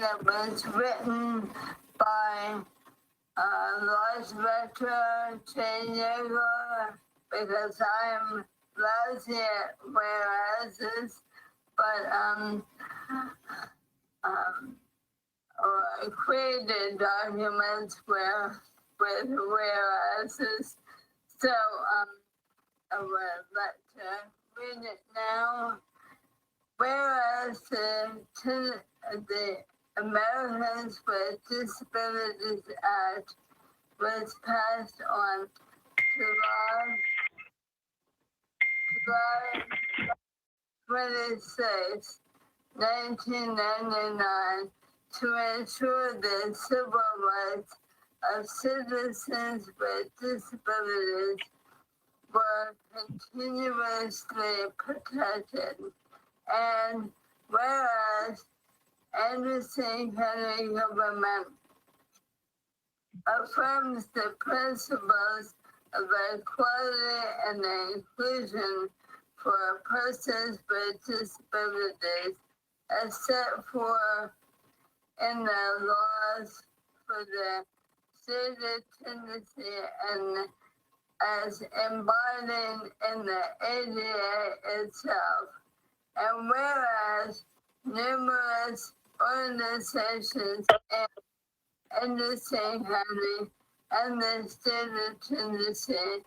that was written by Lost Retro Diego, because I'm lousy at whereases, but or created documents with whereases. So I would like to read it now. Whereas the Americans with Disabilities Act was passed on July 26, 1999, to ensure the civil rights of citizens with disabilities were continuously protected. And whereas Anderson County government affirms the principles of equality and inclusion for persons with disabilities as set forth in the laws for the state of Tennessee and as embodied in the ADA itself. And whereas numerous organizations in the same county and the state of Tennessee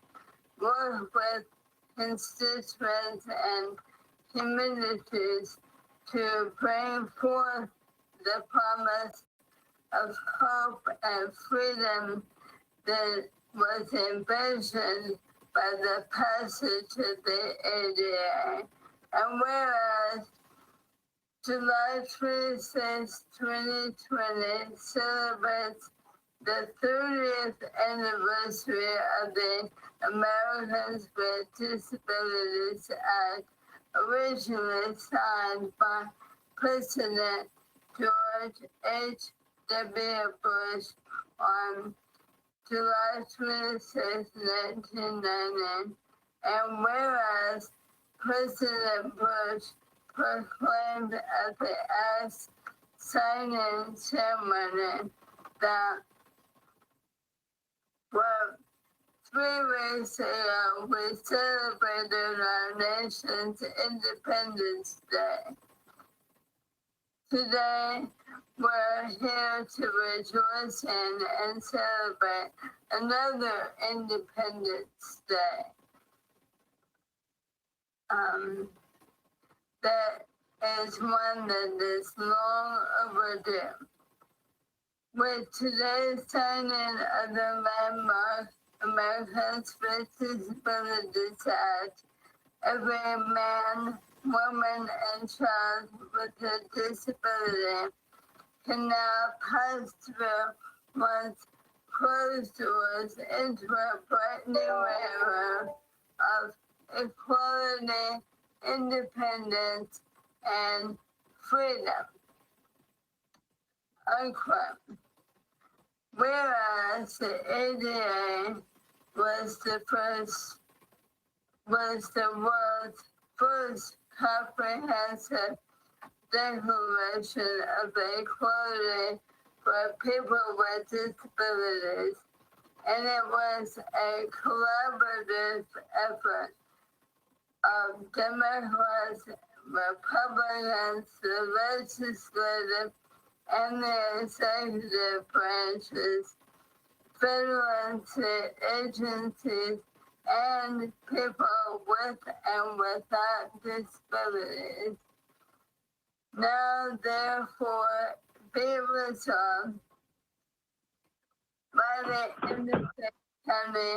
work with constituents and communities to bring forth the promise of hope and freedom that was envisioned by the passage of the ADA. And whereas July 26, 2020 celebrates the 30th anniversary of the Americans with Disabilities Act, originally signed by President George H.W. Bush on July 26, 1990, and whereas President Bush proclaimed at the Act's signing ceremony that, well, 3 weeks ago we celebrated our nation's Independence Day. Today, we're here to rejoice in and celebrate another Independence Day. That is one that is long overdue. With today's signing of the landmark Americans with Disabilities Act, every man, woman, and child with a disability can now pass through once closed doors into a bright new era of equality, independence, and freedom. Unquote. Whereas the ADA was the world's first comprehensive declaration of equality for people with disabilities, and it was a collaborative effort of Democrats, Republicans, the legislative and the executive branches, federal and state agencies, and people with and without disabilities. Now, therefore, be resolved by the Independence County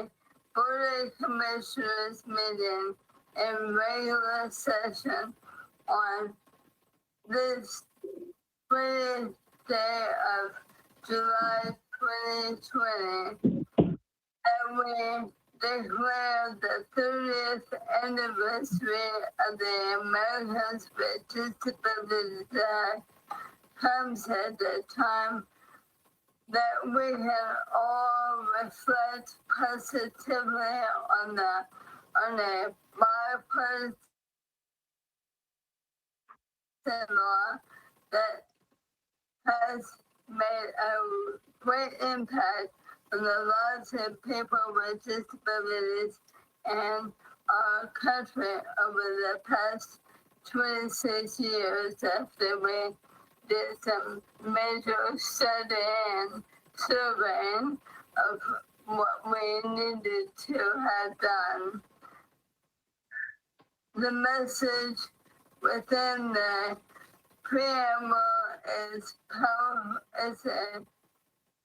Board of Commissioners meeting in regular session on this 20th day of July 2020, and we declare the 30th anniversary of the Americans with Disabilities Act comes at a time that we can all reflect positively on a bipartisan law that has made a great impact on the lives of people with disabilities in our country over the past 26 years after we did some major study and surveying of what we needed to have done. The message within the preamble is a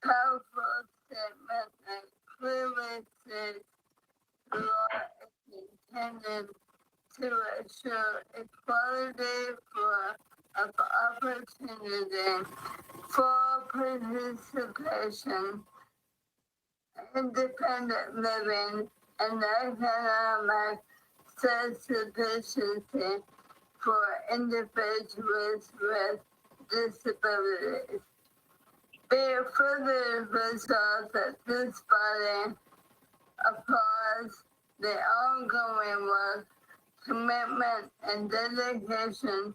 powerful statement that clearly states the law is intended to assure equality of opportunity for participation, independent living, and economic self-sufficiency for individuals with disabilities. Be it further resolved that this body applauds the ongoing work, commitment, and dedication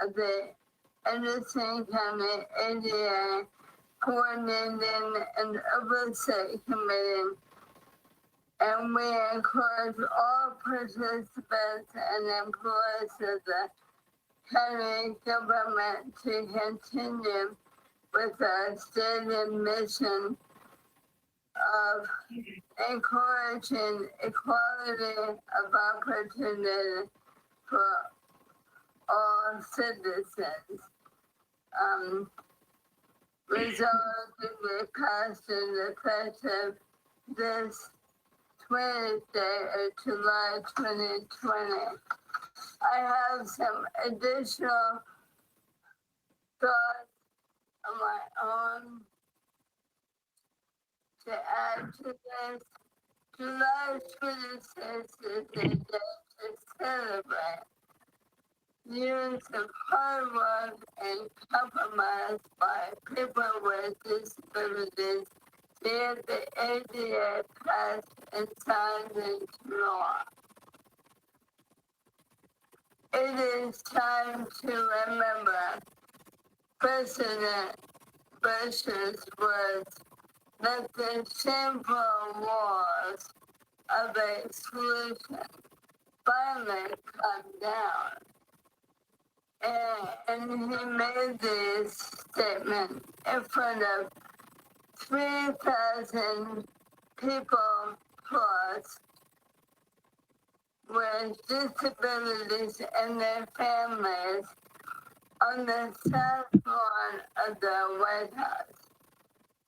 of the Anderson County ADA Coordinating and Oversight Committee, and we encourage all participants and employees of the county government to continue with our stated mission of encouraging equality of opportunity for all citizens. Resolved to be passed in effective this 20th day of July 2020. I have some additional thoughts of my own to add to this. July 26th is a day to celebrate years of hard work and compromise by people with disabilities to get the ADA passed and signed into law. It is time to remember President Bush's words that the shameful walls of exclusion finally come down. And he made this statement in front of 3,000 people plus with disabilities and their families on the south lawn of the White House.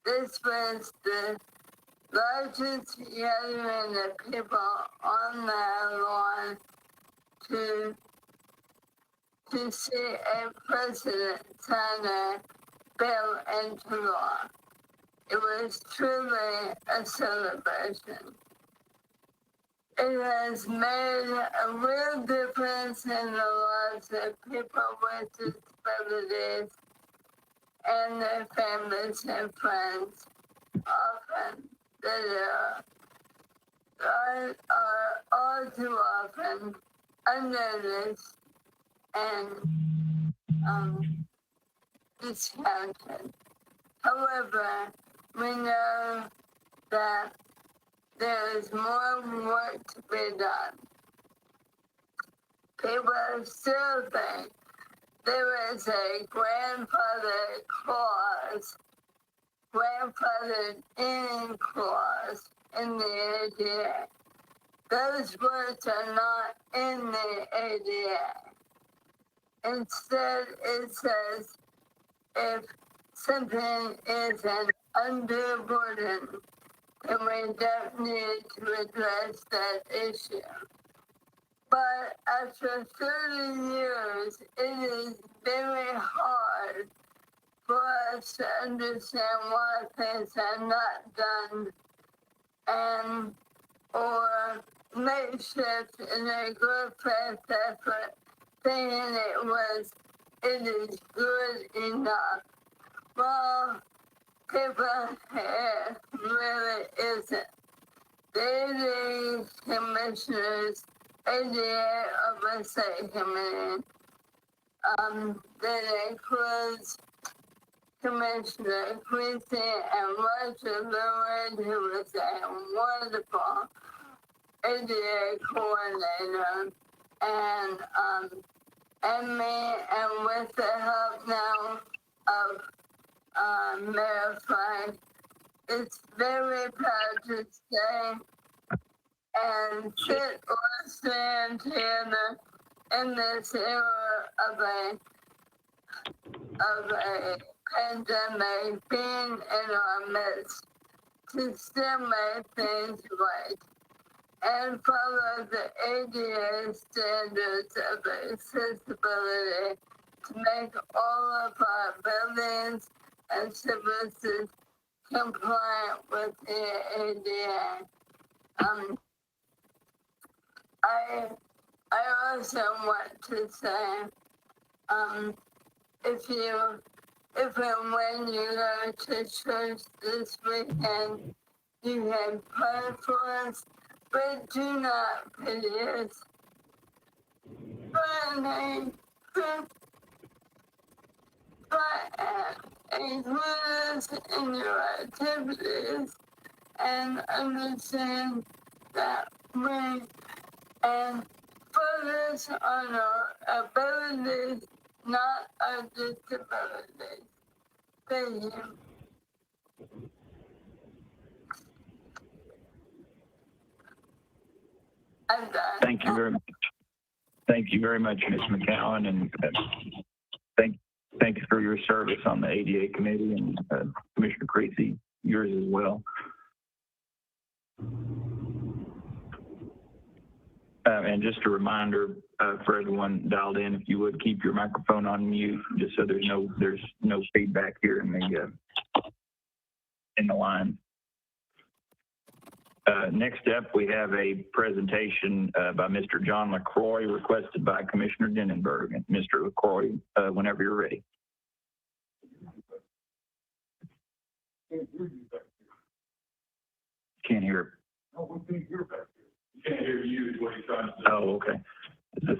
This was the largest gathering of people on that lawn to see a president sign a bill into law. It was truly a celebration. It has made a real difference in the lives of people with disabilities and their families and friends, often that are all too often unnoticed and discounted. However, we know that there is more work to be done. People still think there is a grandfather clause, grandfathered in clause in the ADA. Those words are not in the ADA. Instead, it says if something is an undue burden, then we don't need to address that issue. But after 30 years, it is very hard for us to understand why things are not done and or makeshift in a good faith effort, thinking it is good enough. Well, people here really isn't. The ADA commissioners, ADA Oversight Committee, that includes Commissioner Christie and Roger Lewin, who was a wonderful ADA coordinator, and me, and with the help now of Mayor Frank, it's very proud to stay and sit or stand here in this era of a pandemic, being in our midst, to still make things right and follow the ADA standards of accessibility to make all of our buildings and services compliant with the ADA. I also want to say, if and when you go to church this weekend, you can pray for us, but do not pity us. Include us in your activities and understand that we and focus on our abilities, not our disabilities. Thank you. I'm done. Thank you very much. Thank you very much, Ms. McCowan, and thank you for your service on the ADA committee, and Commissioner Creasy, yours as well. And just a reminder for everyone dialed in, if you would keep your microphone on mute, just so there's no feedback here in the line. Next up, we have a presentation by Mr. John LaCroix, requested by Commissioner Denenberg. And Mr. LaCroix, whenever you're ready. Can't hear. No, we can't hear back here. Can't hear you is what he's trying to say. Oh, okay. Is this...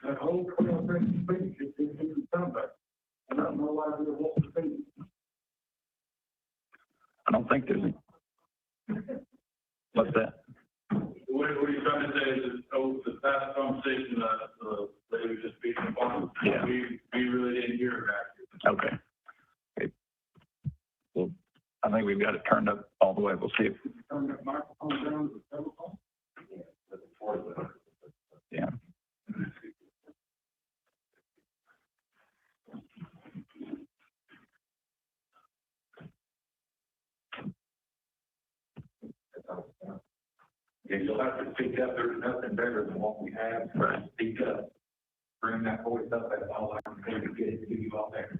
That whole presentation is somebody. I don't know why they want to say. I don't think there's any. What's that? What he's trying to say is, the past conversation, they were just speaking upon. Yeah. We really didn't hear it back here. Okay. Well, I think we've got it turned up all the way. We'll see if. Turn that microphone down to the telephone? Yeah. Yeah, you'll have to speak up. There's nothing better than what we have. Right. Speak up. Bring that voice up. That's all I can do to get you out there.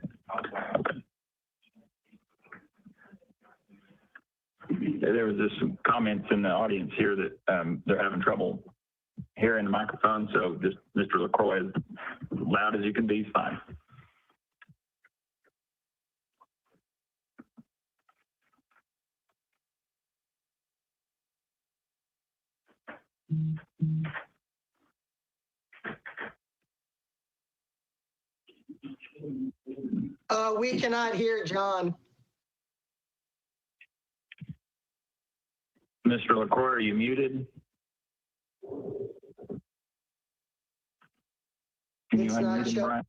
There was just some comments in the audience here that they're having trouble hearing the microphone. So just Mr. LaCroix, as loud as you can be is fine. We cannot hear John. Mr. LaCroix, are you muted? Can you It's not unmute him, showing. Brian?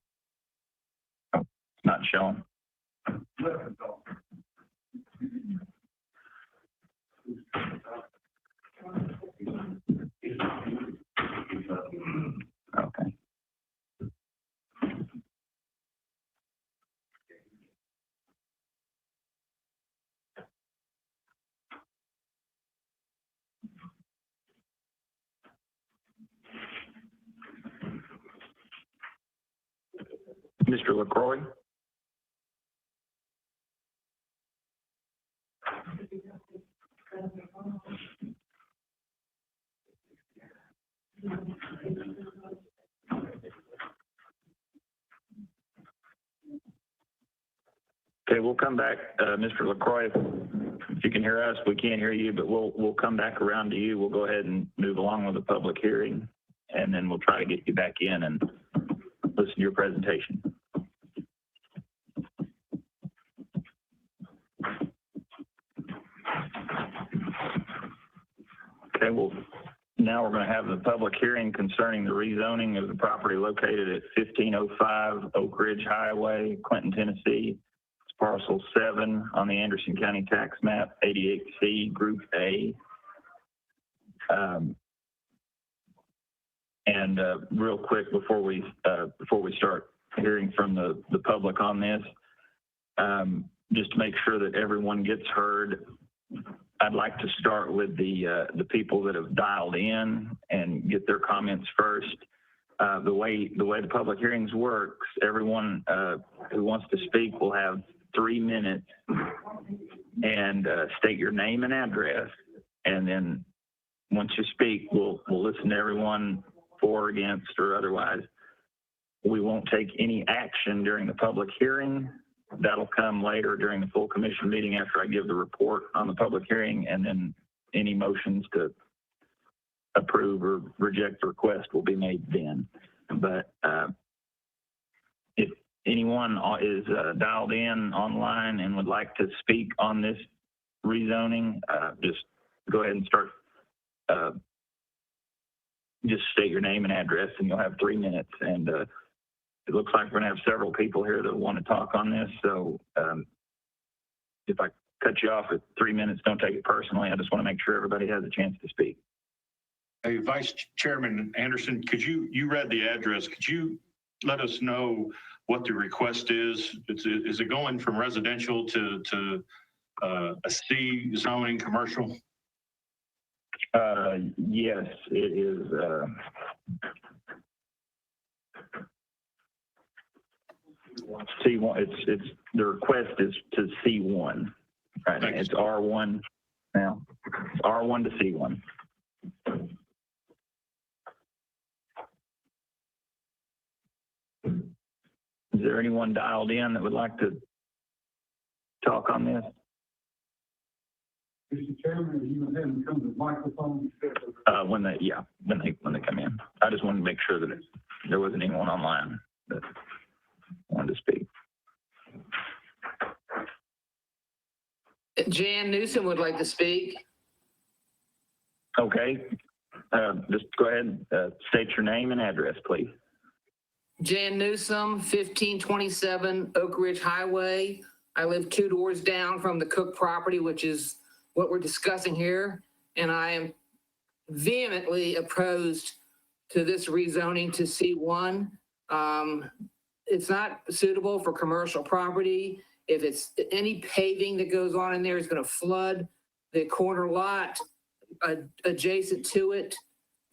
Oh, it's not showing. Okay. Mr. LaCroix? Okay, we'll come back, Mr. LaCroix. If you can hear us, we can't hear you, but we'll come back around to you. We'll go ahead and move along with the public hearing, and then we'll try to get you back in and listen to your presentation. Okay, well, now we're going to have the public hearing concerning the rezoning of the property located at 1505 Oak Ridge Highway, Clinton, Tennessee. It's parcel 7 on the Anderson County tax map, 88C, Group A. Real quick before we start hearing from the public on this, just to make sure that everyone gets heard, I'd like to start with the people that have dialed in and get their comments first. The way the public hearings works, everyone who wants to speak will have 3 minutes and state your name and address, and then once you speak, we'll listen to everyone for, against, or otherwise. We won't take any action during the public hearing. That'll come later during the full commission meeting after I give the report on the public hearing, and then any motions to approve or reject the request will be made then. But if anyone is dialed in online and would like to speak on this rezoning, just go ahead and start. Just state your name and address, and you'll have 3 minutes. And it looks like we're going to have several people here that want to talk on this. So if I cut you off at 3 minutes, don't take it personally. I just want to make sure everybody has a chance to speak. Hey, Vice Chairman Anderson, you read the address. Could you let us know what the request is? Is it going from residential to a C zoning commercial? Yes, it is. C1. It's the request is to C1. Right. Thanks. It's R1 now. It's R1 to C1. Is there anyone dialed in that would like to talk on this? Mr. Chairman, you can have them come to the microphone. When they come in. I just wanted to make sure that there wasn't anyone online that wanted to speak. Jan Newsom would like to speak. Okay. Just go ahead, state your name and address, please. Jan Newsom, 1527 Oak Ridge Highway. I live 2 doors down from the Cook property, which is what we're discussing here. And I am vehemently opposed to this rezoning to C1. It's not suitable for commercial property. If it's any paving that goes on in there is going to flood the corner lot adjacent to it.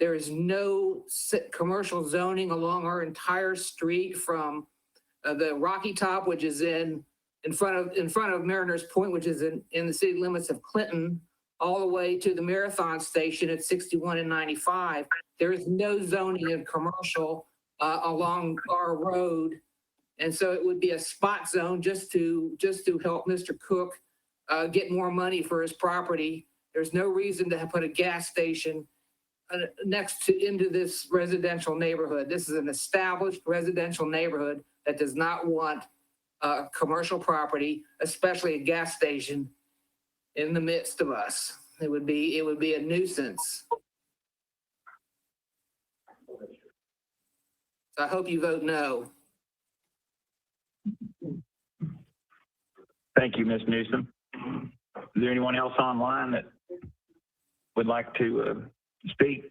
There is no commercial zoning along our entire street from the Rocky Top, which is in front of Mariners Point, which is in the city limits of Clinton, all the way to the Marathon Station at 61 and 95. There is no zoning of commercial along our road. And so it would be a spot zone just to help Mr. Cook get more money for his property. There's no reason to put a gas station into this residential neighborhood. This is an established residential neighborhood that does not want commercial property, especially a gas station, in the midst of us. It would be a nuisance. So I hope you vote no. Thank you, Ms. Newsom. Is there anyone else online that would like to speak?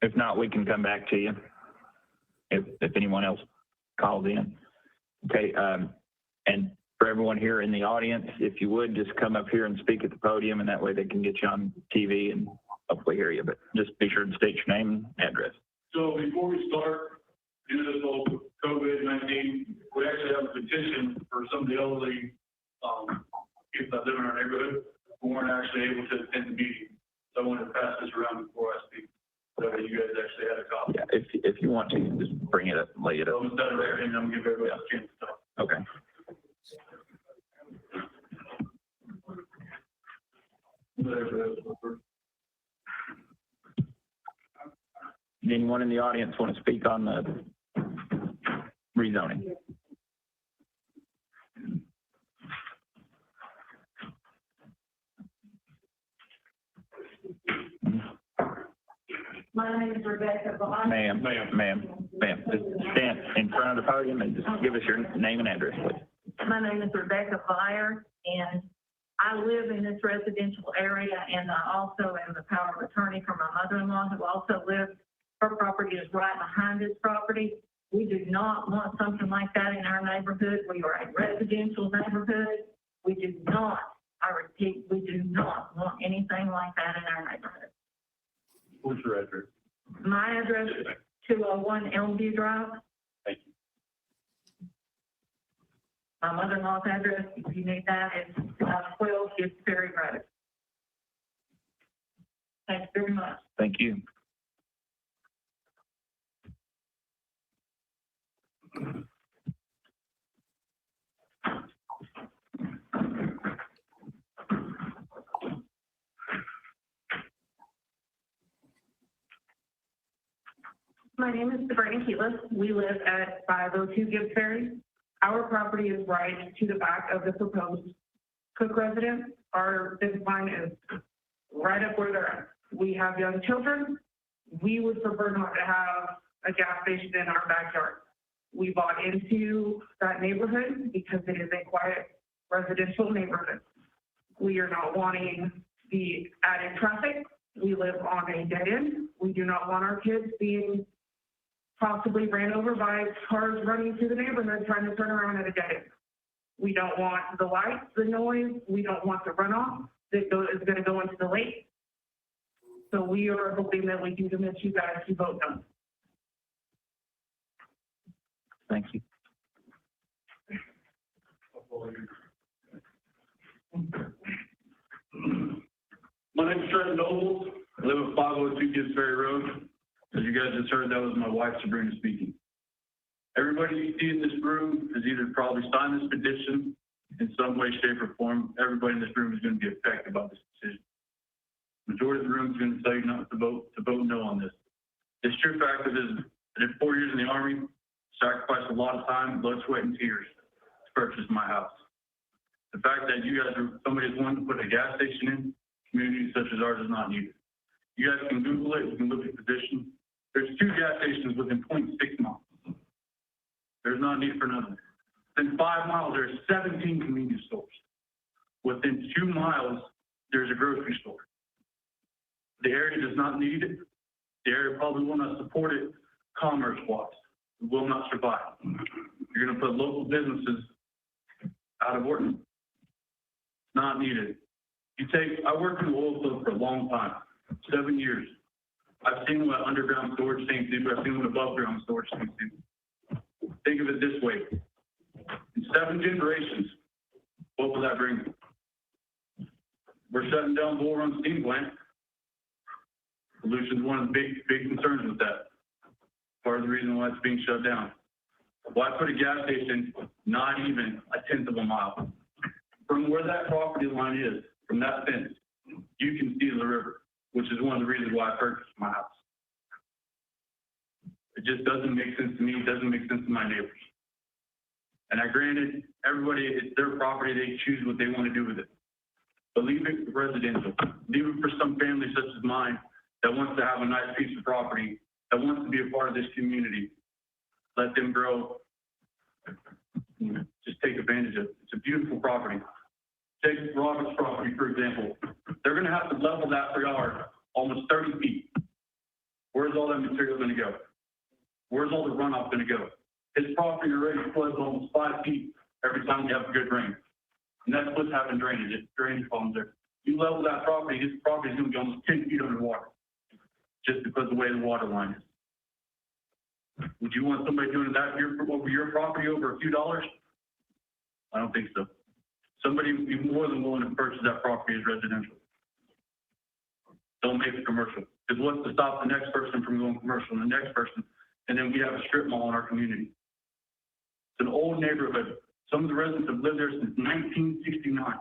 If not, we can come back to you if anyone else calls in. Okay, and for everyone here in the audience, if you would just come up here and speak at the podium, and that way they can get you on TV and hopefully hear you. But just be sure to state your name and address. So before we start, due to this whole COVID-19, we actually have a petition for some of the elderly people that live in our neighborhood who weren't actually able to attend the meeting. So I wanted to pass this around before I speak, so that you guys actually had a copy. Yeah, if you want to, just bring it up, lay it up. So instead of everything, I'm gonna give everybody a chance to talk. Okay. Does anyone in the audience want to speak on the rezoning? My name is Rebecca Vaughn. Ma'am, just stand in front of the podium and just give us your name and address, please. My name is Rebecca Vire, and I live in this residential area, and I also am the power of attorney for my mother-in-law, who also lives, her property is right behind this property. We do not want something like that in our neighborhood. We are a residential neighborhood. We do not, I repeat, we do not want anything like that in our neighborhood. What's your address? My address is 201 Elmview Drive. Thank you. My mother-in-law's address, if you need that, is 12 Gibbs Ferry Road. Thanks very much. Thank you. My name is Sabrina Keelis. We live at 502 Gibbs Ferry. Our property is right to the back of the proposed Cook residence. Our business line is right up where they're at. We have young children. We would prefer not to have a gas station in our backyard. We bought into that neighborhood because it is a quiet residential neighborhood. We are not wanting the added traffic. We live on a dead end. We do not want our kids being possibly ran over by cars running through the neighborhood trying to turn around at a dead end. We don't want the lights, the noise. We don't want the runoff that is going to go into the lake. So we are hoping that we can convince you guys to vote no. Thank you. My name is Trent Nobles. I live at 502 Gibbs Ferry Road. As you guys just heard, that was my wife Sabrina speaking. Everybody you see in this room has either probably signed this petition in some way, shape, or form. Everybody in this room is going to be affected by this decision. Majority of the room is going to tell you not to vote no on this. It's true fact that I did 4 years in the Army, sacrificed a lot of time, blood, sweat, and tears to purchase my house. The fact that you guys are, somebody's wanting to put a gas station in, communities such as ours is not needed. You guys can Google it, you can look at the petition. There's 2 gas stations within 0.6 miles. There's not a need for another. Within 5 miles, there's 17 convenience stores. Within 2 miles, there's a grocery store. The area does not need it. The area probably will not support it commerce-wise. It will not survive. You're gonna put local businesses out of work. Not needed. I worked in the oil field for a long time, 7 years. I've seen what underground storage tanks do, but I've seen what above ground storage tanks do. Think of it this way. In 7 generations, what will that bring? We're shutting down Bull Run Steam Plant. Pollution is one of the big concerns with that. Part of the reason why it's being shut down. Why put a gas station not even a 1/10 of a mile? From where that property line is, from that fence, you can see the river, which is one of the reasons why I purchased my house. It just doesn't make sense to me. It doesn't make sense to my neighbors. And I granted everybody, it's their property. They choose what they want to do with it. But leave it residential. Leave it for some family such as mine that wants to have a nice piece of property, that wants to be a part of this community. Let them grow. Just take advantage of it. It's a beautiful property. Take Robert's property, for example. They're going to have to level that for yard almost 30 feet. Where's all that material going to go? Where's all the runoff going to go? His property already floods almost 5 feet every time you have a good rain. And that's what's having drainage problems there. You level that property, his property is going to be almost 10 feet underwater, just because of the way the water line is. Would you want somebody doing that over your property over a few dollars? I don't think so. Somebody would be more than willing to purchase that property as residential. Don't make it commercial. Because what's to stop the next person from going commercial and the next person? And then we have a strip mall in our community. It's an old neighborhood. Some of the residents have lived there since 1969.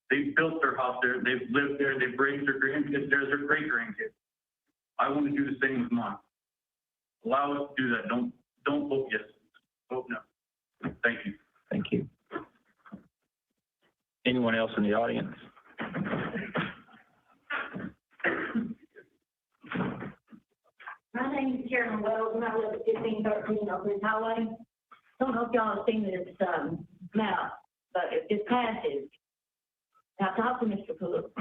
They've built their house there. They've lived there. They've raised their grandkids there, their great grandkids. I want to do the same with mine. Allow us to do that. Don't vote yes. Vote no. Thank you. Thank you. Anyone else in the audience? Chairman Wells, and I live at 1513 Oak Ridge Highway. Don't know if y'all have seen this, map, but it just passes. And I talked to Mr. Cook,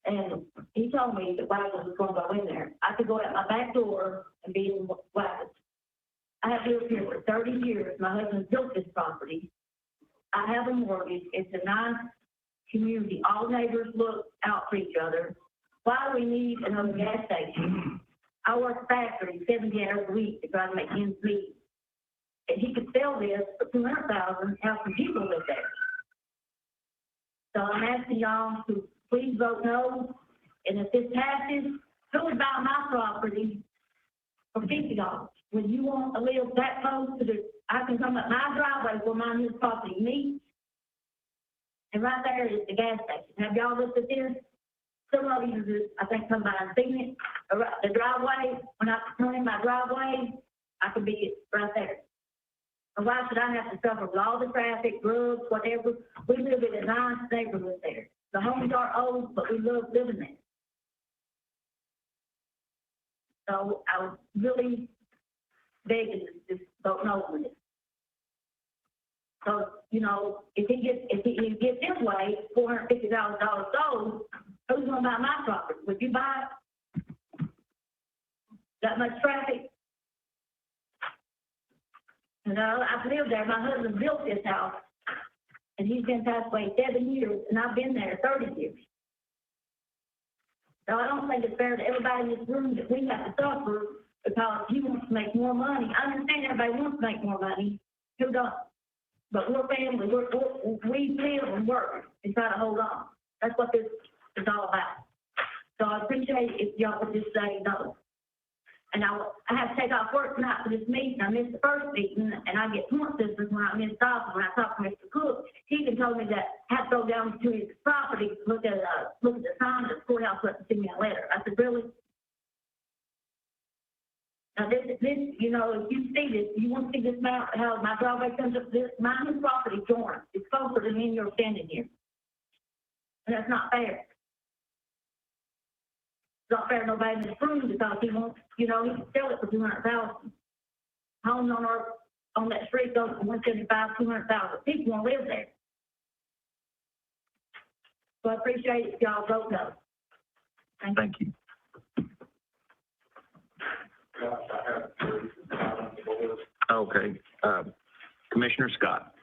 and he told me that Watkins was gonna go in there. I could go out my back door and be in Watkins. I have lived here for 30 years. My husband built this property. I have a mortgage. It's a nice community. All neighbors look out for each other. Why do we need another gas station? I work factory 70 hours a week to try to make ends meet. And he could sell this for $200,000, have some people live there. So I'm asking y'all to please vote no. And if this passes, who would buy my property for $50? When you want to live that close to the, I can come up my driveway where my new property meets. And right there is the gas station. Have y'all looked at this? Some of you, I think, come by and seen it. The driveway, when I turn in my driveway, I could be right there. And why should I have to suffer with all the traffic, drugs, whatever? We live in a nice neighborhood there. The homes are old, but we love living there. So I was really begging to just vote no on it. So, you know, if he gets this way, $450,000 sold, who's gonna buy my property? Would you buy it? That much traffic? You know, I've lived there. My husband built this house, and he's been passed away 7 years, and I've been there 30 years. So I don't think it's fair to everybody in this room that we have to suffer because he wants to make more money. I understand everybody wants to make more money. Who don't? But we're family. We live and work and try to hold on. That's what this is all about. So I appreciate if y'all would just say no. And I have to take off work tonight for this meeting. I missed the first meeting, and I get point systems when I missed off. When I talked to Mr. Cook, he can told me that I have to go down to his property, look at the sign at the courthouse, let him send me a letter. I said, really? Now this, you know, if you see this, you want to see this map, how my driveway comes up this, my new property joins. It's closer than when you're standing here. And that's not fair. It's not fair to nobody in this room because he wants, you know, he can sell it for $200,000. Homes on that street goes from 175, 200,000. People want to live there. So I appreciate it if y'all vote no. Thank you. Okay, Commissioner Scott.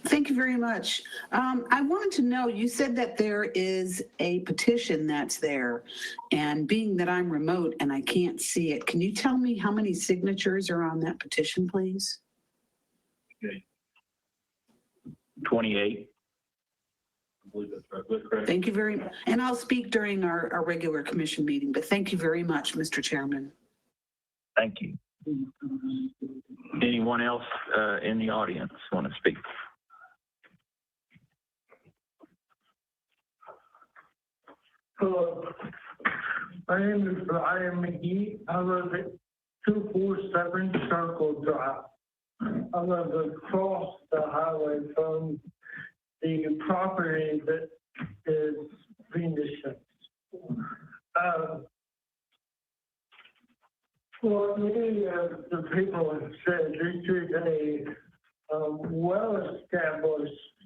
Thank you very much. I wanted to know, you said that there is a petition that's there, and being that I'm remote and I can't see it, can you tell me how many signatures are on that petition, please? 28. I believe that's right. That's correct. Thank you very much. And I'll speak during our regular commission meeting, but thank you very much, Mr. Chairman. Thank you. Anyone else in the audience want to speak? My name is Brian McGee. I live at 247 Circle Drive. I live across the highway from the property that is Venetian. Well, many of the people have said this is a well-established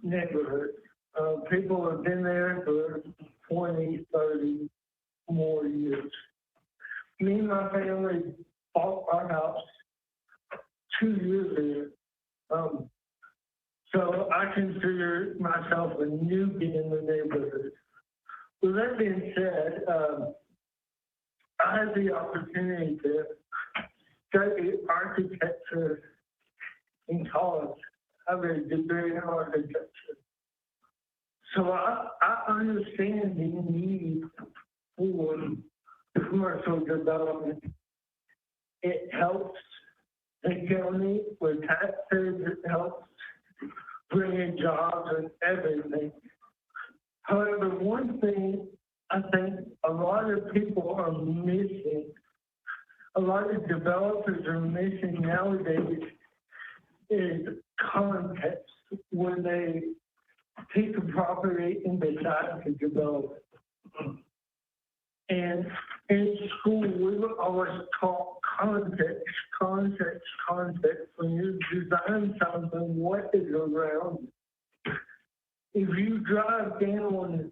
neighborhood. People have been there for 20, 30 more years. Me and my family bought our house 2 years ago. So I consider myself a newbie in the neighborhood. With that being said, I had the opportunity to study architecture in college. I have a degree in architecture. So I understand the need for commercial development. It helps the county with taxes, it helps bring in jobs and everything. However, one thing I think a lot of people are missing, a lot of developers are missing nowadays is context when they take a property and decide to develop it. And in school, we were always taught context. When you design something, what is around? If you drive down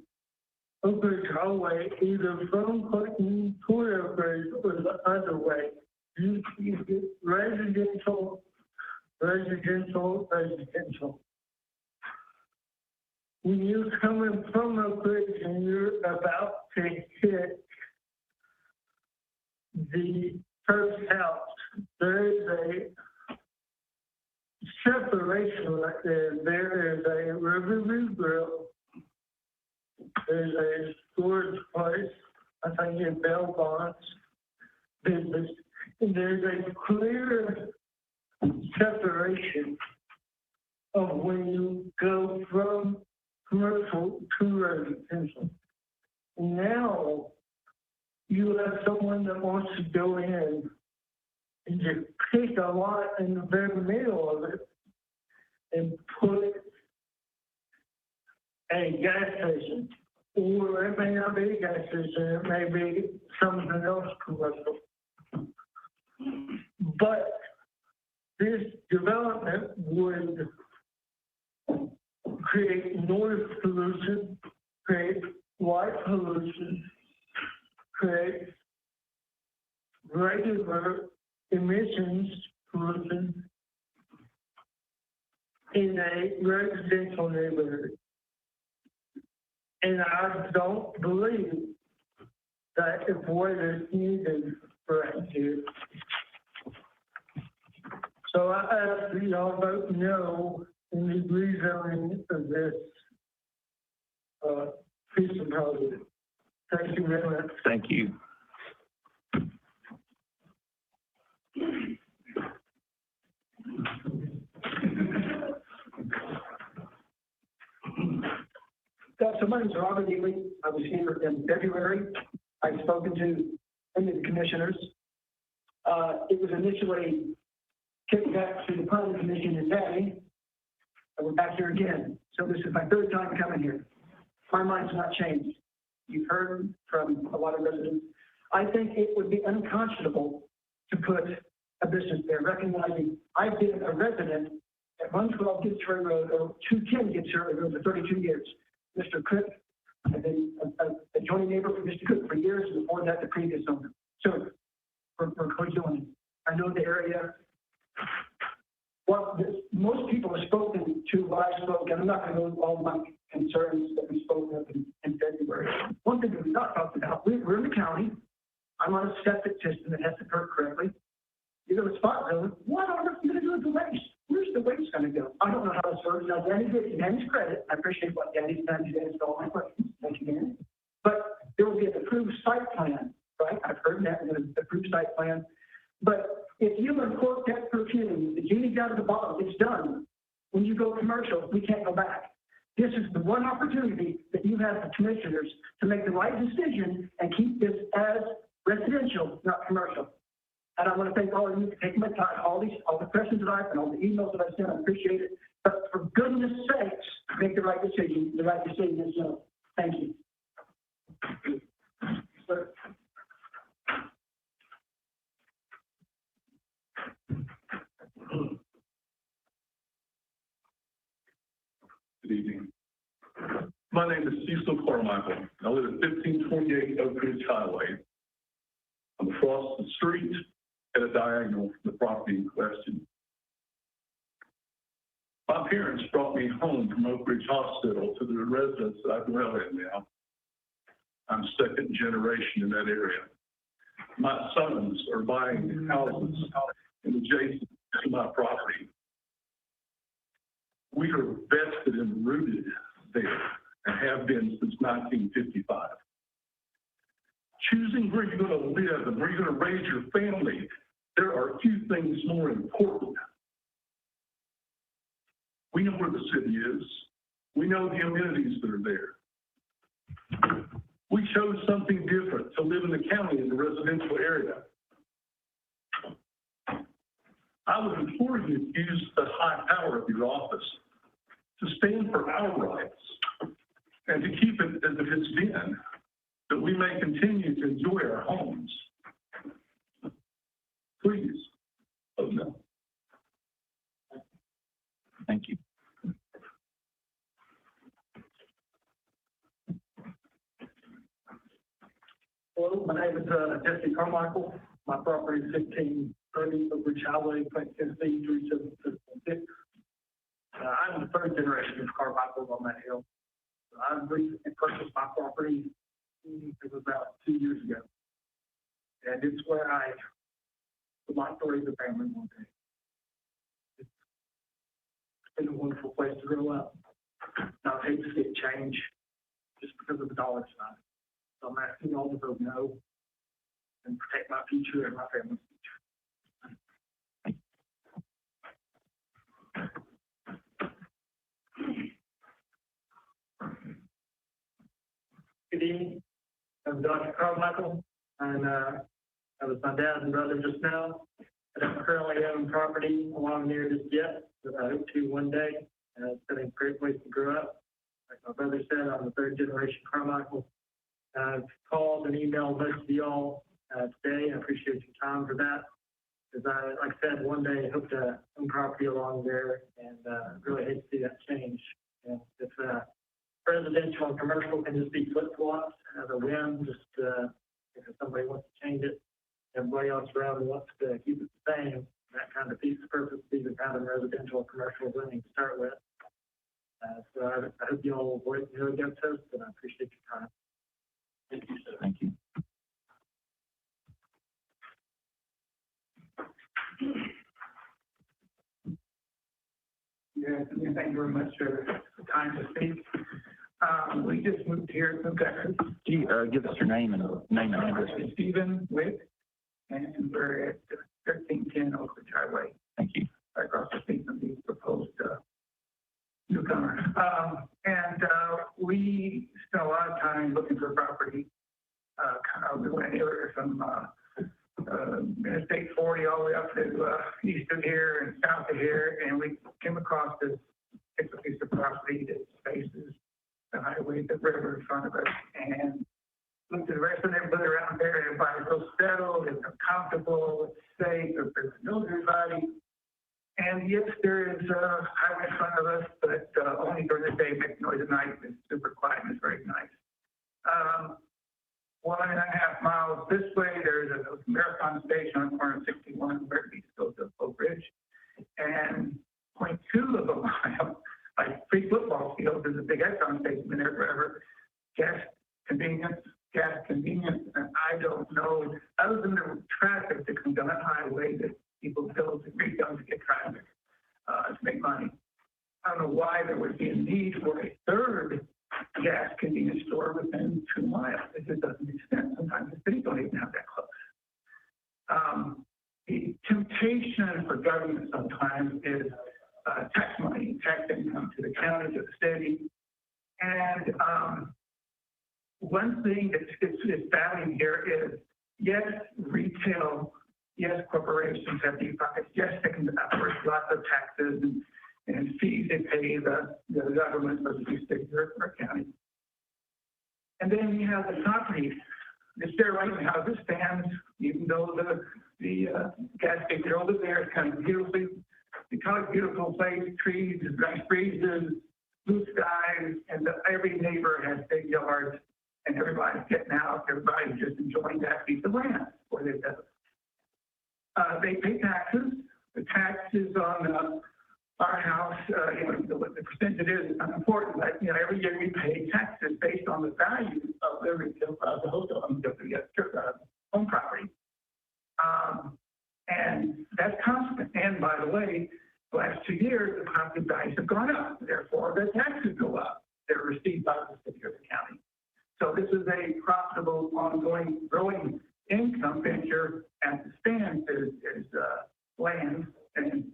Oak Ridge Highway, either from Clinton toward Oak Ridge or the other way, you get residential. When you're coming from Oak Ridge and you're about to hit the first house, there is a separation right there. There is a Riverview Grill. There's a storage place, I think in Bell Bonds business. And there's a clear separation of when you go from commercial to residential. Now, you have someone that wants to go in and just pick a lot in the very middle of it and put a gas station. Or it may not be a gas station, it may be something else commercial. But this development would create noise pollution, create light pollution, create regular emissions pollution in a residential neighborhood. And I don't believe that if what is needed right here. So I ask that y'all vote no in the rezoning of this piece of property. Thank you very much. Thank you. So my name is Robert Ely. I was here in February. I've spoken to many of the commissioners. It was initially kicked back to the planning commission in May, and we're back here again. So this is my third time coming here. My mind's not changed. You've heard from a lot of residents. I think it would be unconscionable to put a business there, recognizing I've been a resident at 112 Gibbs Ferry Road, or 210 Gibbs Ferry Road for 32 years. Mr. Cook, I've been a joining neighbor for Mr. Cook for years, and before that, the previous owner. So we're co-joining. I know the area. Most people have spoken to what I spoke, and I'm not going to go into all my concerns that we spoke of in February. One thing that we've not talked about, we're in the county. I'm on a septic system that has to work correctly. You go to spot zone, what on earth are you going to do with the waste? Where's the waste going to go? I don't know how this works. Now, Danny's credit. I appreciate what Danny's done. Danny's got all my questions. Thank you, Danny. But there will be an approved site plan, right? I've heard that, an approved site plan. But if you import that perfume, the genie's out of the bottle, it's done. When you go commercial, we can't go back. This is the one opportunity that you have the commissioners to make the right decision and keep this as residential, not commercial. And I want to thank all of you for taking my time, all the questions that I've and all the emails that I've sent. I appreciate it. But for goodness sakes, make the right decision. The right decision is no. Thank you. Sir. Good evening. My name is Cecil Carmichael. I live at 1528 Oak Ridge Highway. I'm across the street at a diagonal from the property in question. My parents brought me home from Oak Ridge Hospital to the residence that I dwell in now. I'm second generation in that area. My sons are buying houses adjacent to my property. We are vested and rooted there and have been since 1955. Choosing where you're going to live and where you're going to raise your family, there are few things more important. We know where the city is. We know the amenities that are there. We chose something different to live in the county in the residential area. I would implore you to use the high power of your office to stand for our rights and to keep it as it has been. that we may continue to enjoy our homes. Please, vote no. Thank you. Hello, my name is Jesse Carmichael. My property is 1530 Oak Ridge Highway, Clinton, Tennessee, 37616. I'm the third generation of Carmichael on that hill. I recently purchased my property, it was about 2 years ago. And it's where I would like to raise a family one day. It's been a wonderful place to grow up. Now, I hate to see it change just because of the dollar sign. So I'm asking y'all to vote no and protect my future and my family's future. Good evening. I'm Dr. Carmichael, and I was my dad and brother just now. I don't currently own property along near just yet, but I hope to one day. It's been a great place to grow up. Like my brother said, I'm the third generation Carmichael. I've called and emailed most of y'all today. I appreciate your time for that. Because like I said, one day I hope to own property along there, and really hate to see that change. And if residential and commercial can just be flip-flops as a whim, just if somebody wants to change it, everybody else around wants to keep it the same, that kind of defeats the purpose of even having residential and commercial zoning to start with. So I hope you all will vote no against us, and I appreciate your time. Thank you, sir. Thank you. Yeah, thank you very much for the time to speak. We just moved here from Texas. Can you give us your name and address? Stephen Wick, and we're at 1310 Oak Ridge Highway, Thank you. right across the street from the proposed newcomer. We spent a lot of time looking for property. We went anywhere from Interstate 40 all the way up to east of here and south of here, and we came across this piece of property that faces the highway, the river in front of us, and looked at the rest of the neighborhood around there. Everybody's real settled, it's comfortable, it's safe, there's no everybody. And yes, there is a highway in front of us, but only during the day, it makes noise at night. It's super quiet and it's very nice. 1.5 miles this way, there's a marathon station on the corner of 61 where it goes to Oak Ridge. And 0.2 of a mile, like 3 football fields, there's a big Exxon station in there forever. Gas convenience, and I don't know, other than the traffic that comes down that highway that people build and rebuild to get traffic to make money. I don't know why there would be a need for a third gas convenience store within 2 miles. It just doesn't make sense. Sometimes the cities don't even have that close. The temptation for government sometimes is tax money, tax income to the county, to the city. And one thing that's battling here is, yes, retail, yes, corporations have these pockets, yes, they can afford lots of taxes and fees they pay the government, whether it's state or county. And then you have the property that's there right now, it stands, even though the gas station over there is kind of beautifully, they call it beautiful place, trees, nice breezes, blue skies, and every neighbor has big yards, and everybody's getting out, everybody's just enjoying that piece of land where they live. They pay taxes. The taxes on our house, what the percentage is not important, but every year we pay taxes based on the value of the retail, the hotel, home property. And that's constant. And by the way, the last 2 years, the property values have gone up. Therefore, the taxes go up. They're received by the city or the county. So this is a profitable, ongoing, growing income venture as it stands is land and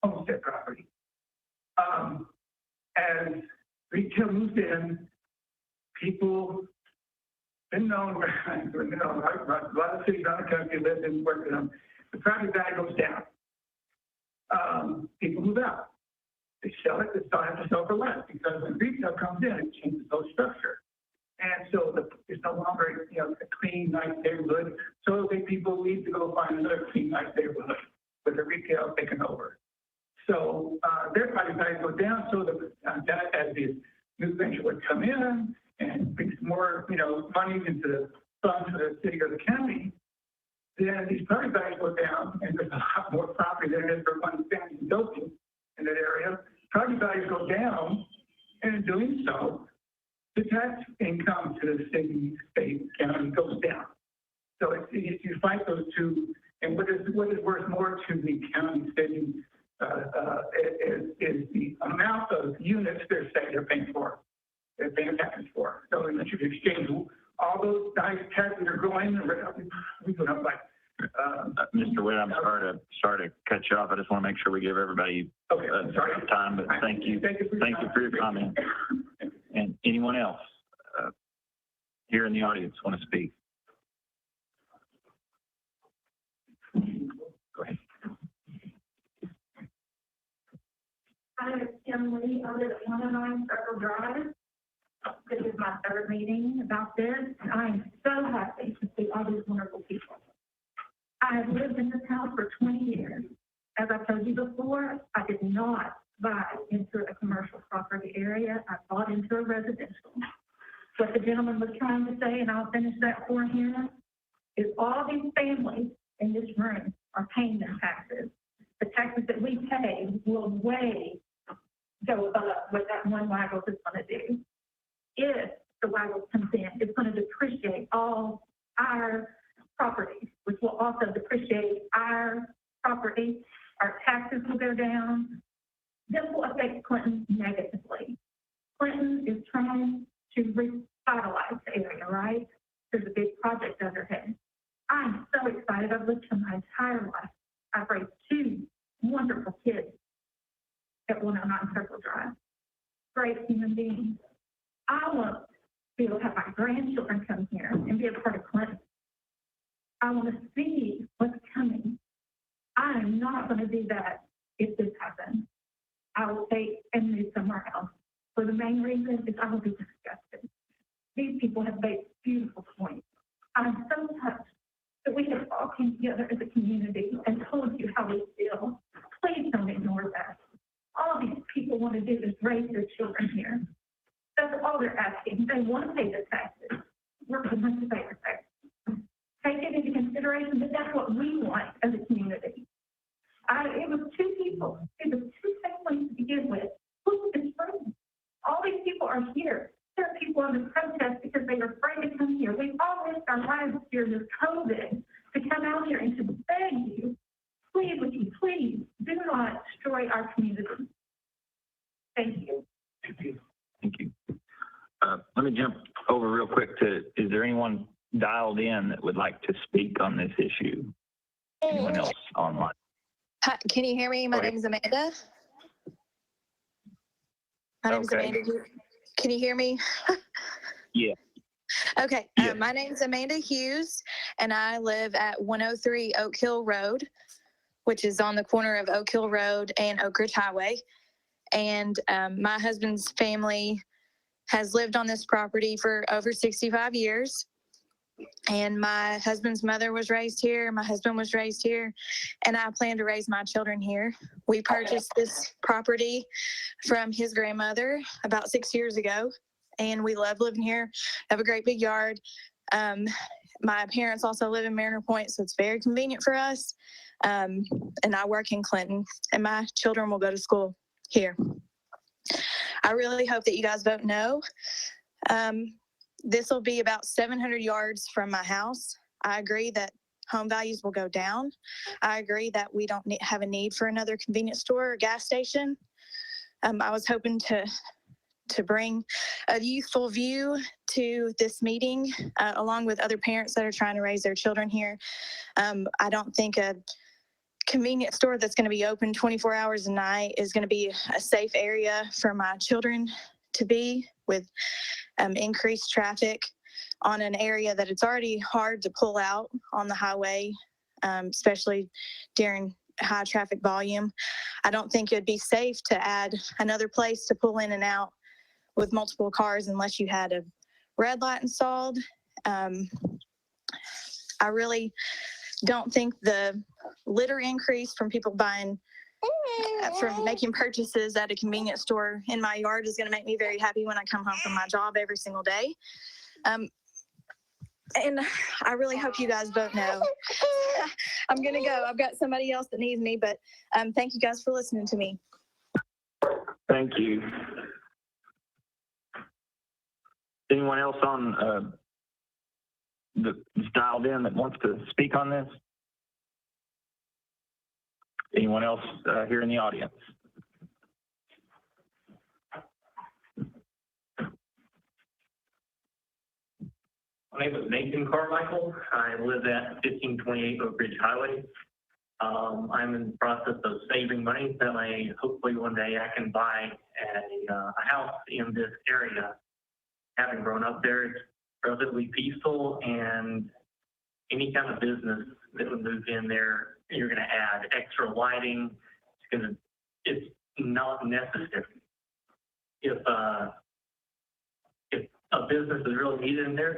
homestead property. As retail moves in, people been known, a lot of cities around the country live and work in them. The property value goes down. People move out. They sell it, they still have to sell for less because when retail comes in, it changes the whole structure. And so it's no longer, you know, a clean, nice neighborhood. So the people need to go find another clean, nice neighborhood with the retail taken over. So their property values go down, so that as this new venture would come in and bring some more, you know, money into the fund for the city or the county, then these property values go down, and there's a lot more property than there is for one family building in that area. Property values go down, and in doing so, the tax income to the city, state, county goes down. So it's you fight those two, and what is worth more to the county, city, is the amount of units they're paying for, they're paying taxes for. So in the exchange, all those nice taxes are going, we go up like. Mr. Witt, I'm sorry to cut you off. I just want to make sure we give everybody Okay, I'm sorry. time, but thank you. Thank you for your comment. And anyone else here in the audience want to speak? Go ahead. Hi, it's Kim Lee. I live at 109 Circle Drive. This is my third meeting about this. I'm so happy to see all these wonderful people. I have lived in this house for 20 years. As I told you before, I did not buy into a commercial property area. I bought into a residential. What the gentleman was trying to say, and I'll finish that for him, is all these families in this room are paying their taxes. The taxes that we pay will way go above what that one Waggles is going to do. If the Waggles comes in, it's going to depreciate all our properties, which will also depreciate our property. Our taxes will go down. This will affect Clinton negatively. Clinton is trying to revitalize the area, right? There's a big project underhead. I'm so excited. I've lived here my entire life. I've raised two wonderful kids at 109 Circle Drive. Great human beings. I want to be able to have my grandchildren come here and be a part of Clinton. I want to see what's coming. I am not going to do that if this happens. I will take and move somewhere else. For the main reason is I will be disgusted. These people have made beautiful points. I'm so touched that we have all come together as a community and told you how we feel. Please don't ignore that. All these people want to do is raise their children here. That's all they're asking. They want to pay their taxes. We're going to pay their taxes. Take it into consideration, but that's what we want as a community. It was two people. It was two families to begin with. Who is free? All these people are here. There are people on the protest because they are afraid to come here. We've all risked our lives during this COVID to come out here and to beg you, please, would you please do not destroy our community. Thank you. Thank you. Thank you. Let me jump over real quick to, is there anyone dialed in that would like to speak on this issue? Anyone else online? Hi, can you hear me? My Okay. name is Amanda. My name is Okay. Amanda. Can you hear me? Yeah. Okay. Yeah. My name is Amanda Hughes, and I live at 103 Oak Hill Road, which is on the corner of Oak Hill Road and Oak Ridge Highway. And my husband's family has lived on this property for over 65 years. And my husband's mother was raised here. My husband was raised here, and I plan to raise my children here. We purchased this property from his grandmother about 6 years ago, and we love living here. Have a great big yard. My parents also live in Mariner Point, so it's very convenient for us. And I work in Clinton, and my children will go to school here. I really hope that you guys vote no. This will be about 700 yards from my house. I agree that home values will go down. I agree that we don't have a need for another convenience store or gas station. I was hoping to bring a youthful view to this meeting, along with other parents that are trying to raise their children here. I don't think a convenience store that's going to be open 24 hours a night is going to be a safe area for my children to be, with increased traffic on an area that it's already hard to pull out on the highway, especially during high traffic volume. I don't think it'd be safe to add another place to pull in and out with multiple cars unless you had a red light installed. I really don't think the litter increase from people buying, from making purchases at a convenience store in my yard is going to make me very happy when I come home from my job every single day. And I really hope you guys vote no. I'm going to go. I've got somebody else that needs me, but thank you guys for listening to me. Thank you. Anyone else on that's dialed in that wants to speak on this? Anyone else here in the audience? My name is Nathan Carmichael. I live at 1528 Oak Ridge Highway. I'm in the process of saving money that hopefully one day I can buy a house in this area. Having grown up there, it's relatively peaceful, and any kind of business that would move in there, you're going to add extra lighting. It's not necessary. If a business is really needed in there,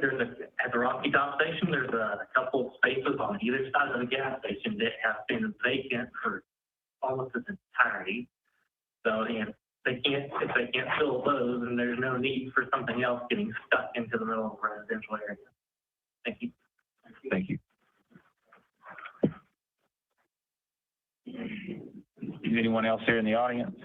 at the Rocky Top station, there's a couple of spaces on either side of the gas station that have been vacant for almost its entirety. So if they can't fill those, then there's no need for something else getting stuck into the middle of a residential area. Thank you. Thank you. Is anyone else here in the audience?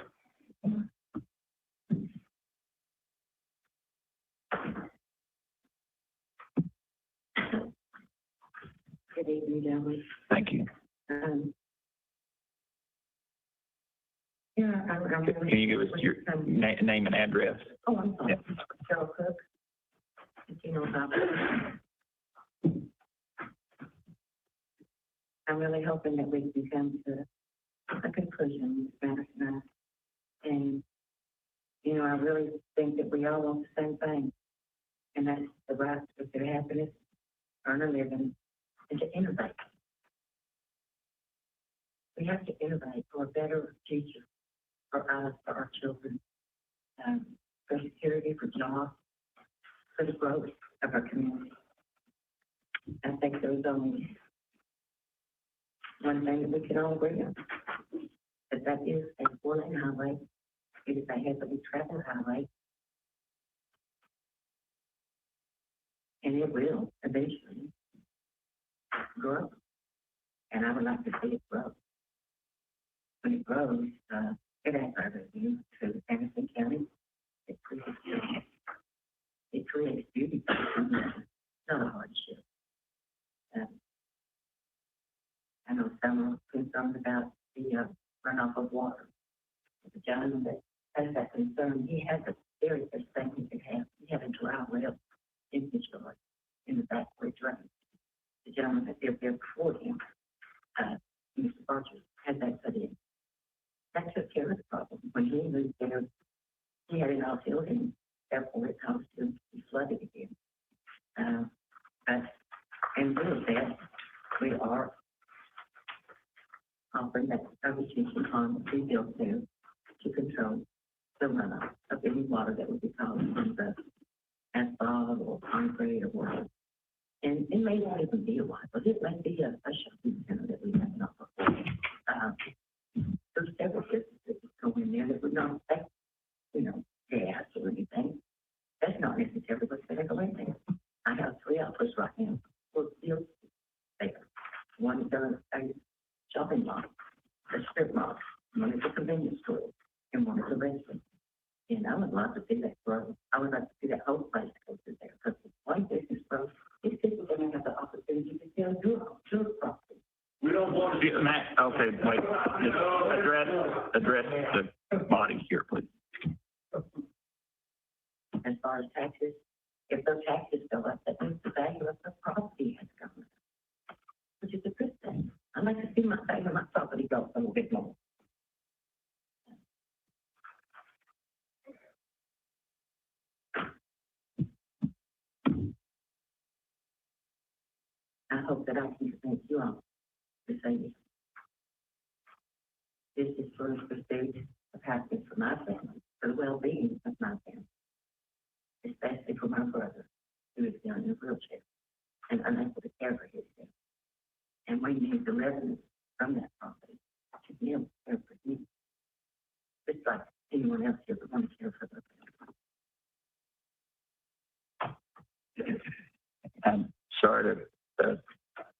Good evening, gentlemen. Thank you. Yeah, I'm Can you give us your name and address? Oh, I'm sorry. Yeah. Cheryl Cook. If you know about it. I'm really hoping that we can come to a conclusion in this matter tonight. And, you know, I really think that we all want the same thing. And that's the right to their happiness, earn a living, and to innovate. We have to innovate for a better future for us, for our children, for security, for jobs, for the growth of our community. I think there was only one thing that we can all agree on, that is a four-lane highway. It is a heavily traveled highway. And it will eventually grow. And I would like to see it grow. When it grows, it adds revenue to Anderson County. It creates beauty. Not a hardship. I know some are concerned about the runoff of water. The gentleman that has that concern, he has the very best thing he can have. He has a dry well in his yard, in the back where it drains. The gentleman that lived there before him, Mr. Barger, had that put in. That took care of the problem. When he moved there, he had it all filled in, therefore it caused him to be flooded again. But in lieu of that, we are offering that retention pond to be built there to control the runoff of any water that would be caused from the asphalt or concrete or whatever. And it may not even be a water, but it may be a shopping center that we have not before. There's several businesses that go in there that would not affect, you know, gas or anything. That's not necessarily what's going to go in there. I have 3 outlets right now for fields there. One is a shopping mall, a strip mall, one is a convenience store, and one is a restaurant. And I would love to see that grow. I would like to see that whole place go through there. Because if one business grows, these people are going to have the opportunity to sell your property. We don't want to. Matt, okay, wait. Just address the body here, please. As far as taxes, if those taxes go up, that means the value of the property has gone up, which is a good thing. I'd like to see my value of my property go up a little bit more. I hope that I can convince you all to say this. This is for the pursuit of happiness for my family, for the well-being of my family, especially for my brother, who is down in a wheelchair and unable to care for himself. And we need the residents from that property to be able to care for him. Just like anyone else here that wants to care for them. I'm sorry to,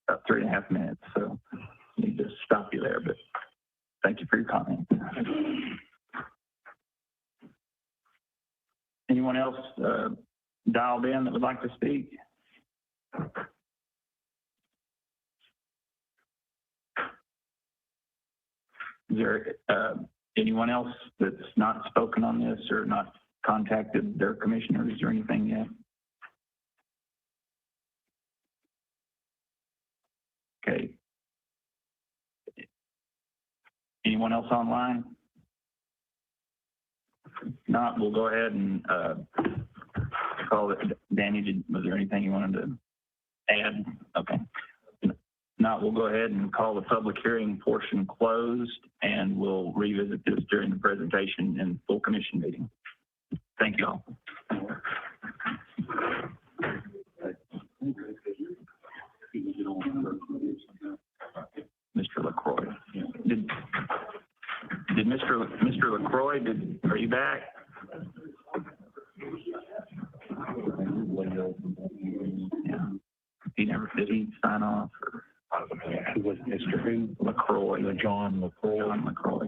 about 3.5 minutes, so I need to stop you there, but thank you for your comment. Anyone else dialed in that would like to speak? Is there anyone else that's not spoken on this or not contacted their commissioners or anything yet? Okay. Anyone else online? If not, we'll go ahead and call it. Danny, was there anything you wanted to add? Okay. If not, we'll go ahead and call the public hearing portion closed, and we'll revisit this during the presentation and full commission meeting. Thank you all. Mr. LaCroix. Did Mr. LaCroix, are you back? Yeah. Did he sign off? Or? Who was Mr. Who? LaCroix. John LaCroix. John LaCroix.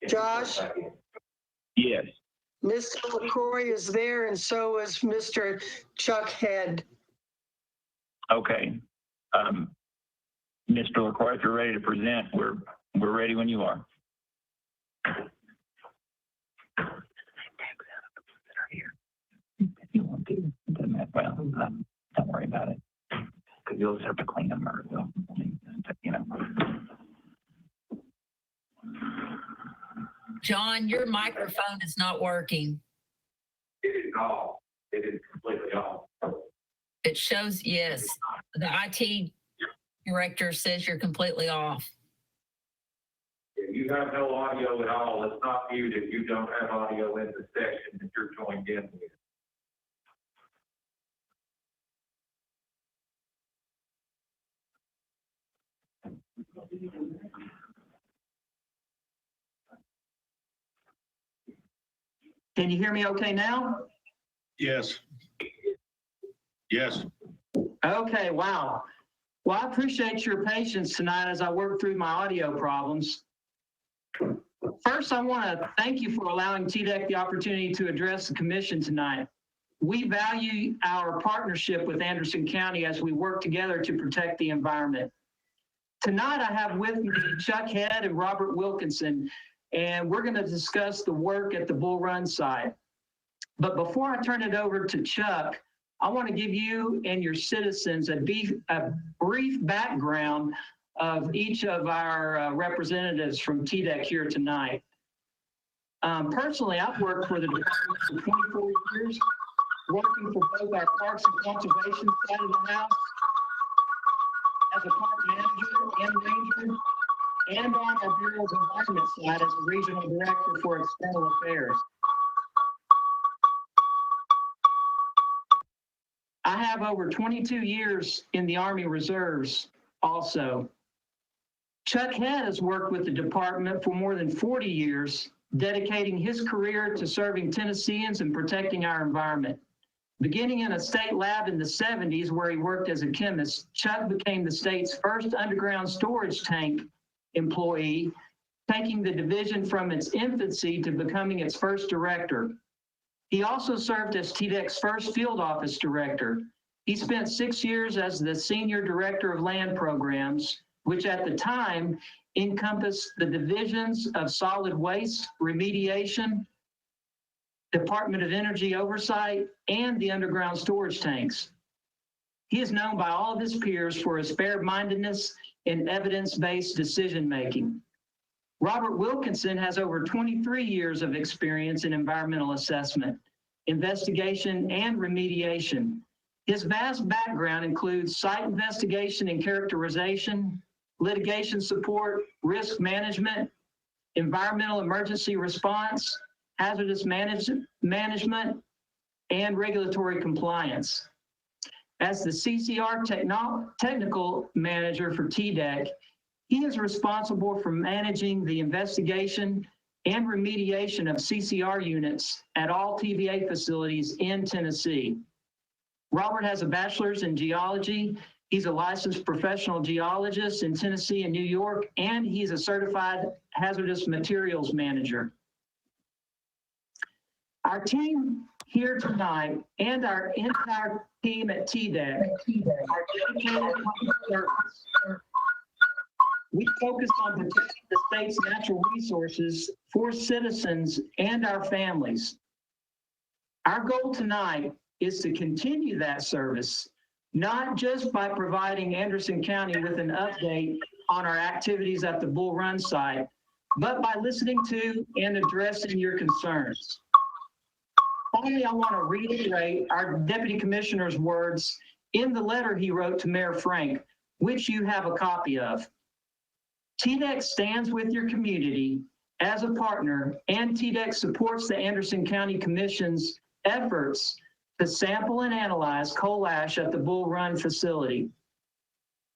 Josh, Yes. Mr. LaCroix is there and so is Mr. Chuck Head. Okay. Mr. LaCroix, if you're ready to present, we're ready when you are. If you want to, it doesn't matter. Well, don't worry about it, because you'll just have to clean them or you know. John, your microphone is not working. It is off. It is completely off. It shows, yes, the IT director says you're completely off. You have no audio at all. It's not muted. You don't have audio in the section that you're joined in with. Can you hear me okay now? Yes. Yes. Okay, wow. Well, I appreciate your patience tonight as I work through my audio problems. First, I want to thank you for allowing TDEC the opportunity to address the commission tonight. We value our partnership with Anderson County as we work together to protect the environment. Tonight, I have with me Chuck Head and Robert Wilkinson, and we're going to discuss the work at the Bull Run site. But before I turn it over to Chuck, I want to give you and your citizens a brief background of each of our representatives from TDEC here tonight. Personally, I've worked for the department for 24 years, working for both our Parks and Conservation side of the house as a park manager and ranger, and on our Bureau of Environment side as a regional director for external affairs. I have over 22 years in the Army Reserves also. Chuck Head has worked with the department for more than 40 years, dedicating his career to serving Tennesseans and protecting our environment. Beginning in a state lab in the 70s where he worked as a chemist, Chuck became the state's first underground storage tank employee, taking the division from its infancy to becoming its first director. He also served as TDEC's first field office director. He spent 6 years as the senior director of land programs, which at the time encompassed the divisions of solid waste, remediation, Department of Energy oversight, and the underground storage tanks. He is known by all of his peers for his fair-mindedness and evidence-based decision-making. Robert Wilkinson has over 23 years of experience in environmental assessment. investigation, and remediation. His vast background includes site investigation and characterization, litigation support, risk management, environmental emergency response, hazardous management, and regulatory compliance. As the CCR technical manager for TDEC, he is responsible for managing the investigation and remediation of CCR units at all TVA facilities in Tennessee. Robert has a bachelor's in geology. He's a licensed professional geologist in Tennessee and New York, and he's a certified hazardous materials manager. Our team here tonight and our entire team at TDEC are dedicated to public service. We focus on protecting the state's natural resources for citizens and our families. Our goal tonight is to continue that service, not just by providing Anderson County with an update on our activities at the Bull Run site, but by listening to and addressing your concerns. Finally, I want to reiterate our Deputy Commissioner's words in the letter he wrote to Mayor Frank, which you have a copy of. TDEC stands with your community as a partner, and TDEC supports the Anderson County Commission's efforts to sample and analyze coal ash at the Bull Run facility.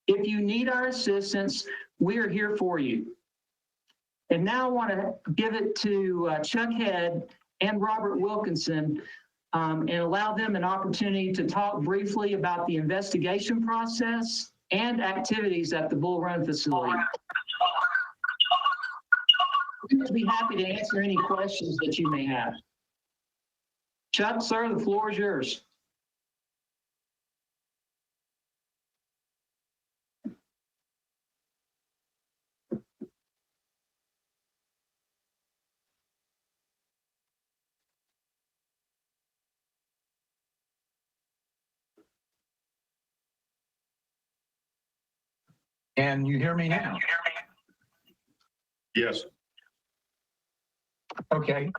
If you need our assistance, we are here for you. And now I want to give it to Chuck Head and Robert Wilkinson and allow them an opportunity to talk briefly about the investigation process and activities at the Bull Run facility. We'd be happy to answer any questions that you may have. Chuck, sir, the floor is yours. Can you hear me now? Yes. Okay.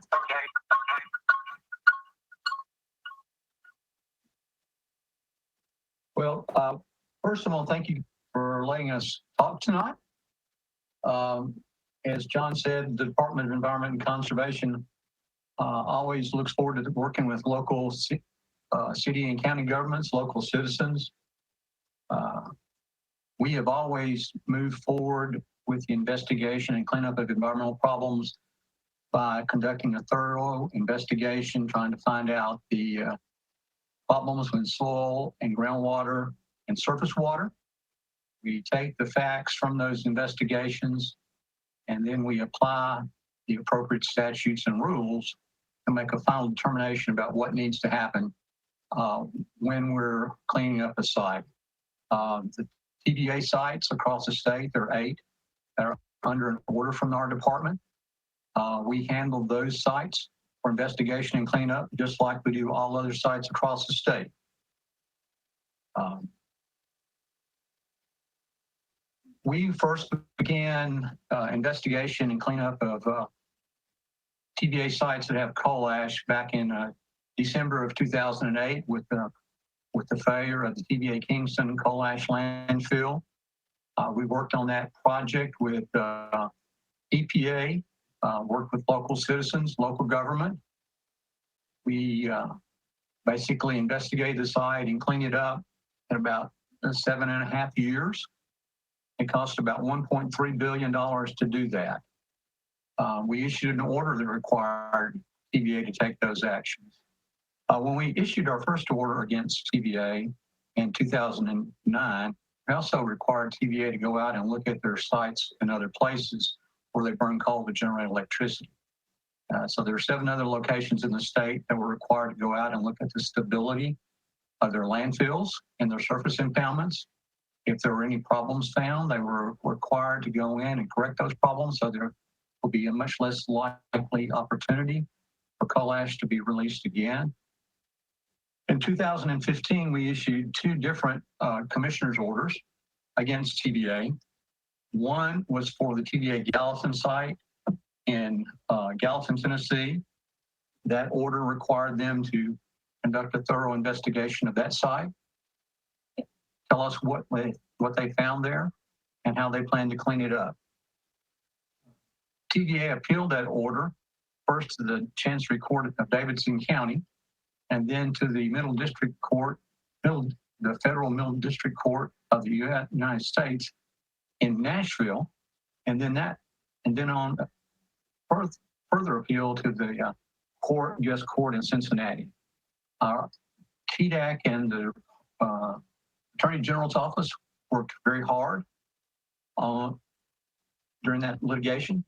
Well, first of all, thank you for letting us talk tonight. As John said, the Department of Environment and Conservation always looks forward to working with local city and county governments, local citizens. We have always moved forward with the investigation and cleanup of environmental problems by conducting a thorough investigation, trying to find out the problems with soil and groundwater and surface water. We take the facts from those investigations, and then we apply the appropriate statutes and rules to make a final determination about what needs to happen when we're cleaning up a site. The TVA sites across the state, there are 8 that are under an order from our department. We handle those sites for investigation and cleanup just like we do all other sites across the state. We first began investigation and cleanup of TVA sites that have coal ash back in December of 2008 with the failure of the TVA Kingston coal ash landfill. We worked on that project with EPA, worked with local citizens, local government. We basically investigated the site and cleaned it up in about 7.5 years. It cost about $1.3 billion to do that. We issued an order that required TVA to take those actions. When we issued our first order against TVA in 2009, we also required TVA to go out and look at their sites in other places where they burn coal to generate electricity. So there are 7 other locations in the state that were required to go out and look at the stability of their landfills and their surface impoundments. If there were any problems found, they were required to go in and correct those problems, so there will be a much less likely opportunity for coal ash to be released again. In 2015, we issued 2 different commissioner's orders against TVA. One was for the TVA Gallatin site in Gallatin, Tennessee. That order required them to conduct a thorough investigation of that site, tell us what they found there, and how they plan to clean it up. TVA appealed that order first to the Chancery Court of Davidson County, and then to the the Federal Middle District Court of the United States in Nashville, and then on further appeal to the U.S. Court in Cincinnati. TDAC and the Attorney General's office worked very hard during that litigation.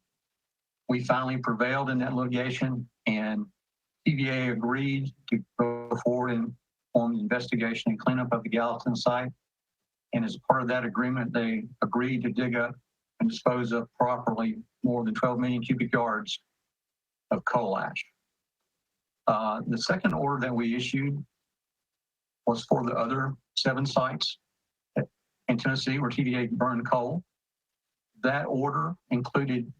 We finally prevailed in that litigation, and TVA agreed to go forward and form the investigation and cleanup of the Gallatin site. And as part of that agreement, they agreed to dig up and dispose of properly more than 12 million cubic yards of coal ash. The second order that we issued was for the other 7 sites in Tennessee where TVA burned coal. That order included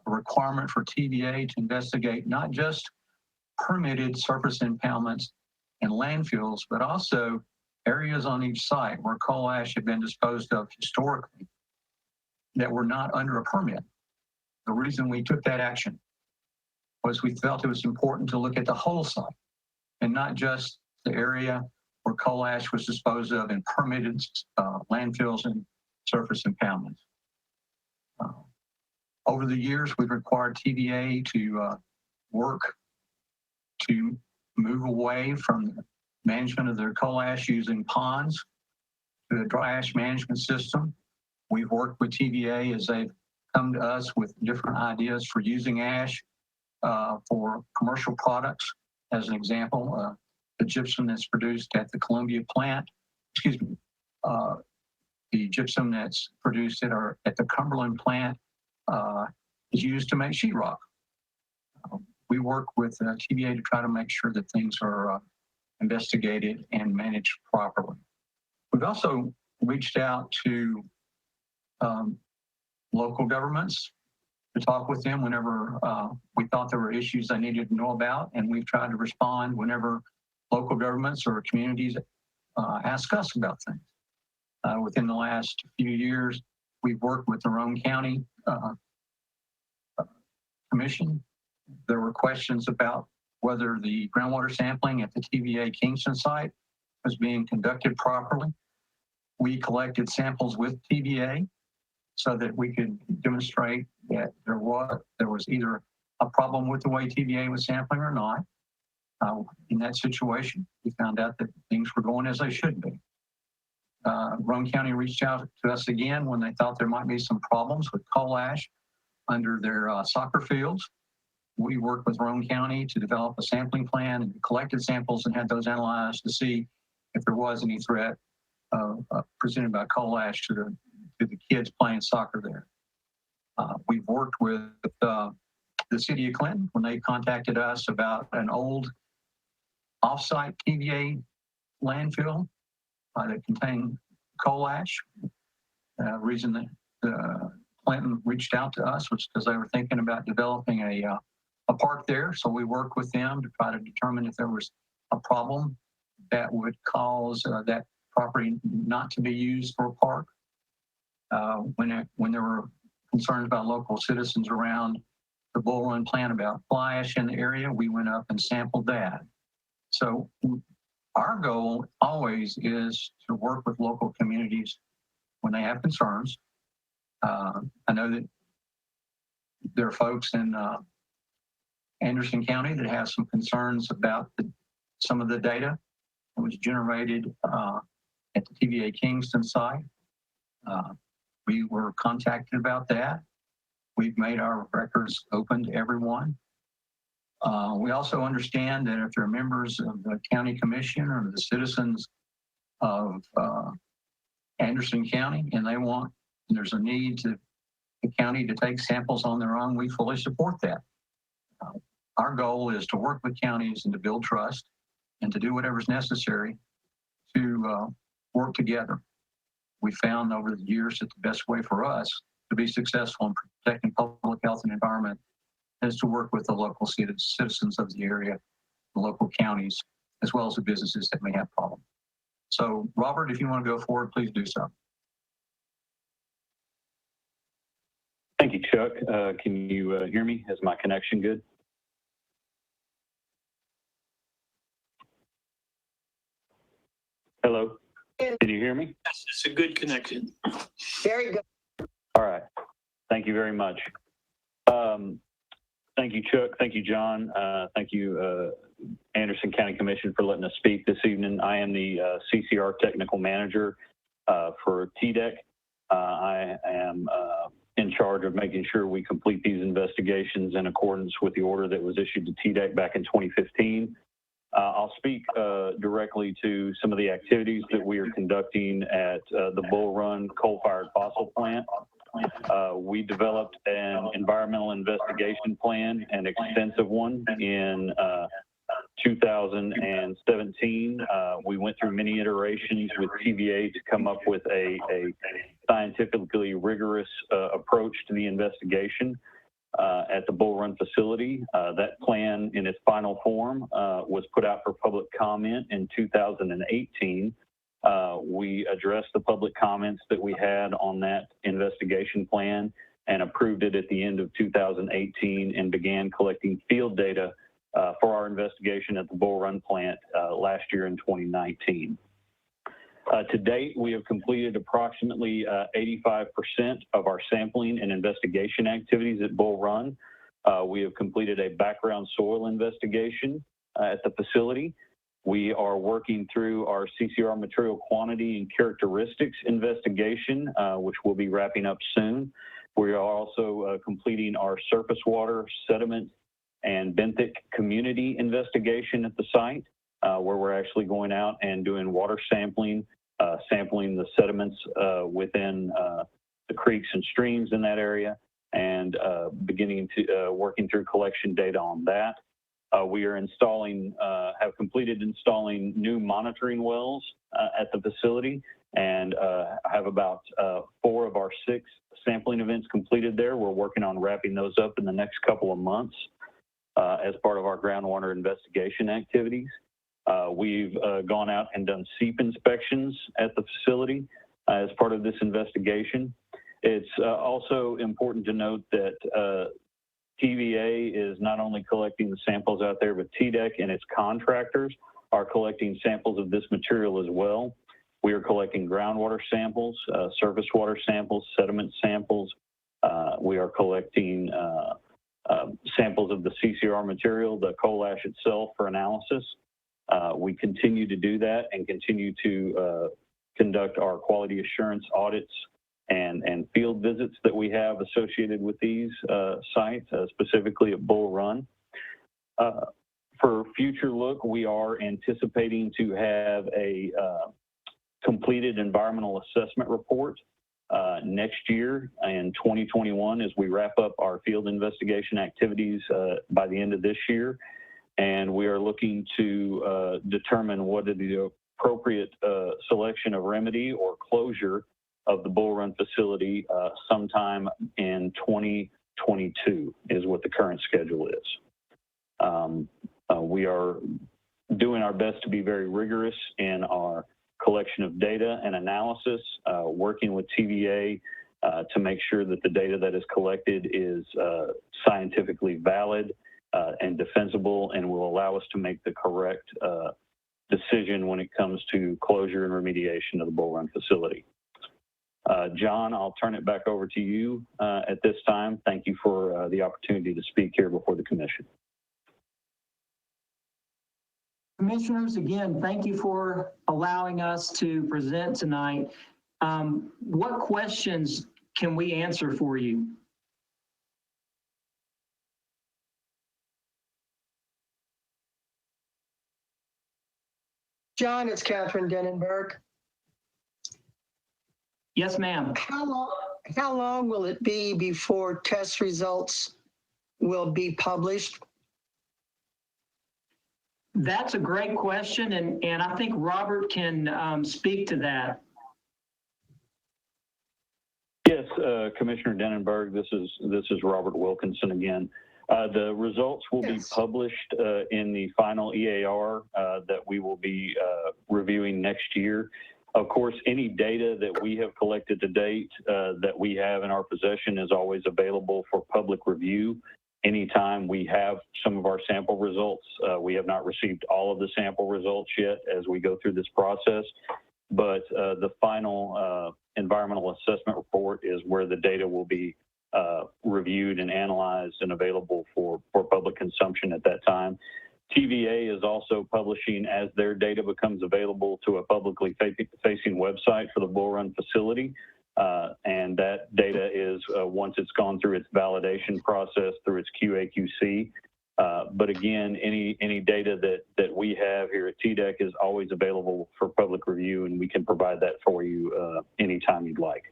a requirement for TVA to investigate not just permitted surface impoundments and landfills, but also areas on each site where coal ash had been disposed of historically that were not under a permit. The reason we took that action was we felt it was important to look at the whole site and not just the area where coal ash was disposed of in permitted landfills and surface impoundments. Over the years, we've required TVA to work to move away from the management of their coal ash using ponds to a dry ash management system. We've worked with TVA as they've come to us with different ideas for using ash for commercial products. As an example, the gypsum that's produced at the Columbia plant, the gypsum that's produced at the Cumberland plant is used to make sheetrock. We work with TVA to try to make sure that things are investigated and managed properly. We've also reached out to local governments to talk with them whenever we thought there were issues they needed to know about, and we've tried to respond whenever local governments or communities ask us about things. Within the last few years, we've worked with the Roane County Commission. There were questions about whether the groundwater sampling at the TVA Kingston site was being conducted properly. We collected samples with TVA so that we could demonstrate that there was either a problem with the way TVA was sampling or not. In that situation, we found out that things were going as they should be. Roane County reached out to us again when they thought there might be some problems with coal ash under their soccer fields. We worked with Roane County to develop a sampling plan and collected samples and had those analyzed to see if there was any threat presented by coal ash to the kids playing soccer there. We've worked with the city of Clinton when they contacted us about an old off-site TVA landfill that contained coal ash. Reason that Clinton reached out to us was because they were thinking about developing a park there. So we worked with them to try to determine if there was a problem that would cause that property not to be used for a park. When there were concerns about local citizens around the Bull Run plant about fly ash in the area, we went up and sampled that. So our goal always is to work with local communities when they have concerns. I know that there are folks in Anderson County that have some concerns about some of the data that was generated at the TVA Kingston site. We were contacted about that. We've made our records open to everyone. We also understand that if there are members of the county commission or the citizens of Anderson County and there's a need to the county to take samples on their own, we fully support that. Our goal is to work with counties and to build trust and to do whatever's necessary to work together. We found over the years that the best way for us to be successful in protecting public health and environment is to work with the local citizens of the area the local counties, as well as the businesses that may have problems. So Robert, if you want to go forward, please do so. Thank you, Chuck. Can you hear me? Is my connection good? Hello? Can you hear me? Yes, it's a good connection. Very good. All right. Thank you very much. Thank you, Chuck. Thank you, John. Thank you, Anderson County Commission, for letting us speak this evening. I am the CCR Technical Manager for TDEC. I am in charge of making sure we complete these investigations in accordance with the order that was issued to TDEC back in 2015. I'll speak directly to some of the activities that we are conducting at the Bull Run coal-fired fossil plant. We developed an environmental investigation plan, an extensive one, in 2017. We went through many iterations with TVA to come up with a scientifically rigorous approach to the investigation at the Bull Run facility. That plan in its final form was put out for public comment in 2018. We addressed the public comments that we had on that investigation plan and approved it at the end of 2018 and began collecting field data for our investigation at the Bull Run plant last year in 2019. To date, we have completed approximately 85% of our sampling and investigation activities at Bull Run. We have completed a background soil investigation at the facility. We are working through our CCR material quantity and characteristics investigation, which we'll be wrapping up soon. We are also completing our surface water, sediment, and benthic community investigation at the site, where we're actually going out and doing water sampling, sampling the sediments within the creeks and streams in that area, and beginning to working through collection data on that. We are installing, have completed installing new monitoring wells at the facility, and have about 4 of our 6 sampling events completed there. We're working on wrapping those up in the next couple of months as part of our groundwater investigation activities. We've gone out and done seep inspections at the facility as part of this investigation. It's also important to note that TVA is not only collecting the samples out there, but TDEC and its contractors are collecting samples of this material as well. We are collecting groundwater samples, surface water samples, sediment samples. We are collecting samples of the CCR material, the coal ash itself, for analysis. We continue to do that and continue to conduct our quality assurance audits and field visits that we have associated with these sites, specifically at Bull Run. For future look, we are anticipating to have a completed environmental assessment report next year in 2021 as we wrap up our field investigation activities by the end of this year. And we are looking to determine what is the appropriate selection of remedy or closure of the Bull Run facility sometime in 2022 is what the current schedule is. We are doing our best to be very rigorous in our collection of data and analysis, working with TVA to make sure that the data that is collected is scientifically valid and defensible, and will allow us to make the correct decision when it comes to closure and remediation of the Bull Run facility. John, I'll turn it back over to you at this time. Thank you for the opportunity to speak here before the commission. Commissioners, again, thank you for allowing us to present tonight. What questions can we answer for you? John, it's Catherine Denenberg. Yes, ma'am. How long will it be before test results will be published? That's a great question, and I think Robert can speak to that. Yes, Commissioner Denenberg, this is Robert Wilkinson again. The results will be published in the final EAR that we will be reviewing next year. Of course, any data that we have collected to date that we have in our possession is always available for public review. Anytime we have some of our sample results, we have not received all of the sample results yet as we go through this process, but the final environmental assessment report is where the data will be reviewed and analyzed and available for public consumption at that time. TVA is also publishing as their data becomes available to a publicly facing website for the Bull Run facility. And that data is, once it's gone through its validation process, through its QA/QC. But again, any data that we have here at TDEC is always available for public review, and we can provide that for you anytime you'd like.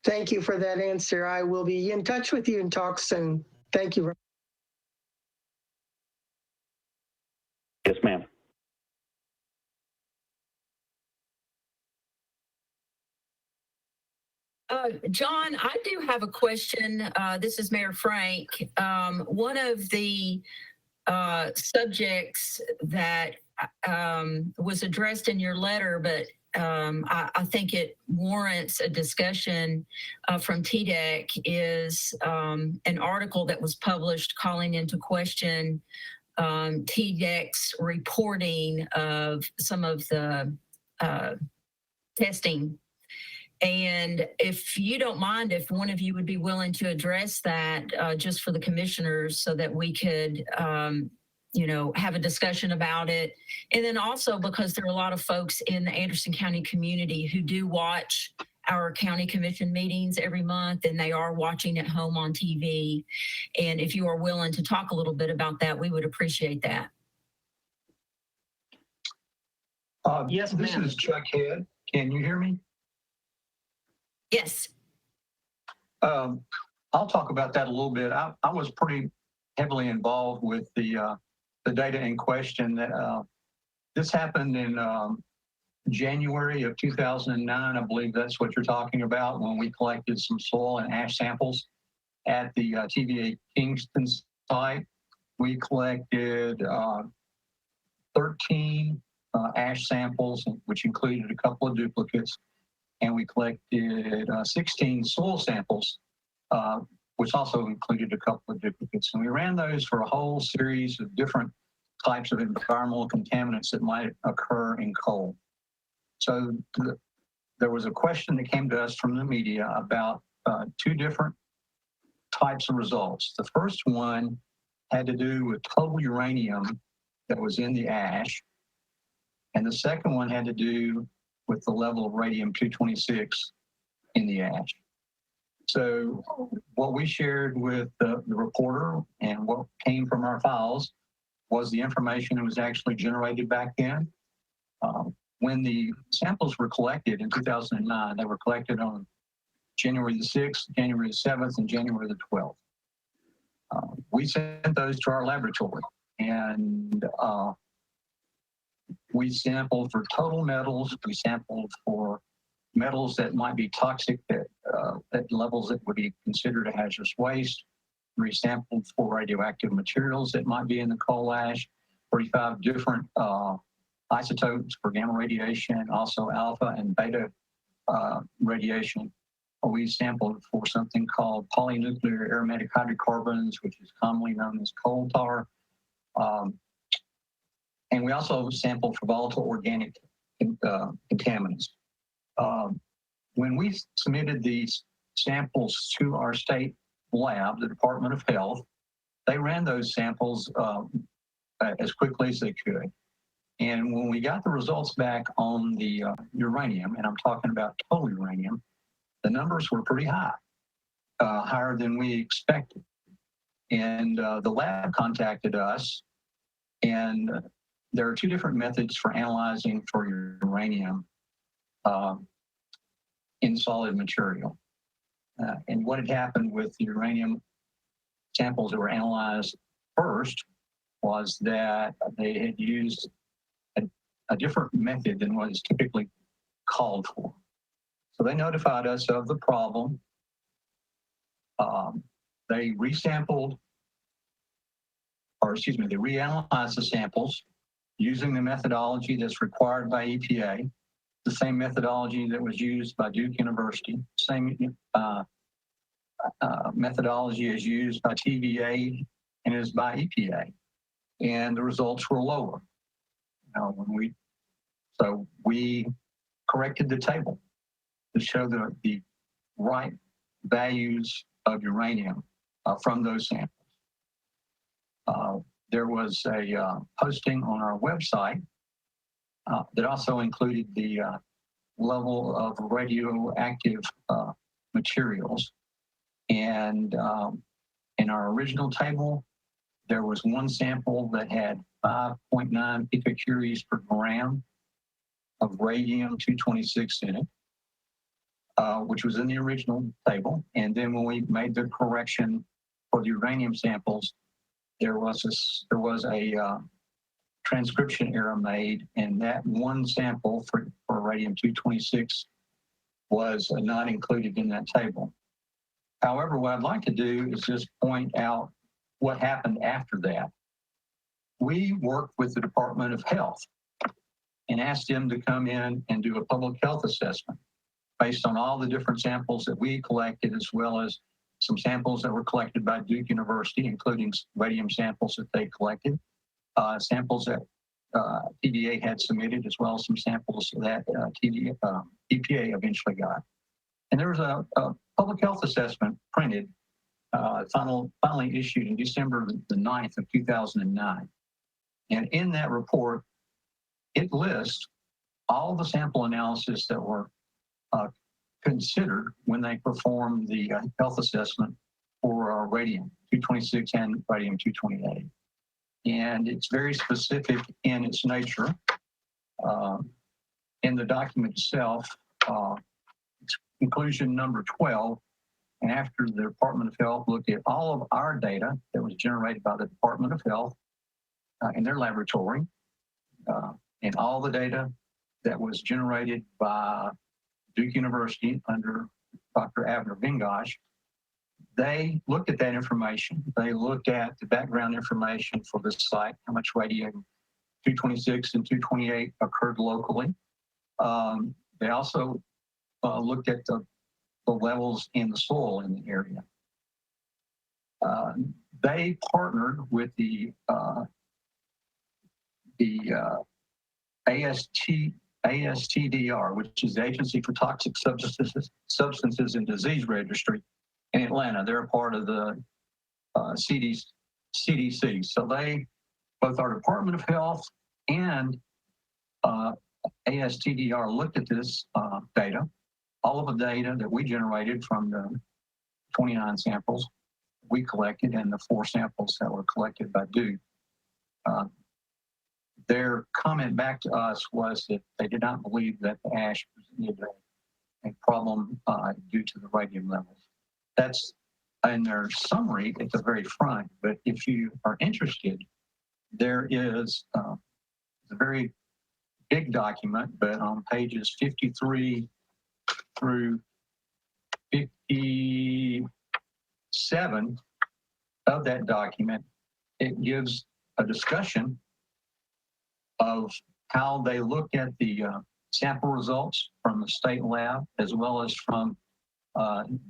Thank you for that answer. I will be in touch with you and talk soon. Thank you. Yes, ma'am. John, I do have a question. This is Mayor Frank. One of the subjects that was addressed in your letter, but I think it warrants a discussion from TDEC is an article that was published calling into question TDEC's reporting of some of the testing. And if you don't mind, if one of you would be willing to address that just for the commissioners so that we could, have a discussion about it. And then also because there are a lot of folks in the Anderson County community who do watch our county commission meetings every month, and they are watching at home on TV. And if you are willing to talk a little bit about that, we would appreciate that. Yes, This ma'am. is Chuck Head. Can you hear me? Yes. I'll talk about that a little bit. I was pretty heavily involved with the data in question. That this happened in January of 2009. I believe that's what you're talking about, when we collected some soil and ash samples at the TVA Kingston site. We collected 13 ash samples, which included a couple of duplicates, and we collected 16 soil samples, which also included a couple of duplicates. And we ran those for a whole series of different types of environmental contaminants that might occur in coal. So there was a question that came to us from the media about two different types of results. The first one had to do with total uranium that was in the ash. And the second one had to do with the level of radium-226 in the ash. So what we shared with the reporter and what came from our files was the information that was actually generated back then. When the samples were collected in 2009, they were collected on January the 6th, January the 7th, and January the 12th. We sent those to our laboratory, and we sampled for total metals. We sampled for metals that might be toxic at levels that would be considered a hazardous waste. We sampled for radioactive materials that might be in the coal ash, 45 different isotopes for gamma radiation, also alpha and beta radiation. We sampled for something called polynuclear aromatic hydrocarbons, which is commonly known as coal tar. And we also sampled for volatile organic contaminants. When we submitted these samples to our state lab, the Department of Health, they ran those samples as quickly as they could. And when we got the results back on the uranium, and I'm talking about total uranium, the numbers were pretty high, higher than we expected. And the lab contacted us, and there are two different methods for analyzing for uranium in solid material. And what had happened with the uranium samples that were analyzed first was that they had used a different method than what is typically called for. So they notified us of the problem. they resampled, or excuse me, they reanalyzed the samples using the methodology that's required by EPA, the same methodology that was used by Duke University, same methodology is used by TVA and is by EPA, and the results were lower. Now, so we corrected the table to show the right values of uranium from those samples. There was a posting on our website that also included the level of radioactive materials. And in our original table, there was one sample that had 5.9 picocuries per gram of radium-226 in it, which was in the original table. And then when we made the correction for the uranium samples, there was a transcription error made, and that one sample for radium-226 was not included in that table. However, what I'd like to do is just point out what happened after that. We worked with the Department of Health and asked them to come in and do a public health assessment based on all the different samples that we collected, as well as some samples that were collected by Duke University, including radium samples that they collected, samples that TVA had submitted, as well as some samples that EPA eventually got. And there was a public health assessment printed, finally issued in December the 9th of 2009. And in that report, it lists all the sample analysis that were considered when they performed the health assessment for radium-226 and radium-228. And it's very specific in its nature. In the document itself, it's conclusion number 12, and after the Department of Health looked at all of our data that was generated by the Department of Health in their laboratory, and all the data that was generated by Duke University under Dr. Avner Vingosh, they looked at that information. They looked at the background information for this site, how much radium-226 and 228 occurred locally. They also looked at the levels in the soil in the area. They partnered with the ASTDR, which is the Agency for Toxic Substances and Disease Registry in Atlanta. They're a part of the CDC. So both our Department of Health and ASTDR looked at this data, all of the data that we generated from the 29 samples we collected and the 4 samples that were collected by Duke. Their comment back to us was that they did not believe that the ash presented a problem due to the radium levels. That's in their summary at the very front, but if you are interested, there is a very big document, but on pages 53 through 57 of that document, it gives a discussion of how they look at the sample results from the state lab as well as from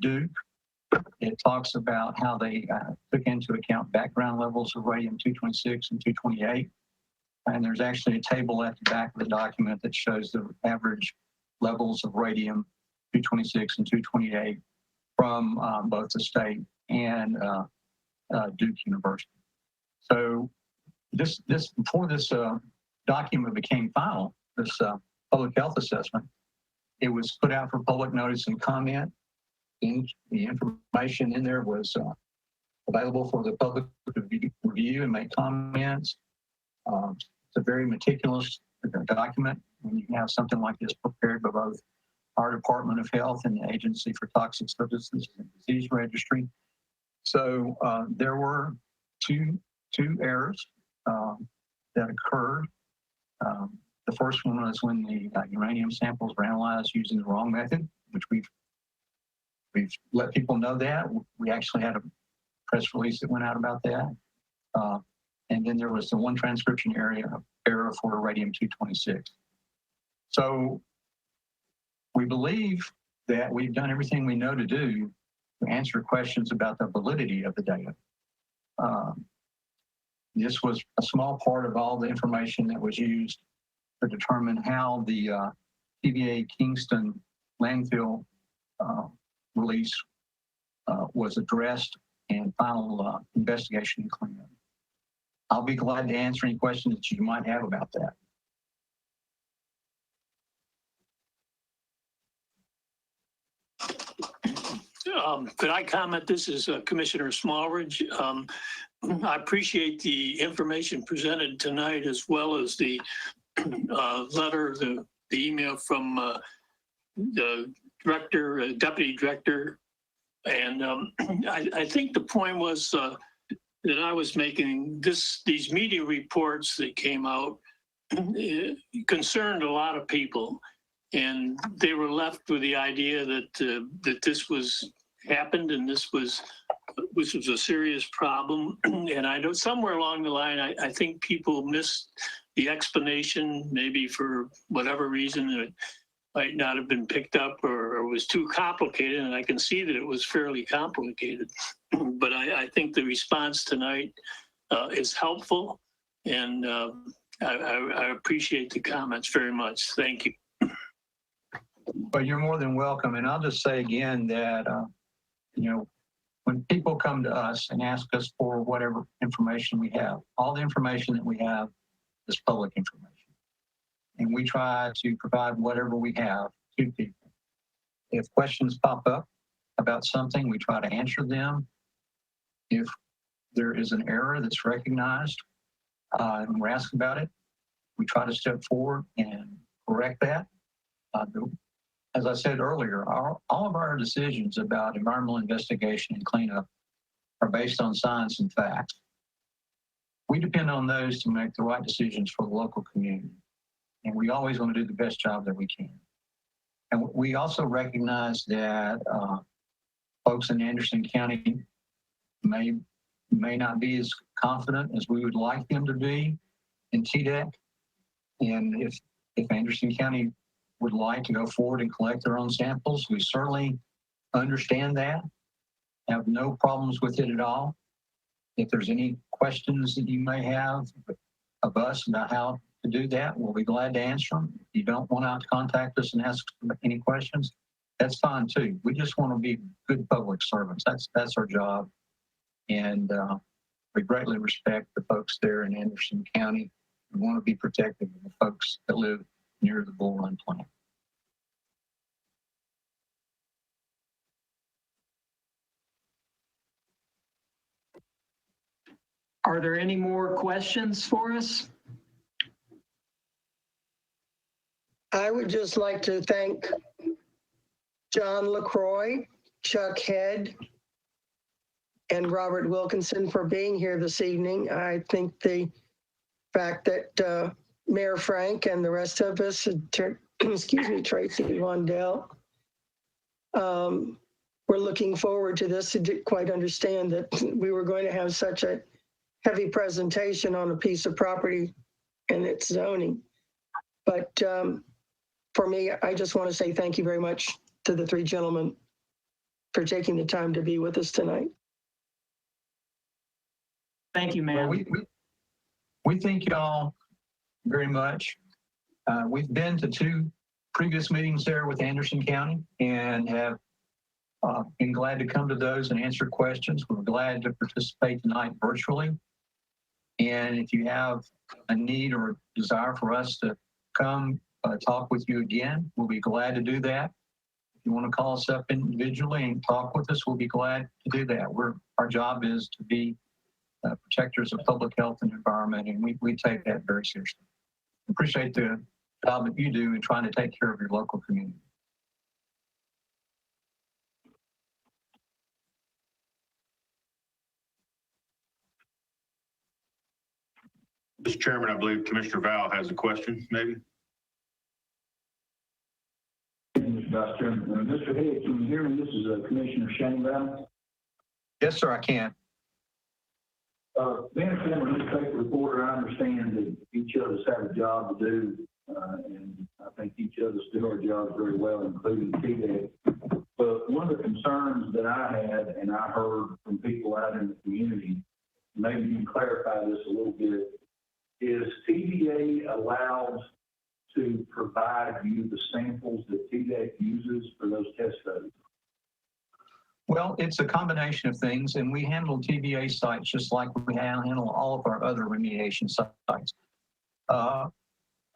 Duke. It talks about how they took into account background levels of radium-226 and 228. And there's actually a table at the back of the document that shows the average levels of radium-226 and 228 from both the state and Duke University. So before this document became final, this public health assessment, it was put out for public notice and comment. And the information in there was available for the public to review and make comments. It's a very meticulous document when you have something like this prepared by both our Department of Health and the Agency for Toxic Substances and Disease Registry. So there were two errors that occurred. The first one was when the uranium samples were analyzed using the wrong method, which we've let people know that. We actually had press release that went out about that. And then there was the one transcription error for radium-226. So we believe that we've done everything we know to do to answer questions about the validity of the data. This was a small part of all the information that was used to determine how the TVA Kingston landfill release was addressed and final investigation and cleanup. I'll be glad to answer any questions that you might have about that. Could I comment? This is Commissioner Smallridge. I appreciate the information presented tonight, as well as the letter, the email from the director, deputy director. And I think the point was that I was making, these media reports that came out concerned a lot of people. And they were left with the idea that that this was happened and this was a serious problem. And I know somewhere along the line, I think people missed the explanation, maybe for whatever reason it might not have been picked up or was too complicated. And I can see that it was fairly complicated. But I think the response tonight is helpful, and I appreciate the comments very much. Thank you. But you're more than welcome. And I'll just say again that, when people come to us and ask us for whatever information we have, all the information that we have is public information. And we try to provide whatever we have to people. If questions pop up about something, we try to answer them. If there is an error that's recognized and we're asked about it, we try to step forward and correct that. As I said earlier, all of our decisions about environmental investigation and cleanup are based on science and facts. We depend on those to make the right decisions for the local community. And we always want to do the best job that we can. And we also recognize that folks in Anderson County may not be as confident as we would like them to be in TDEC. And if Anderson County would like to go forward and collect their own samples, we certainly understand that, have no problems with it at all. If there's any questions that you may have of us about how to do that, we'll be glad to answer them. If you don't want to contact us and ask any questions, that's fine too. We just want to be good public servants. That's our job. And we greatly respect the folks there in Anderson County. We want to be protective of the folks that live near the Bull Run plant. Are there any more questions for us? I would just like to thank John LaCroix, Chuck Head, and Robert Wilkinson for being here this evening. I think the fact that Mayor Frank and the rest of us, excuse me, Tracy Wandell, we're looking forward to this. I didn't quite understand that we were going to have such a heavy presentation on a piece of property and its zoning. But for me, I just want to say thank you very much to the three gentlemen for taking the time to be with us tonight. Thank you, ma'am. Well, we thank y'all very much. We've been to 2 previous meetings there with Anderson County and have been glad to come to those and answer questions. We're glad to participate tonight virtually. And if you have a need or desire for us to come talk with you again, we'll be glad to do that. If you want to call us up individually and talk with us, we'll be glad to do that. Our job is to be protectors of public health and environment, and we take that very seriously. Appreciate the job that you do in trying to take care of your local community. Mr. Chairman, I believe Commissioner Val has a question, maybe. Mr. Vice Chairman. Mr. Hayes, can you hear me? This is Commissioner Shane Val. Yes, sir, I can. Being a former newspaper reporter, I understand that each of us have a job to do, and I think each of us do our jobs very well, including TDEC. But one of the concerns that I had, and I heard from people out in the community, maybe you can clarify this a little bit, is TVA allowed to provide you the samples that TDEC uses for those test studies? Well, it's a combination of things, and we handle TVA sites just like we handle all of our other remediation sites.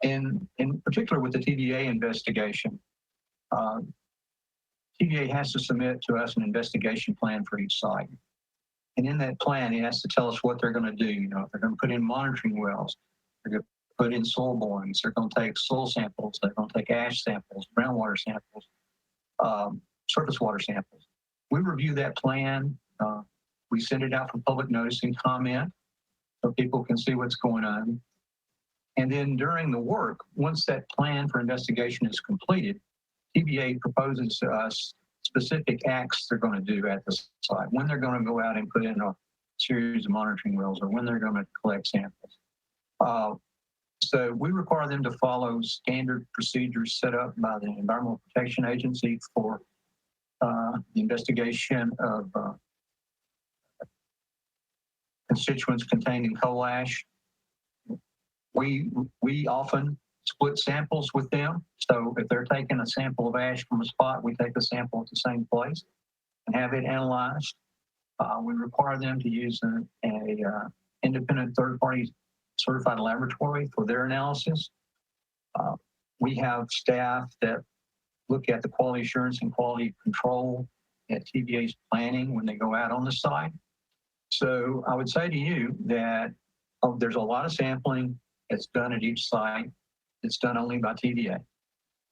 In particular with the TVA investigation, TVA has to submit to us an investigation plan for each site. And in that plan, it has to tell us what they're going to do. You know, if they're going to put in monitoring wells, they're going to put in soil borings, they're going to take soil samples, they're going to take ash samples, groundwater samples, surface water samples. We review that plan. We send it out for public notice and comment so people can see what's going on. And then during the work, once that plan for investigation is completed, TVA proposes to us specific acts they're going to do at the site, when they're going to go out and put in a series of monitoring wells, or when they're going to collect samples. So we require them to follow standard procedures set up by the Environmental Protection Agency for the investigation of constituents contained in coal ash. We often split samples with them. So if they're taking a sample of ash from a spot, we take a sample at the same place and have it analyzed. We require them to use an independent third-party certified laboratory for their analysis. We have staff that look at the quality assurance and quality control at TVA's planning when they go out on the site. So I would say to you that there's a lot of sampling that's done at each site. It's done only by TVA.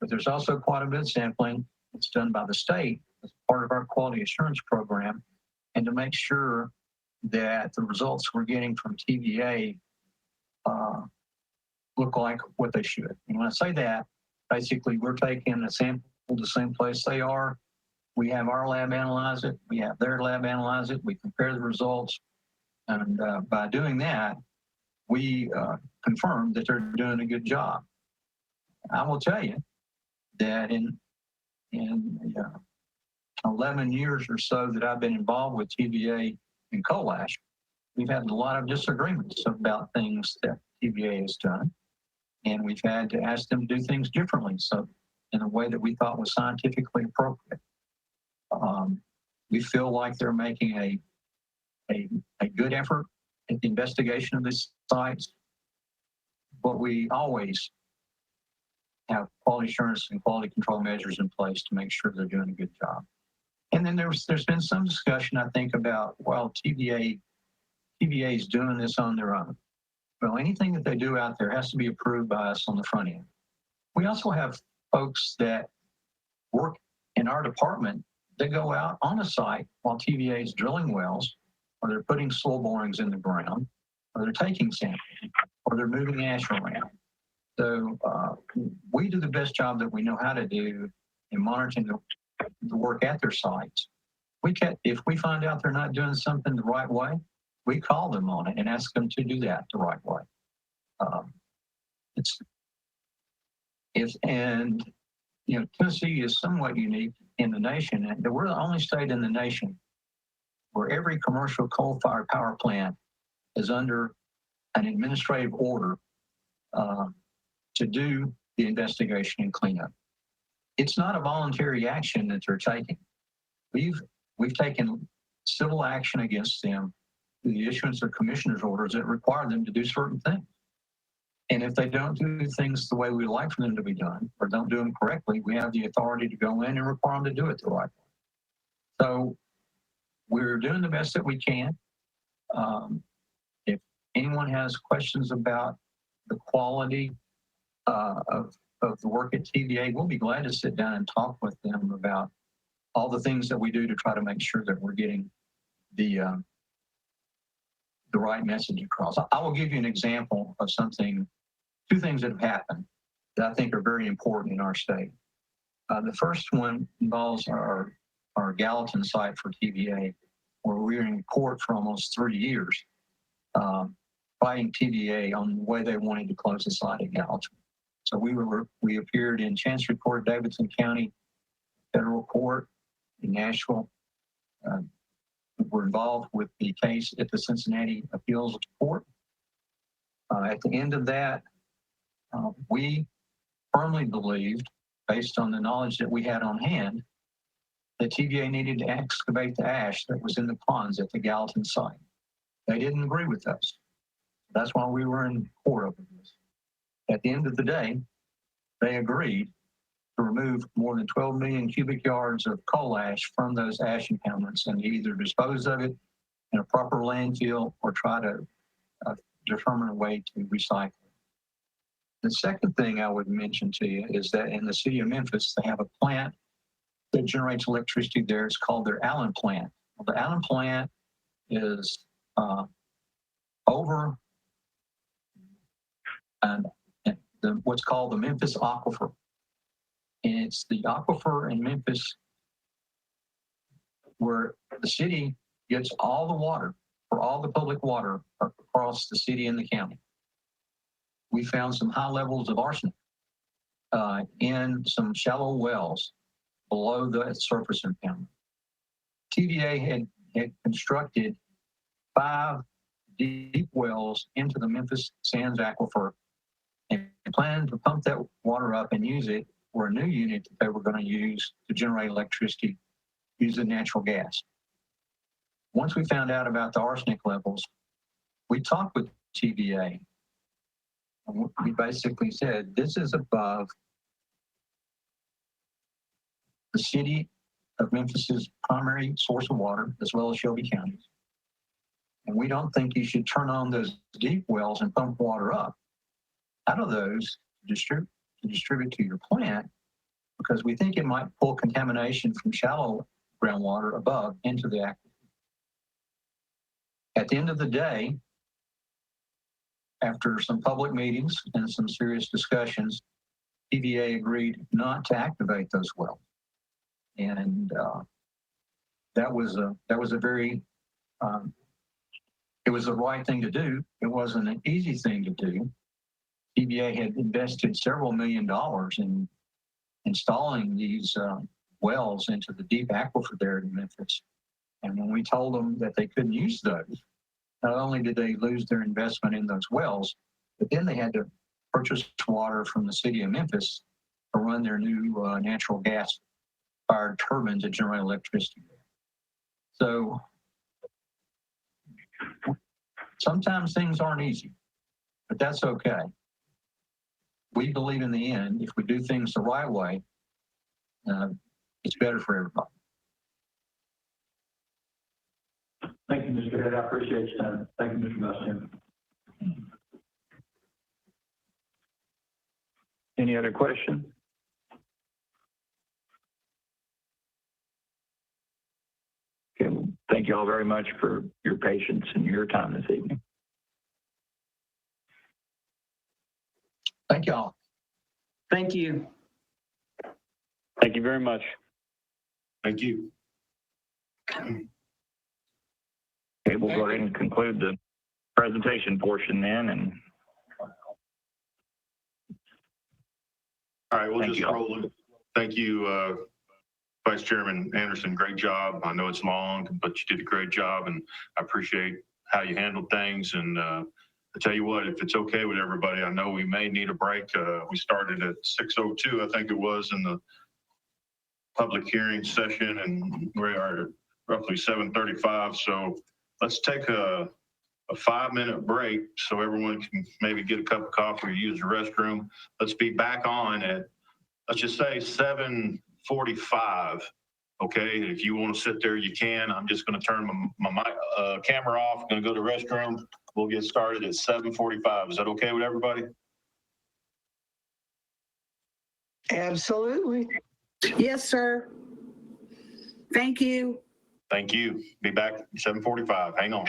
But there's also quite a bit of sampling that's done by the state as part of our quality assurance program, and to make sure that the results we're getting from TVA look like what they should. And when I say that, basically we're taking a sample the same place they are. We have our lab analyze it. We have their lab analyze it. We compare the results. And by doing that, we confirm that they're doing a good job. I will tell you that in 11 years or so that I've been involved with TVA and coal ash, we've had a lot of disagreements about things that TVA has done. And we've had to ask them to do things differently, so in a way that we thought was scientifically appropriate. We feel like they're making a good effort at the investigation of these sites, but we always have quality assurance and quality control measures in place to make sure they're doing a good job. And then there's been some discussion, I think, about, well, TVA is doing this on their own. Well, anything that they do out there has to be approved by us on the front end. We also have folks that work in our department. They go out on a site while TVA is drilling wells, or they're putting soil borings in the ground, or they're taking samples, or they're moving ash around. So we do the best job that we know how to do in monitoring the work at their sites. If we find out they're not doing something the right way, we call them on it and ask them to do that the right way. Tennessee is somewhat unique in the nation, and we're the only state in the nation where every commercial coal-fired power plant is under an administrative order to do the investigation and cleanup. It's not a voluntary action that they're taking. We've taken civil action against them through the issuance of commissioner's orders that require them to do certain things. And if they don't do things the way we like for them to be done, or don't do them correctly, we have the authority to go in and require them to do it the right way. So we're doing the best that we can. If anyone has questions about the quality of the work at TVA, we'll be glad to sit down and talk with them about all the things that we do to try to make sure that we're getting the right message across. I will give you an example of two things that have happened that I think are very important in our state. The first one involves our Gallatin site for TVA, where we were in court for almost 3 years. fighting TVA on the way they wanted to close the site at Gallatin. So we appeared in Chancery Court, Davidson County Federal Court in Nashville. We're involved with the case at the Cincinnati Appeals Court. At the end of that, we firmly believed, based on the knowledge that we had on hand, that TVA needed to excavate the ash that was in the ponds at the Gallatin site. They didn't agree with us. That's why we were in court over this. At the end of the day, they agreed to remove more than 12 million cubic yards of coal ash from those ash impoundments and either dispose of it in a proper landfill or try to determine a way to recycle it. The second thing I would mention to you is that in the city of Memphis, they have a plant that generates electricity there. It's called their Allen plant. Well, the Allen plant is over what's called the Memphis Aquifer. And it's the aquifer in Memphis where the city gets all the water for all the public water across the city and the county. We found some high levels of arsenic in some shallow wells below the surface impoundment. TVA had constructed 5 deep wells into the Memphis Sands Aquifer and planned to pump that water up and use it for a new unit that they were going to use to generate electricity using natural gas. Once we found out about the arsenic levels, we talked with TVA. And we basically said, this is above the city of Memphis's primary source of water, as well as Shelby County. And we don't think you should turn on those deep wells and pump water up out of those to distribute to your plant, because we think it might pull contamination from shallow groundwater above into the aquifer. At the end of the day, after some public meetings and some serious discussions, TVA agreed not to activate those wells. And that was a very, it was the right thing to do. It wasn't an easy thing to do. TVA had invested several $1 million in installing these wells into the deep aquifer there in Memphis. And when we told them that they couldn't use those, not only did they lose their investment in those wells, but then they had to purchase water from the city of Memphis to run their new natural gas fired turbines to generate electricity. So sometimes things aren't easy, but that's okay. We believe in the end, if we do things the right way, it's better for everybody. Thank you, Mr. Head. I appreciate your time. Thank you, Mr. Vice Chairman. Any other questions? Okay, well, thank you all very much for your patience and your time this evening. Thank y'all. Thank you. Thank you very much. Thank you. Okay, we'll go ahead and conclude the presentation portion then, and All right, we'll Thank just you all. roll it. Thank you, Vice Chairman Anderson. Great job. I know it's long, but you did a great job, and I appreciate how you handled things. And I tell you what, if it's okay with everybody, I know we may need a break. We started at 6:02, I think it was, in the public hearing session, and we are at roughly 7:35. So let's take a 5-minute break so everyone can maybe get a cup of coffee or use the restroom. Let's be back on at, let's just say 7:45. Okay, if you want to sit there, you can. I'm just going to turn my camera off. Going to go to the restroom. We'll get started at 7:45. Is that okay with everybody? Absolutely. Yes, sir. Thank you. Thank you. Be back at 7:45. Hang on.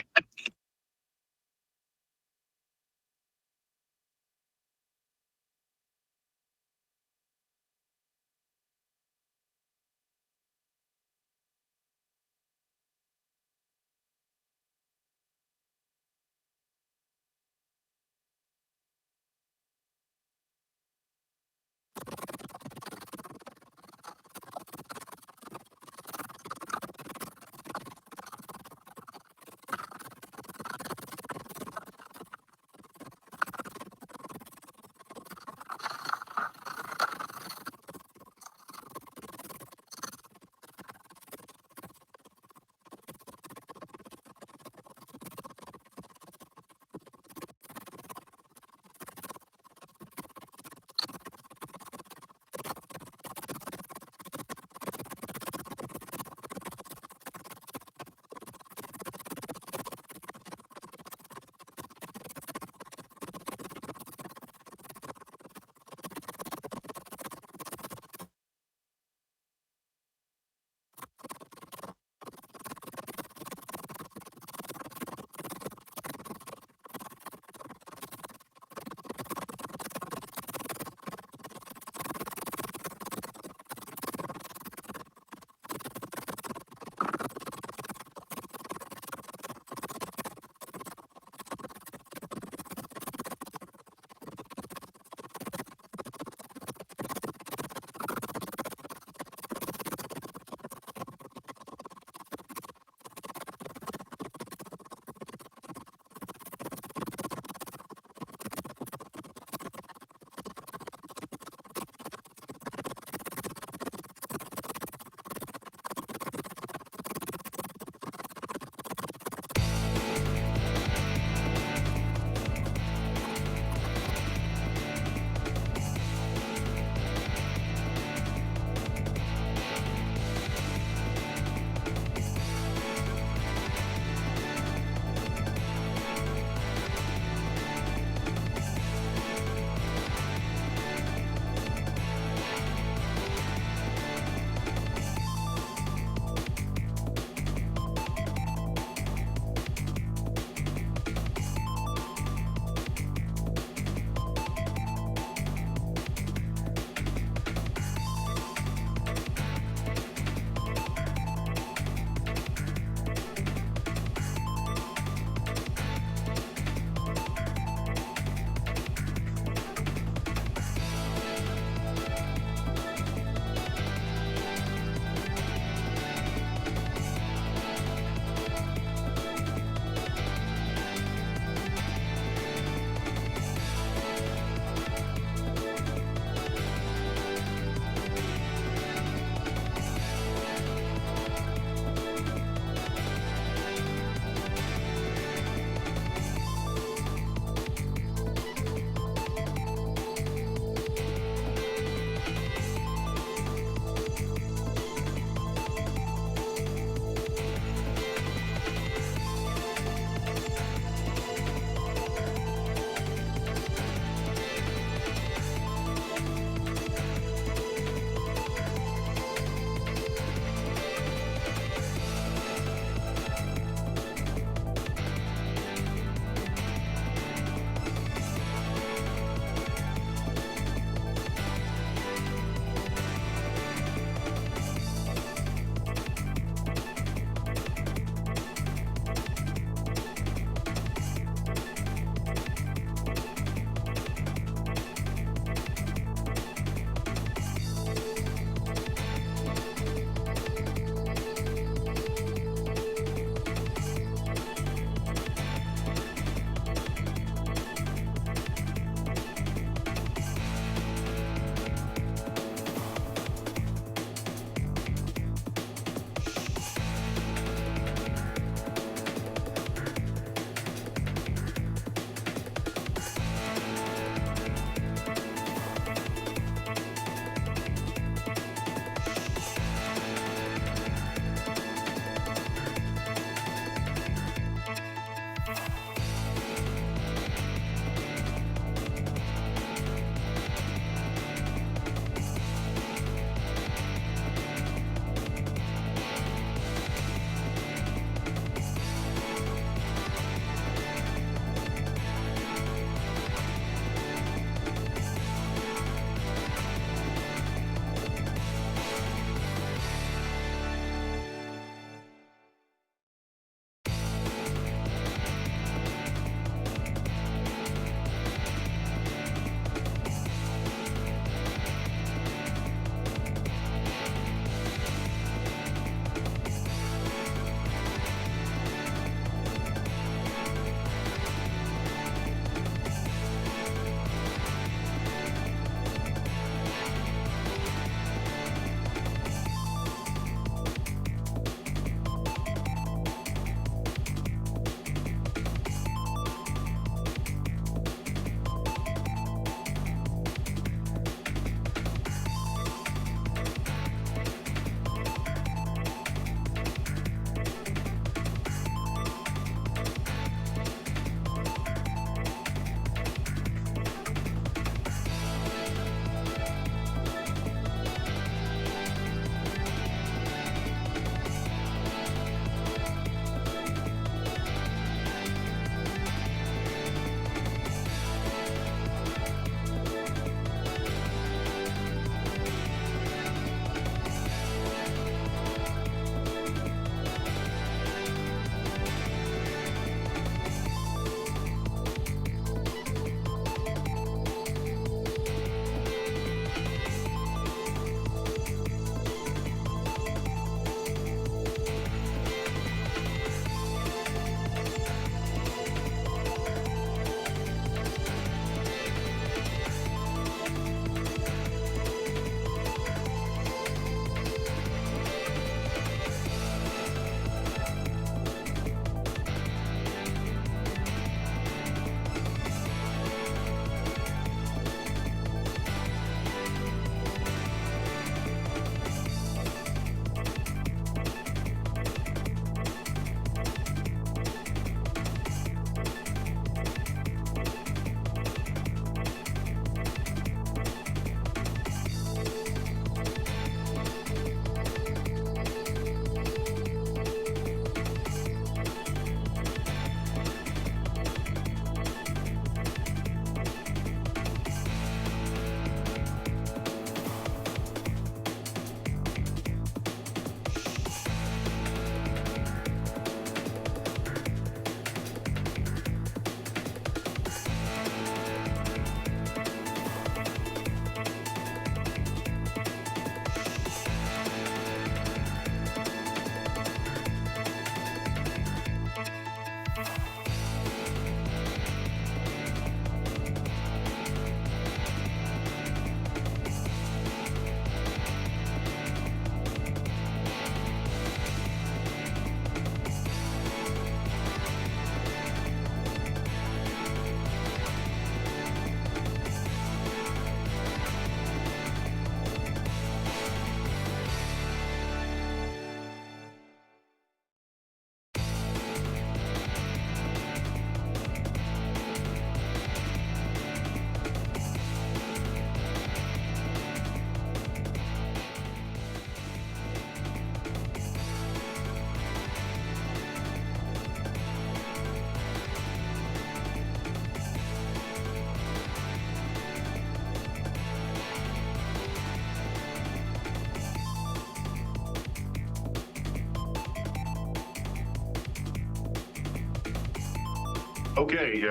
Okay,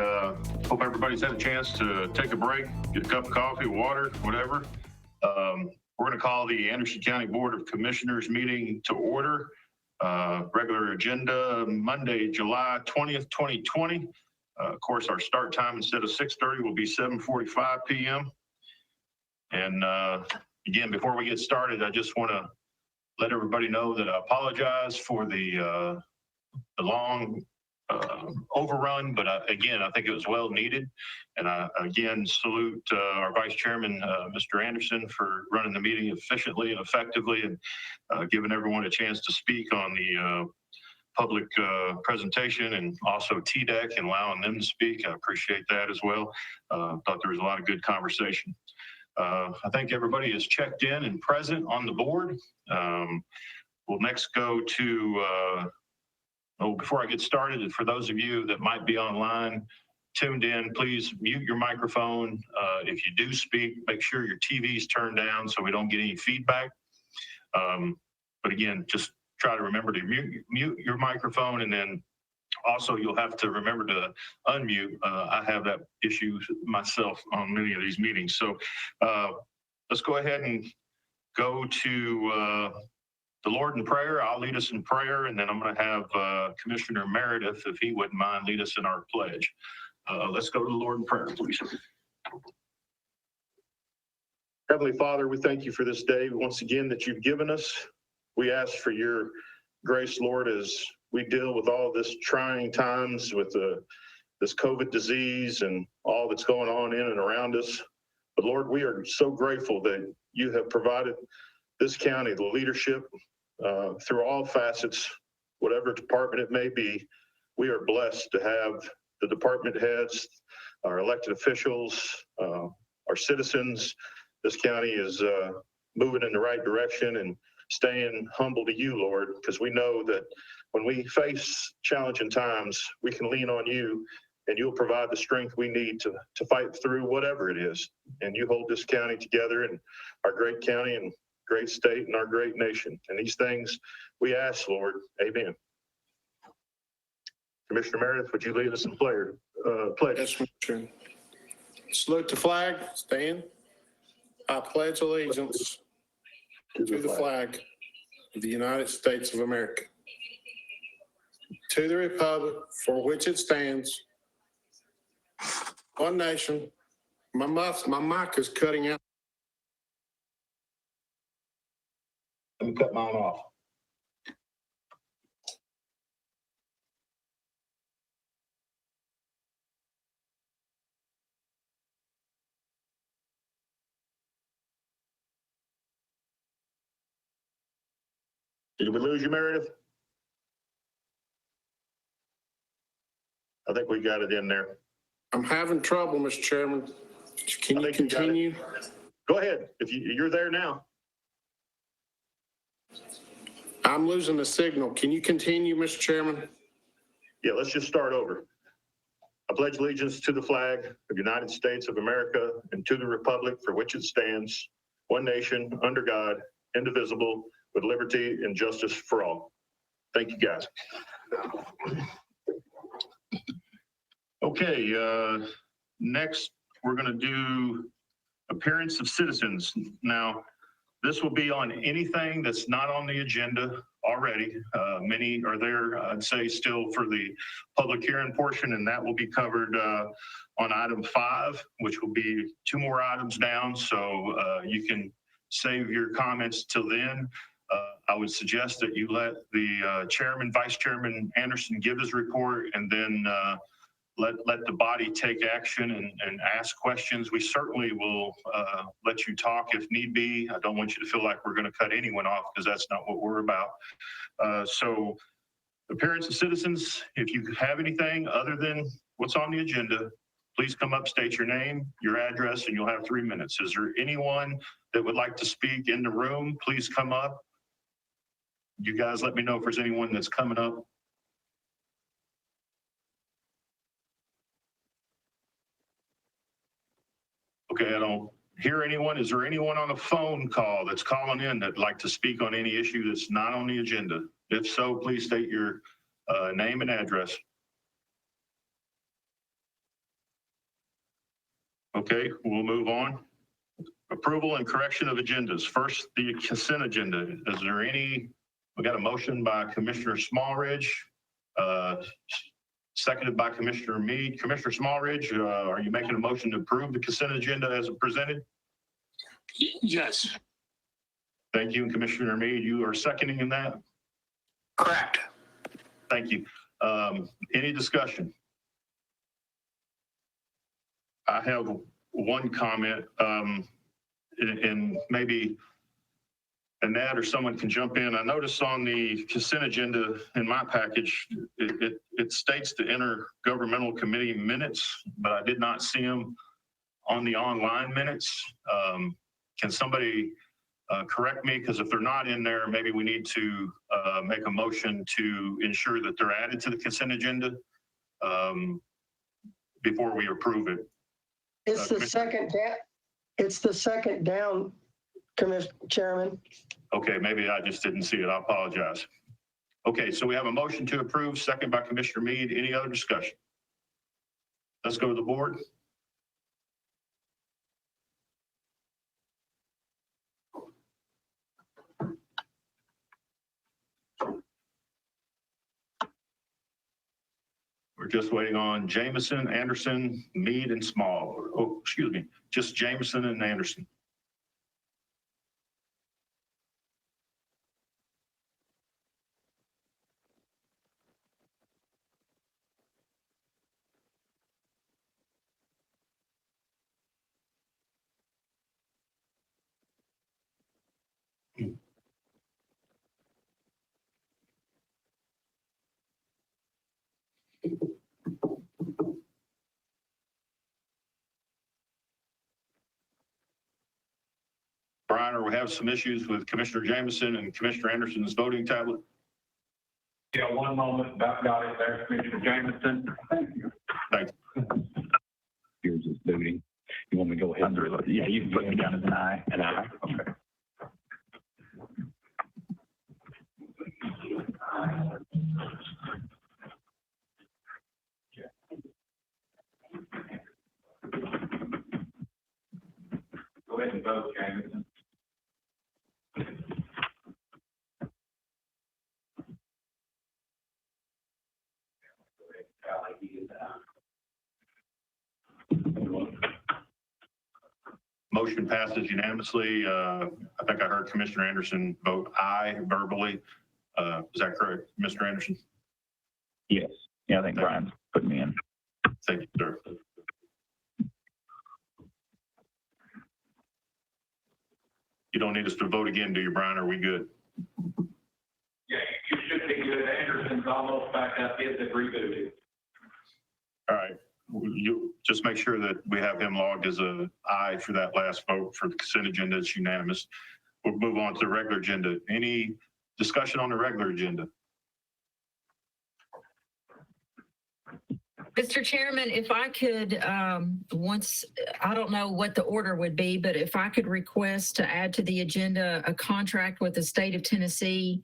hope everybody's had a chance to take a break, get a cup of coffee, water, whatever. We're going to call the Anderson County Board of Commissioners meeting to order. Regular agenda, Monday, July 20th, 2020. Of course, our start time instead of 6:30 will be 7:45 p.m. And again, before we get started, I just want to let everybody know that I apologize for the long overrun, but again, I think it was well needed. And I again salute our Vice Chairman, Mr. Anderson, for running the meeting efficiently and effectively and giving everyone a chance to speak on the public presentation and also TDEC and allowing them to speak. I appreciate that as well. Thought there was a lot of good conversation. I think everybody is checked in and present on the board. We'll next go to before I get started, for those of you that might be online, tuned in, please mute your microphone. If you do speak, make sure your TV's turned down so we don't get any feedback. But again, just try to remember to mute your microphone, and then also you'll have to remember to unmute. I have that issue myself on many of these meetings. So let's go ahead and go to the Lord in prayer. I'll lead us in prayer, and then I'm going to have Commissioner Meredith, if he wouldn't mind, lead us in our pledge. Let's go to the Lord in prayer, please. Heavenly Father, we thank you for this day once again that you've given us. We ask for your grace, Lord, as we deal with all this trying times with this COVID disease and all that's going on in and around us. But Lord, we are so grateful that you have provided this county, the leadership, through all facets, whatever department it may be. We are blessed to have the department heads, our elected officials, our citizens. This county is moving in the right direction and staying humble to you, Lord, because we know that when we face challenging times, we can lean on you, and you'll provide the strength we need to fight through whatever it is. And you hold this county together, and our great county and great state and our great nation. And these things we ask, Lord. Amen. Commissioner Meredith, would you lead us in pledge? Yes, Mr. Chairman. Salute the flag, stand. I pledge allegiance to the flag of the United States of America, to the republic for which it stands, one nation. My mic is cutting out. Let me cut mine off. Did we lose you, Meredith? I think we got it in there. I'm having trouble, Mr. Chairman. Can you continue? Go ahead. If you're there now. I'm losing the signal. Can you continue, Mr. Chairman? Yeah, let's just start over. I pledge allegiance to the flag of the United States of America and to the republic for which it stands, one nation, under God, indivisible, with liberty and justice for all. Thank you, guys. Okay, next we're going to do appearance of citizens. Now, this will be on anything that's not on the agenda already. Many are there, I'd say, still for the public hearing portion, and that will be covered on item 5, which will be 2 more items down. So you can save your comments till then. I would suggest that you let the chairman, Vice Chairman Anderson give his report, and then let the body take action and ask questions. We certainly will let you talk if need be. I don't want you to feel like we're going to cut anyone off, because that's not what we're about. So appearance of citizens, if you have anything other than what's on the agenda, please come up, state your name, your address, and you'll have 3 minutes. Is there anyone that would like to speak in the room? Please come up. You guys let me know if there's anyone that's coming up. Okay, I don't hear anyone. Is there anyone on a phone call that's calling in that'd like to speak on any issue that's not on the agenda? If so, please state your name and address. Okay, we'll move on. Approval and correction of agendas. First, the consent agenda. Is there any, we got a motion by Commissioner Smallridge, seconded by Commissioner Mead. Commissioner Smallridge, are you making a motion to approve the consent agenda as presented? Yes. Thank you. And Commissioner Mead, you are seconding in that? Correct. Thank you. Any discussion? I have one comment, and maybe Annette or someone can jump in. I noticed on the consent agenda in my package, it states the intergovernmental committee minutes, but I did not see them on the online minutes. Can somebody correct me? Because if they're not in there, maybe we need to make a motion to ensure that they're added to the consent agenda before we approve it. It's the second down. It's the second down, Chairman. Okay, maybe I just didn't see it. I apologize. Okay, so we have a motion to approve, second by Commissioner Mead. Any other discussion? Let's go to the board. We're just waiting on Jameson, Anderson, Mead, and Small. Oh, excuse me, just Jameson and Anderson. Brian, we have some issues with Commissioner Jameson and Commissioner Anderson's voting tablet. Yeah, one moment, about got it there, Commissioner Jameson. Thank you. Thanks. Here's his voting. You want me to go ahead? Yeah, you can put me down as an aye. An aye, okay. Go ahead and vote, Jameson. Motion passes unanimously. I think I heard Commissioner Anderson vote aye verbally. Is that correct, Mr. Anderson? Yes. Yeah, I think Brian's putting me in. Thank you, sir. You don't need us to vote again, do you, Brian? Are we good? Yeah, you should be good. Anderson's almost back up. He has to reboot it. All right. You just make sure that we have him logged as a aye for that last vote for the consent agenda. It's unanimous. We'll move on to the regular agenda. Any discussion on the regular agenda? Mr. Chairman, if I could, I don't know what the order would be, but if I could request to add to the agenda a contract with the state of Tennessee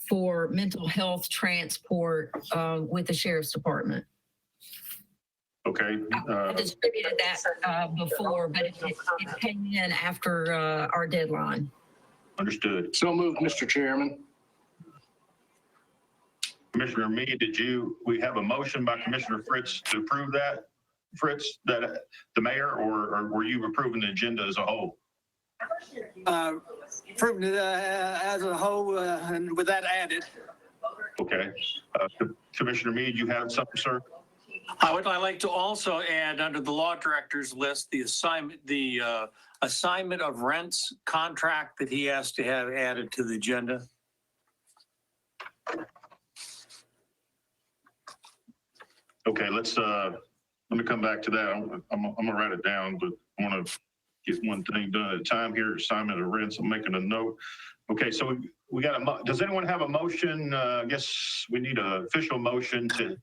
for mental health transport with the Sheriff's Department. Okay. I distributed that before, but it came in after our deadline. Understood. So moved, Mr. Chairman. Commissioner Mead, we have a motion by Commissioner Fritz to approve that, Fritz, that the mayor, or were you approving the agenda as a whole? Approving it as a whole and with that added. Okay. Commissioner Mead, you have something, sir? I would like to also add under the law director's list, the assignment of rents contract that he has to have added to the agenda. Okay, let me come back to that. I'm gonna write it down, but I want to get one thing done at a time here. Assignment of rents, I'm making a note. Okay, so we got does anyone have a motion? I guess we need an official motion to,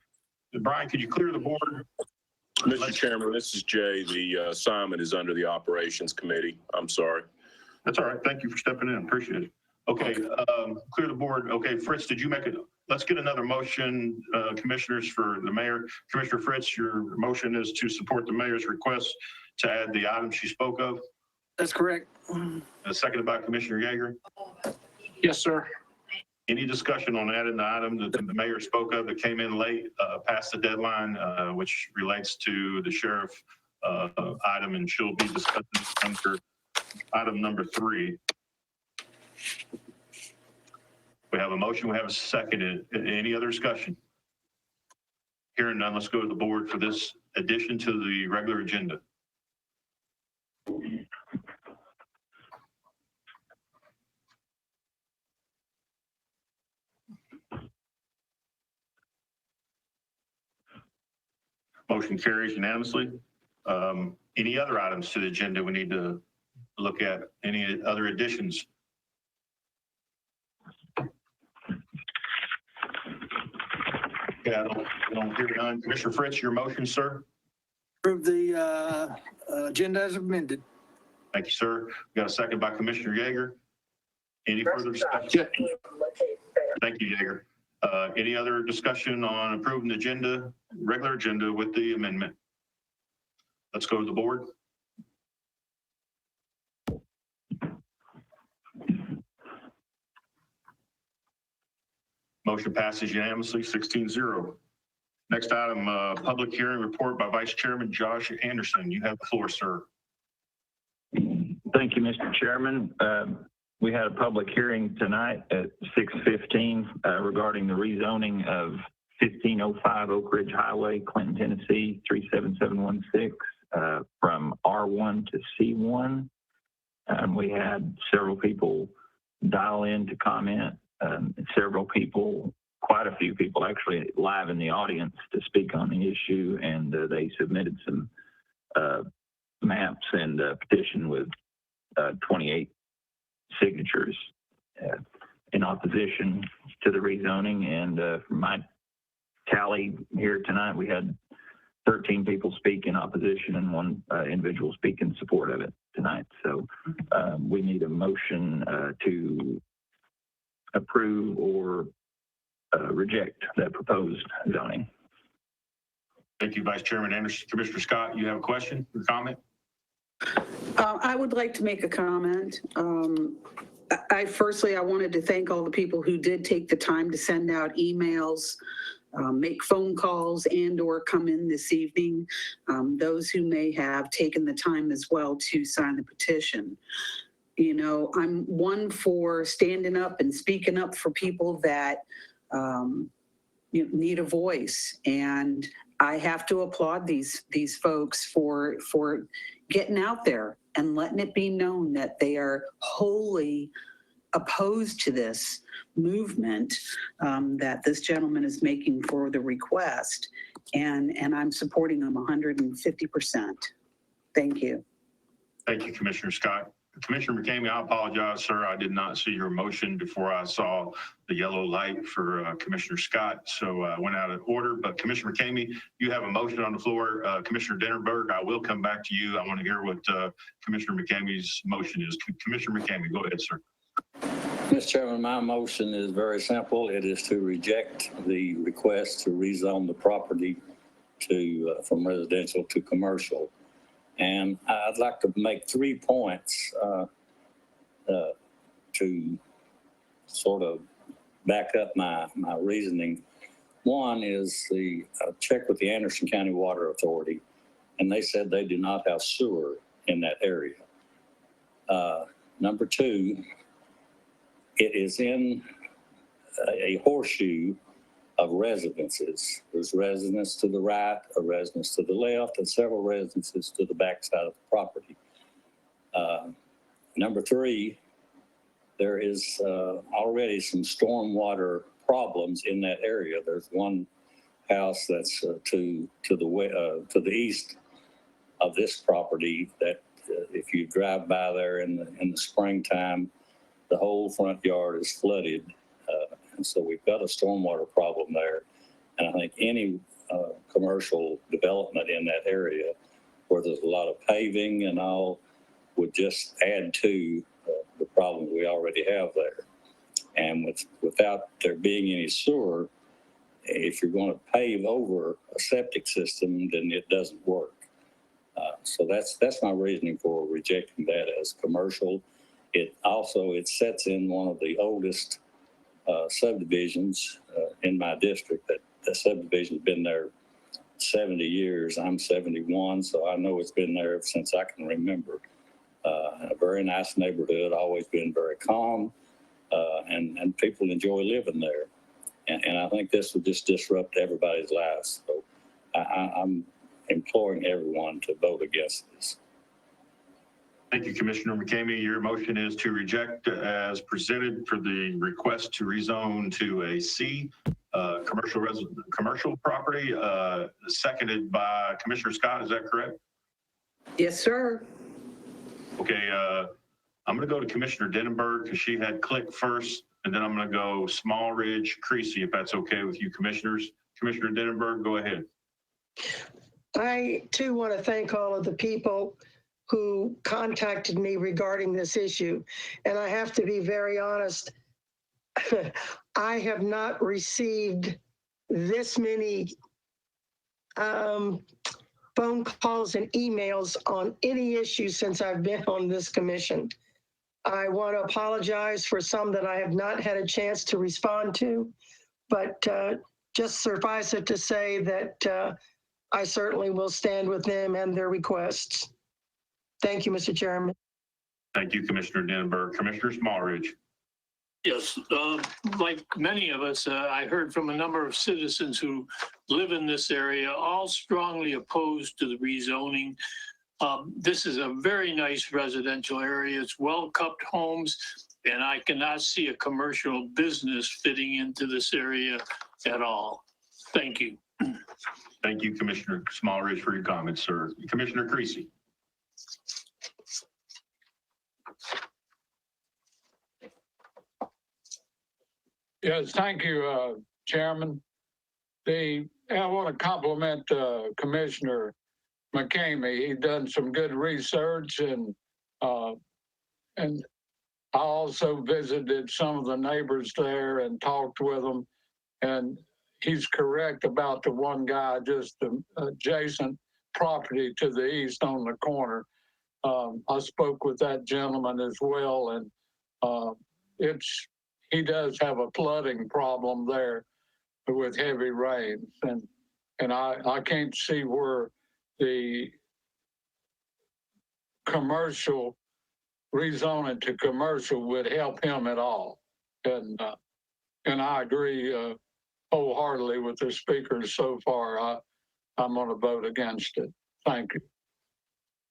Brian, could you clear the board? Mr. Chairman, this is Jay. The assignment is under the Operations Committee. I'm sorry. That's all right. Thank you for stepping in. Appreciate it. Okay, clear the board. Okay, Fritz, did you make it? Let's get another motion, commissioners, for the mayor. Commissioner Fritz, your motion is to support the mayor's request to add the item she spoke of? That's correct. Seconded by Commissioner Yeager. Yes, sir. Any discussion on adding the item that the mayor spoke of that came in late, past the deadline, which relates to the sheriff item, and she'll be discussing under item number 3. We have a motion, we have a second. Any other discussion? Hearing none, let's go to the board for this addition to the regular agenda. Motion carries unanimously. Any other items to the agenda we need to look at? Any other additions? Okay, I don't hear none. Commissioner Fritz, your motion, sir? Approve the agenda as amended. Thank you, sir. We got a second by Commissioner Yeager. Any further discussion? Thank you, Yeager. Any other discussion on approving the agenda, regular agenda with the amendment? Let's go to the board. Motion passes unanimously, 16-0. Next item, public hearing report by Vice Chairman Josh Anderson. You have the floor, sir. Thank you, Mr. Chairman. We had a public hearing tonight at 6:15 regarding the rezoning of 1505 Oak Ridge Highway, Clinton, Tennessee, 37716, from R1 to C1. We had several people dial in to comment, several people, quite a few people actually live in the audience to speak on the issue, and they submitted some maps and a petition with 28 signatures in opposition to the rezoning. And from my tally here tonight, we had 13 people speak in opposition and 1 individual speak in support of it tonight. So we need a motion to approve or reject that proposed zoning. Thank you, Vice Chairman Anderson. Commissioner Scott, you have a question or comment? I would like to make a comment. Firstly, I wanted to thank all the people who did take the time to send out emails, make phone calls, and/or come in this evening. Those who may have taken the time as well to sign the petition. You know, I'm one for standing up and speaking up for people that need a voice, and I have to applaud these folks for getting out there and letting it be known that they are wholly opposed to this movement that this gentleman is making for the request, and I'm supporting them 150%. Thank you. Thank you, Commissioner Scott. Commissioner McCamey, I apologize, sir. I did not see your motion before I saw the yellow light for Commissioner Scott, so I went out of order. But Commissioner McCamey, you have a motion on the floor. Commissioner Dennerberg, I will come back to you. I want to hear what Commissioner McCamey's motion is. Commissioner McCamey, go ahead, sir. Mr. Chairman, my motion is very simple. It is to reject the request to rezone the property to from residential to commercial. And I'd like to make 3 points to sort of back up my reasoning. One is the check with the Anderson County Water Authority, and they said they do not have sewer in that area. Number 2, it is in a horseshoe of residences. There's residence to the right, a residence to the left, and several residences to the backside of the property. Number 3, there is already some stormwater problems in that area. There's one house that's to the east of this property that if you drive by there in the springtime, the whole front yard is flooded. And so we've got a stormwater problem there. And I think any commercial development in that area where there's a lot of paving and all would just add to the problems we already have there. And without there being any sewer, if you're going to pave over a septic system, then it doesn't work. So that's my reasoning for rejecting that as commercial. It sets in one of the oldest subdivisions in my district. That subdivision's been there 70 years. I'm 71, so I know it's been there since I can remember. A very nice neighborhood, always been very calm, and people enjoy living there. And I think this would just disrupt everybody's lives. So I'm imploring everyone to vote against this. Thank you, Commissioner McCamey. Your motion is to reject as presented for the request to rezone to a C, commercial property, seconded by Commissioner Scott. Is that correct? Yes, sir. Okay, I'm going to go to Commissioner Denenberg because she had click first, and then I'm going to go Small Ridge, Creasy, if that's okay with you, commissioners. Commissioner Denenberg, go ahead. I too want to thank all of the people who contacted me regarding this issue. And I have to be very honest, I have not received this many phone calls and emails on any issue since I've been on this commission. I want to apologize for some that I have not had a chance to respond to, but just suffice it to say that I certainly will stand with them and their requests. Thank you, Mr. Chairman. Thank you, Commissioner Denenberg. Commissioner Smallridge. Yes, like many of us, I heard from a number of citizens who live in this area, all strongly opposed to the rezoning. This is a very nice residential area. It's well-kept homes, and I cannot see a commercial business fitting into this area at all. Thank you. Thank you, Commissioner Smallridge, for your comments, sir. Commissioner Creasy. Yes, thank you, Chairman. I want to compliment Commissioner McCamey. He done some good research, and I also visited some of the neighbors there and talked with them. And he's correct about the one guy just adjacent property to the east on the corner. I spoke with that gentleman as well, and he does have a flooding problem there with heavy rains, and I can't see where the commercial rezoning to commercial would help him at all. And I agree wholeheartedly with the speakers so far. I'm going to vote against it. Thank you.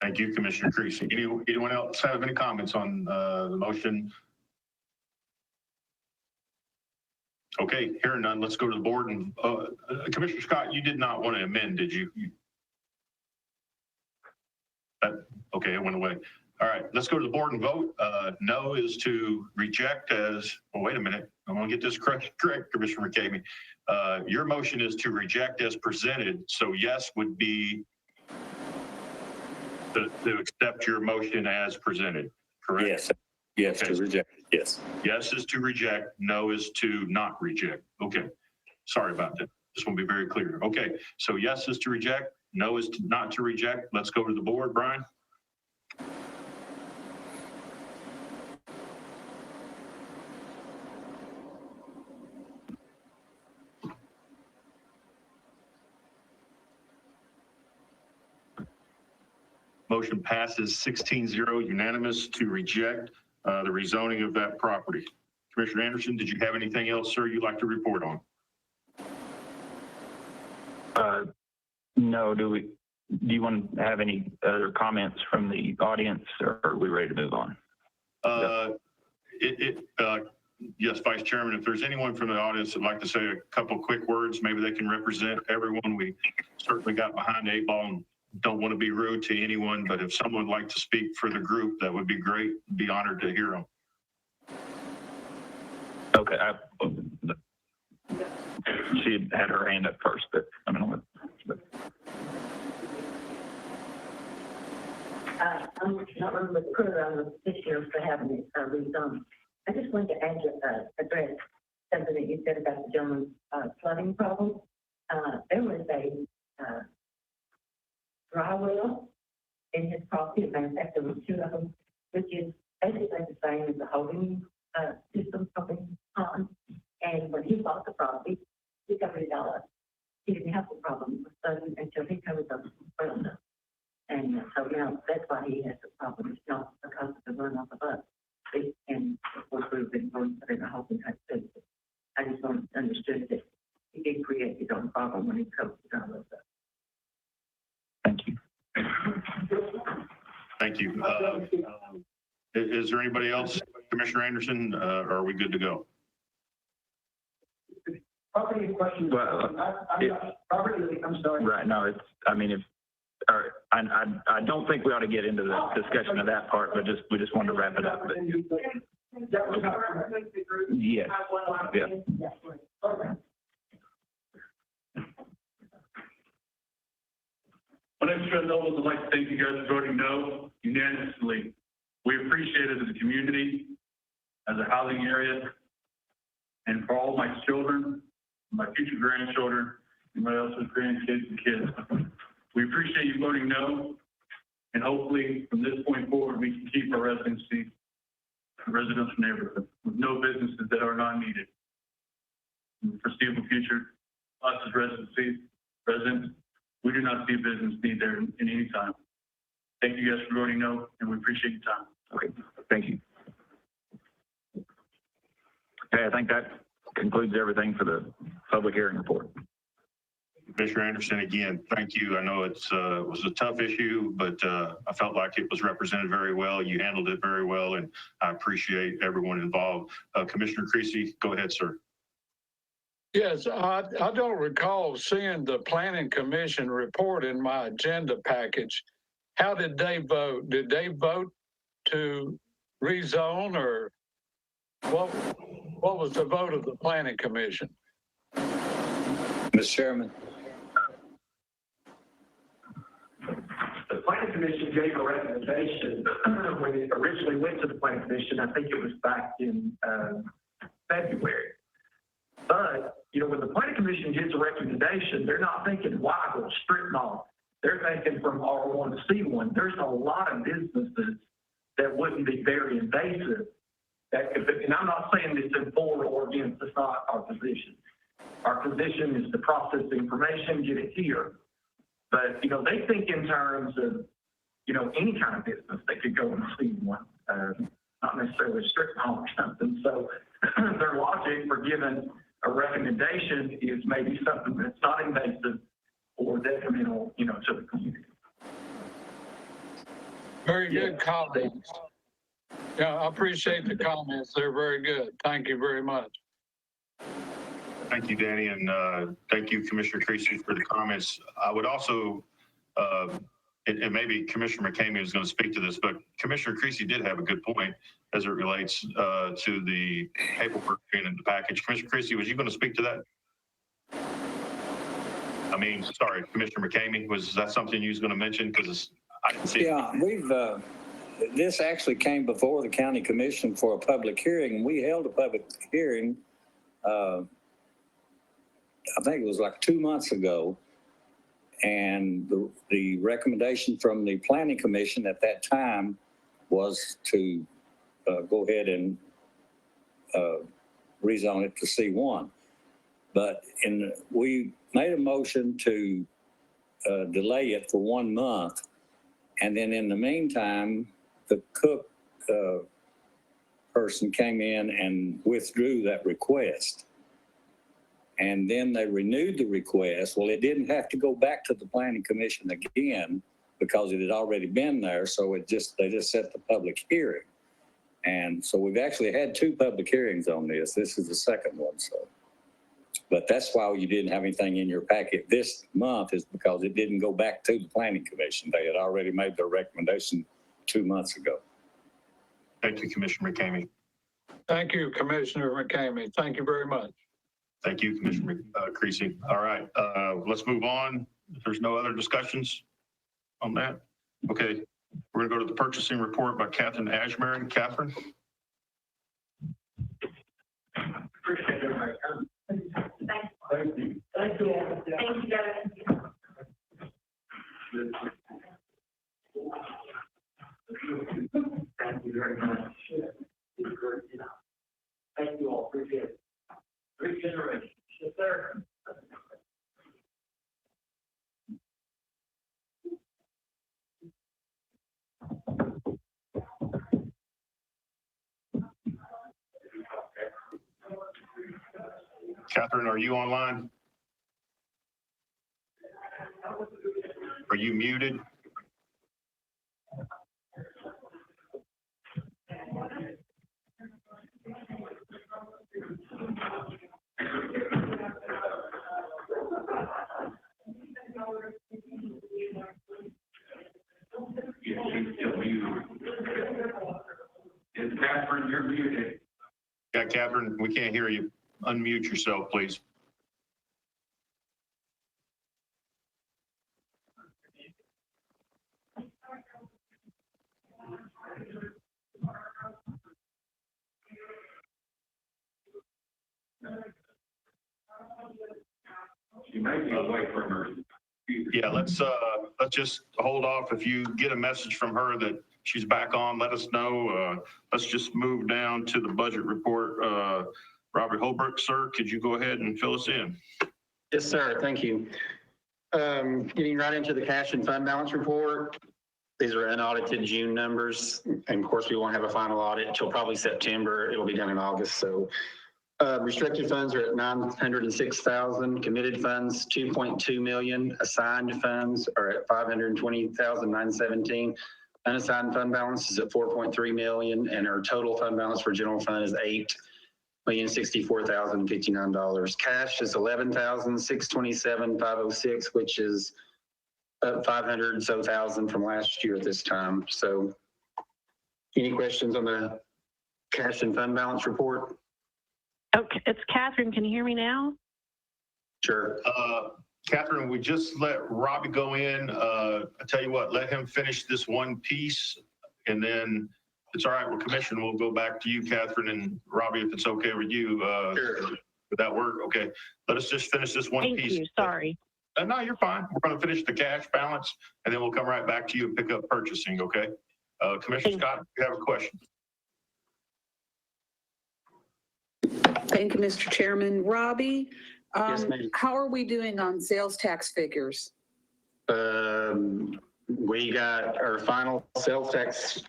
Thank you, Commissioner Creasy. Anyone else have any comments on the motion? Okay, hearing none, let's go to the board. And Commissioner Scott, you did not want to amend, did you? Okay, it went away. All right, let's go to the board and vote. No is to reject as, oh, wait a minute. I'm going to get this correct, Commissioner McCamey. Your motion is to reject as presented. So yes would be to accept your motion as presented, correct? Yes. Yes, okay. To reject. Yes. Yes is to reject. No is to not reject. Okay. Sorry about that. Just want to be very clear. Okay. So yes is to reject. No is not to reject. Let's go to the board. Brian. Motion passes 16-0 unanimous to reject the rezoning of that property. Commissioner Anderson, did you have anything else, sir, you'd like to report on? No. Do you want to have any other comments from the audience, or are we ready to move on? Yes, Vice Chairman, if there's anyone from the audience that'd like to say a couple quick words, maybe they can represent everyone. We certainly got behind the 8 ball and don't want to be rude to anyone, but if someone would like to speak for the group, that would be great. Be honored to hear them. Okay. She had her hand up first, but I don't know. I'm not really clear on the issue for having it rezoned. I just wanted to address something that you said about the gentleman's flooding problem. There was a dry well in his property. As a matter of fact, there were two of them, which is basically the same as the holding, system holding pond. And when he bought the property, he covered it all up. He didn't have the problem until he covered those well enough. And so now that's why he has the problem. It's not because of the runoff above. And of course, we've been going through the holding type too. I just understood that he did create his own problem when he covered it all up. Thank you. Thank you. Is there anybody else, Commissioner Anderson, or are we good to go? Property in question. Well, Property, I'm sorry. Right, no, it's, I mean, if, or, I don't think we ought to get into the discussion of that part, but we just wanted to wrap it up, but That was not correct. yes, yeah. My name is Fred Nobles. I'd like to thank you guys for voting no unanimously. We appreciate it as a community, as a housing area, and for all my children, my future grandchildren, and my else's grandkids and kids. We appreciate you voting no, and hopefully from this point forward, we can keep our residency, residential neighborhood with no businesses that are not needed. In the foreseeable future, us as residents, we do not see a business need there in any time. Thank you guys for voting no, and we appreciate your time. Okay, thank you. Okay, I think that concludes everything for the public hearing report. Commissioner Anderson, again, thank you. I know it was a tough issue, but I felt like it was represented very well. You handled it very well, and I appreciate everyone involved. Commissioner Creasy, go ahead, sir. Yes, I don't recall seeing the planning commission report in my agenda package. How did they vote? Did they vote to rezone, or what was the vote of the planning commission? Mr. Chairman. The planning commission gave a recommendation when it originally went to the planning commission. I think it was back in February. But, you know, when the planning commission gives a recommendation, they're not thinking wide or strip mall. They're thinking from R1 to C1. There's a lot of businesses that wouldn't be very invasive. And I'm not saying this in for or against, it's not our position. Our position is to process the information, get it here. But, you know, they think in terms of, you know, any kind of business that could go in C1, not necessarily a strip mall or something. So their logic for giving a recommendation is maybe something that's not invasive or detrimental, you know, to the community. Very good comments. Yeah, I appreciate the comments. They're very good. Thank you very much. Thank you, Danny, and thank you, Commissioner Creasy, for the comments. I would also, and maybe Commissioner McCamey was going to speak to this, but Commissioner Creasy did have a good point as it relates to the paperwork being in the package. Commissioner Creasy, was you going to speak to that? I mean, sorry, Commissioner McCamey, was that something you was going to mention? Because I can see. Yeah, this actually came before the county commission for a public hearing, and we held a public hearing, I think it was like 2 months ago. And the recommendation from the planning commission at that time was to go ahead and rezone it to C1. But we made a motion to delay it for 1 month. And then in the meantime, the Cook person came in and withdrew that request. And then they renewed the request. Well, it didn't have to go back to the planning commission again because it had already been there. So they just set the public hearing. And so we've actually had 2 public hearings on this. This is the second one. So, but that's why you didn't have anything in your packet this month, is because it didn't go back to the planning commission. They had already made their recommendation 2 months ago. Thank you, Commissioner McCamey. Thank you, Commissioner McCamey. Thank you very much. Thank you, Commissioner Creasy. All right, let's move on. If there's no other discussions on that. Okay, we're gonna go to the purchasing report by Catherine Ashbury. Catherine? Appreciate everybody. Thank you. Thank you. Thank you, guys. Catherine, are you online? Are you muted? Catherine, you're muted. Yeah, Catherine, we can't hear you. Unmute yourself, please. She may be away from her. Yeah, let's just hold off. If you get a message from her that she's back on, let us know. Let's just move down to the budget report. Robert Holbrook, sir, could you go ahead and fill us in? Yes, sir. Thank you. Getting right into the cash and fund balance report. These are unaudited June numbers. And of course, we won't have a final audit until probably September. It'll be done in August. So restricted funds are at 906,000, committed funds 2.2 million, assigned funds are at 520,917. Unassigned fund balance is at 4.3 million, and our total fund balance for general fund is $8,064,059. Cash is 11,627,506, which is up 500 so thousand from last year at this time. So, any questions on the cash and fund balance report? Okay, it's Catherine. Can you hear me now? Sure. Catherine, we just let Robbie go in. I tell you what, let him finish this one piece, and then it's all right with commission. We'll go back to you, Catherine, and Robbie, if it's okay with you. Sure. Would that work? Okay. Let us just finish this one piece. Thank you. Sorry. No, you're fine. We're going to finish the cash balance, and then we'll come right back to you and pick up purchasing, okay? Commissioner Scott, if you have a question. Thank you, Mr. Chairman. Robbie, Yes, ma'am. how are we doing on sales tax figures? We got our final sales tax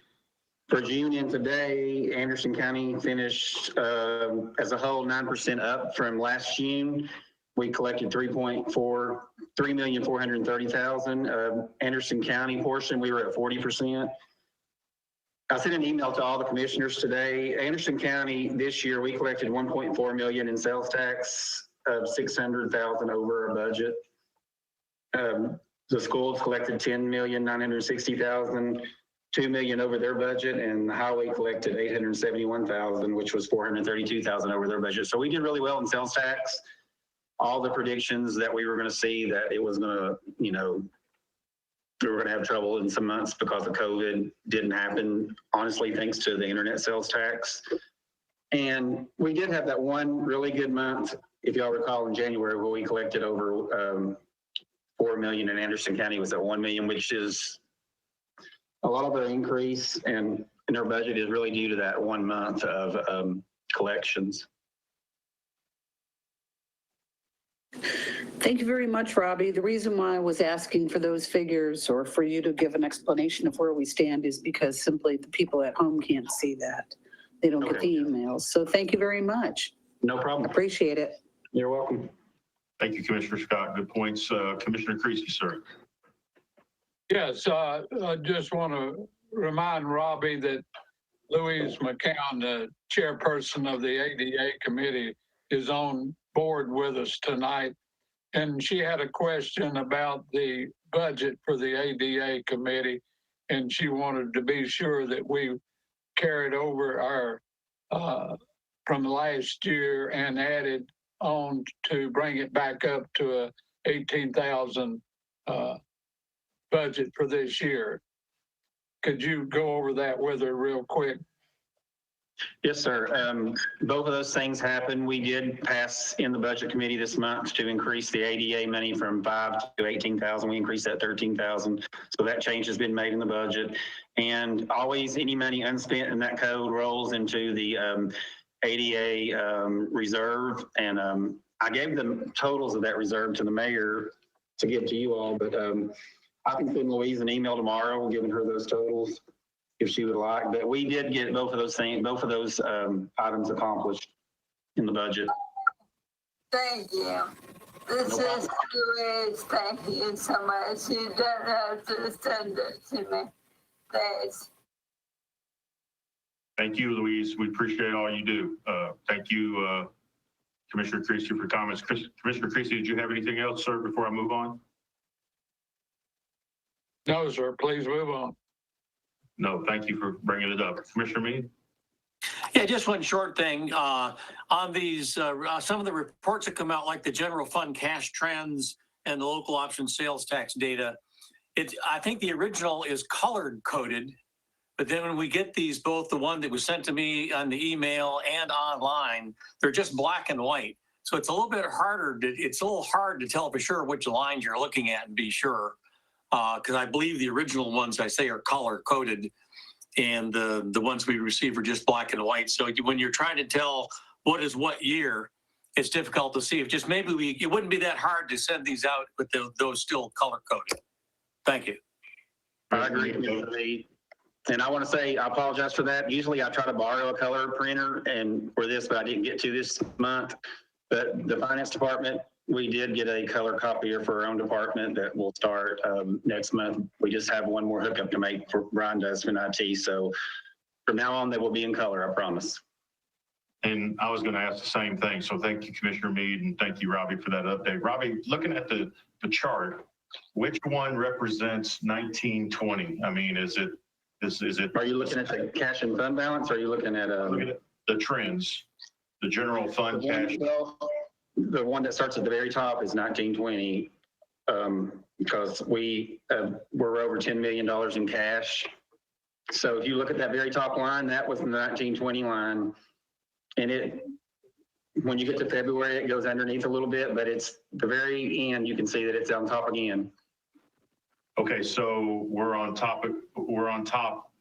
for June, and today Anderson County finished as a whole 9% up from last June. We collected 3,430,000. Anderson County portion, we were at 40%. I sent an email to all the commissioners today. Anderson County this year, we collected 1.4 million in sales tax, 600,000 over our budget. The schools collected 10,960,000, 2 million over their budget, and the highway collected 871,000, which was 432,000 over their budget. So we did really well in sales tax. All the predictions that we were going to see that it was going to, we were going to have trouble in some months because of COVID didn't happen, honestly, thanks to the internet sales tax. And we did have that one really good month, if y'all recall, in January, where we collected over 4 million, and Anderson County was at 1 million, which is a lot of our increase and our budget is really due to that 1 month of collections. Thank you very much, Robbie. The reason why I was asking for those figures or for you to give an explanation of where we stand is because simply the people at home can't see that. They don't get the emails. So thank you very much. No problem. Appreciate it. You're welcome. Thank you, Commissioner Scott. Good points. Commissioner Creasy, sir. Yes, I just want to remind Robbie that Louise McCown, the chairperson of the ADA committee, is on board with us tonight. And she had a question about the budget for the ADA committee, and she wanted to be sure that we carried over our from last year and added on to bring it back up to a 18,000 budget for this year. Could you go over that with her real quick? Yes, sir. Both of those things happened. We did pass in the budget committee this month to increase the ADA money from 5 to 18,000. We increased that 13,000. So that change has been made in the budget. And always any money unspent in that code rolls into the ADA reserve. And I gave the totals of that reserve to the mayor to give to you all, but I can send Louise an email tomorrow giving her those totals if she would like. But we did get both of those things, both of those items accomplished in the budget. Thank you. This is Louise. Thank you so much. You don't have to send it to me. Thanks. Thank you, Louise. We appreciate all you do. Thank you, Commissioner Creasy, for comments. Commissioner Creasy, did you have anything else, sir, before I move on? No, sir, please move on. No, thank you for bringing it up. Commissioner Mead? Yeah, just one short thing. On these, some of the reports that come out, like the general fund cash trends and the local option sales tax data, I think the original is color coded, but then when we get these, both the one that was sent to me on the email and online, they're just black and white. So it's a little bit harder. It's a little hard to tell for sure which lines you're looking at and be sure. Because I believe the original ones I say are color coded, and the ones we receive are just black and white. So when you're trying to tell what is what year, it's difficult to see. If just maybe it wouldn't be that hard to send these out with those still color coded. Thank you. I agree, Commissioner Mead. And I want to say, I apologize for that. Usually I try to borrow a color printer and for this, but I didn't get to this month. But the finance department, we did get a color copier for our own department that will start next month. We just have one more hookup to make for Brian does in IT. So from now on, they will be in color, I promise. And I was going to ask the same thing. So thank you, Commissioner Mead, and thank you, Robbie, for that update. Robbie, looking at the chart, which one represents 1920? I mean, is it? Are you looking at the cash and fund balance? Or are you looking at the trends, the general fund cash? The one that starts at the very top is 1920, because we're over $10 million in cash. So if you look at that very top line, that was the 1920 line. And when you get to February, it goes underneath a little bit, but it's the very end, you can see that it's on top again. Okay, so we're on top.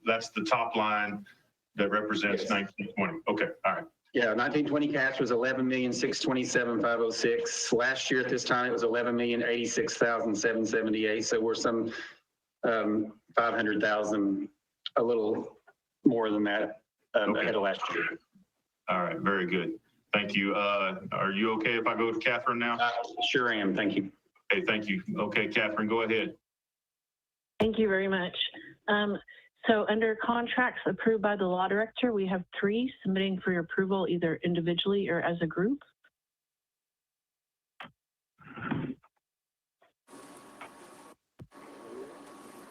That's the top line that represents 1920. Okay, all right. Yeah, 1920 cash was 11,627,506. Last year at this time, it was 11,086,778. So we're some 500,000, a little more than that ahead of last year. All right, very good. Thank you. Are you okay if I go to Catherine now? Sure am. Thank you. Okay, thank you. Okay, Catherine, go ahead. Thank you very much. So under contracts approved by the law director, we have 3 submitting for your approval either individually or as a group.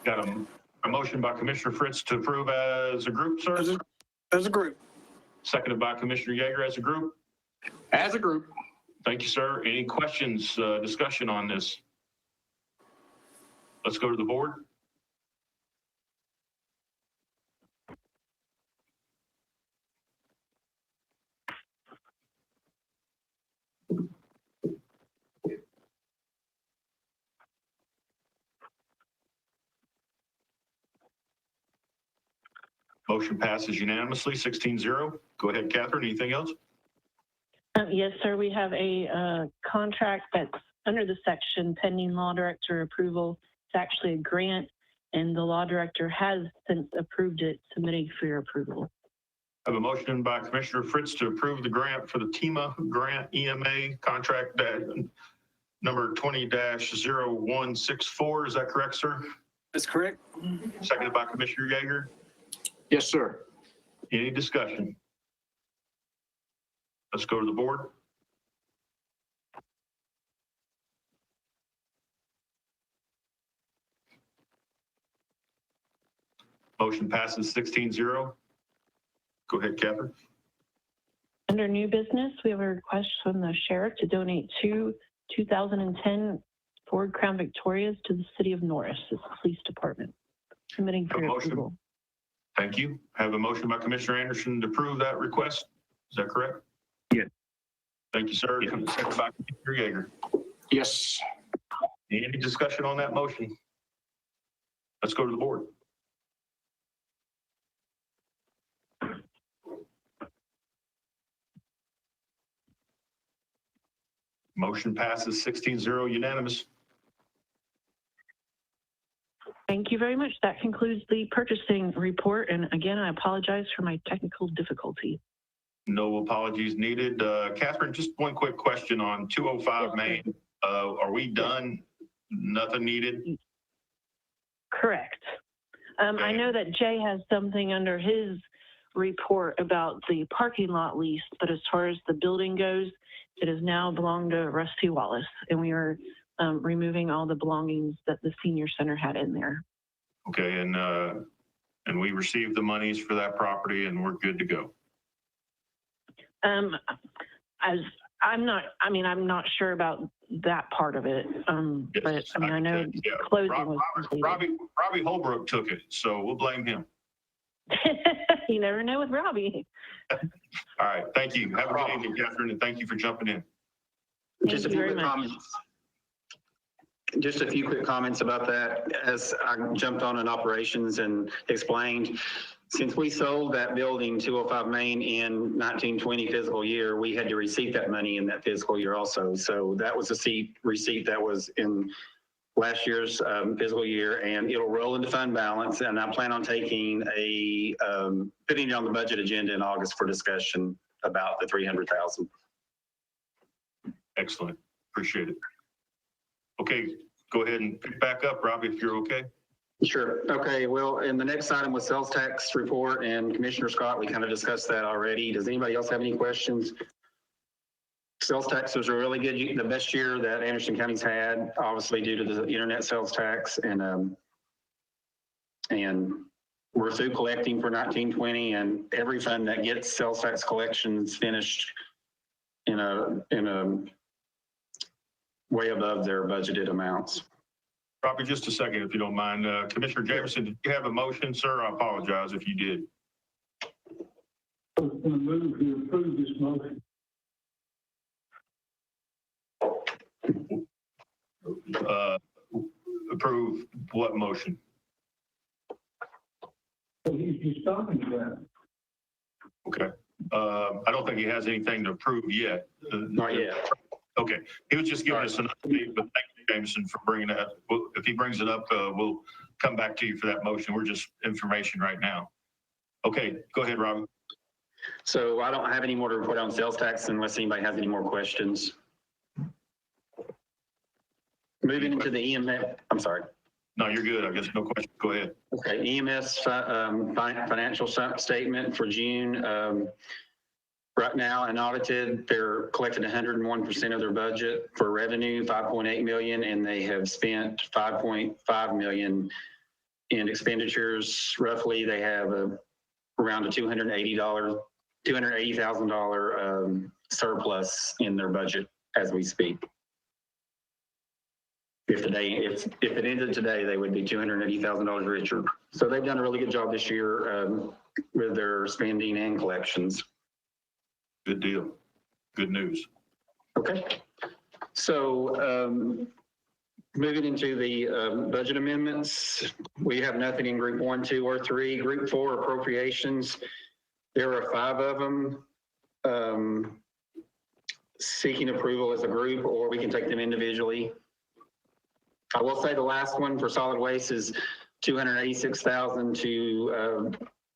Got a motion by Commissioner Fritz to approve as a group, sir? As a group. Seconded by Commissioner Yeager as a group? As a group. Thank you, sir. Any questions, discussion on this? Let's go to the board. Motion passes unanimously, 16-0. Go ahead, Catherine. Anything else? Yes, sir. We have a contract that's under the section pending law director approval. It's actually a grant, and the law director has since approved it, submitting for your approval. I have a motion by Commissioner Fritz to approve the grant for the TEMA grant EMA contract number 20-0164. Is that correct, sir? That's correct. Seconded by Commissioner Yeager. Yes, sir. Any discussion? Let's go to the board. Motion passes 16-0. Go ahead, Catherine. Under new business, we have a request from the sheriff to donate 2 2010 Ford Crown Victorias to the city of Norris, the police department. Submitting for your approval. Thank you. Have a motion by Commissioner Anderson to approve that request. Is that correct? Yes. Thank you, sir. Second by Commissioner Yeager. Yes. Any discussion on that motion? Let's go to the board. Motion passes 16-0 unanimous. Thank you very much. That concludes the purchasing report. And again, I apologize for my technical difficulty. No apologies needed. Catherine, just one quick question on 205 Main. Are we done? Nothing needed? Correct. I know that Jay has something under his report about the parking lot lease, but as far as the building goes, it is now belong to Rusty Wallace, and we are removing all the belongings that the senior center had in there. Okay, and we received the monies for that property and we're good to go. I'm not sure about that part of it. But I mean, I know closing was completed. Robbie Holbrook took it, so we'll blame him. You never know with Robbie. All right, thank you. Have a good evening, Catherine, and thank you for jumping in. Just a few quick comments. Just a few quick comments about that. As I jumped on in operations and explained, since we sold that building, 205 Main, in 1920 fiscal year, we had to receipt that money in that fiscal year also. So that was a receipt that was in last year's fiscal year, and it'll roll into fund balance. And I plan on taking putting it on the budget agenda in August for discussion about the 300,000. Excellent. Appreciate it. Okay, go ahead and pick back up, Robbie, if you're okay. Sure. Okay. Well, and the next item was sales tax report, and Commissioner Scott, we kind of discussed that already. Does anybody else have any questions? Sales tax was a really good, the best year that Anderson County's had, obviously due to the internet sales tax, and we're through collecting for 1920, and every fund that gets sales tax collections finished in a way above their budgeted amounts. Robbie, just a second, if you don't mind. Commissioner Jamerson, did you have a motion, sir? I apologize if you did. I'm going to move to approve this motion. Approve what motion? He's talking about. Okay. I don't think he has anything to approve yet. Not yet. Okay. He was just giving us an update, but thank you, Jameson, for bringing that. If he brings it up, we'll come back to you for that motion. We're just information right now. Okay, go ahead, Robin. So I don't have any more to report on sales tax unless anybody has any more questions. Moving into the EMS, I'm sorry. No, you're good. I guess no question. Go ahead. Okay, EMS financial statement for June. Right now, unaudited, they're collected 101% of their budget for revenue, 5.8 million, and they have spent 5.5 million in expenditures. Roughly, they have around a $280,000 surplus in their budget as we speak. If it ended today, they would be $280,000 richer. So they've done a really good job this year with their spending and collections. Good deal. Good news. Okay. So moving into the budget amendments, we have nothing in group 1, 2, or 3. Group 4 appropriations, there are 5 of them seeking approval as a group, or we can take them individually. I will say the last one for solid waste is $286,000 to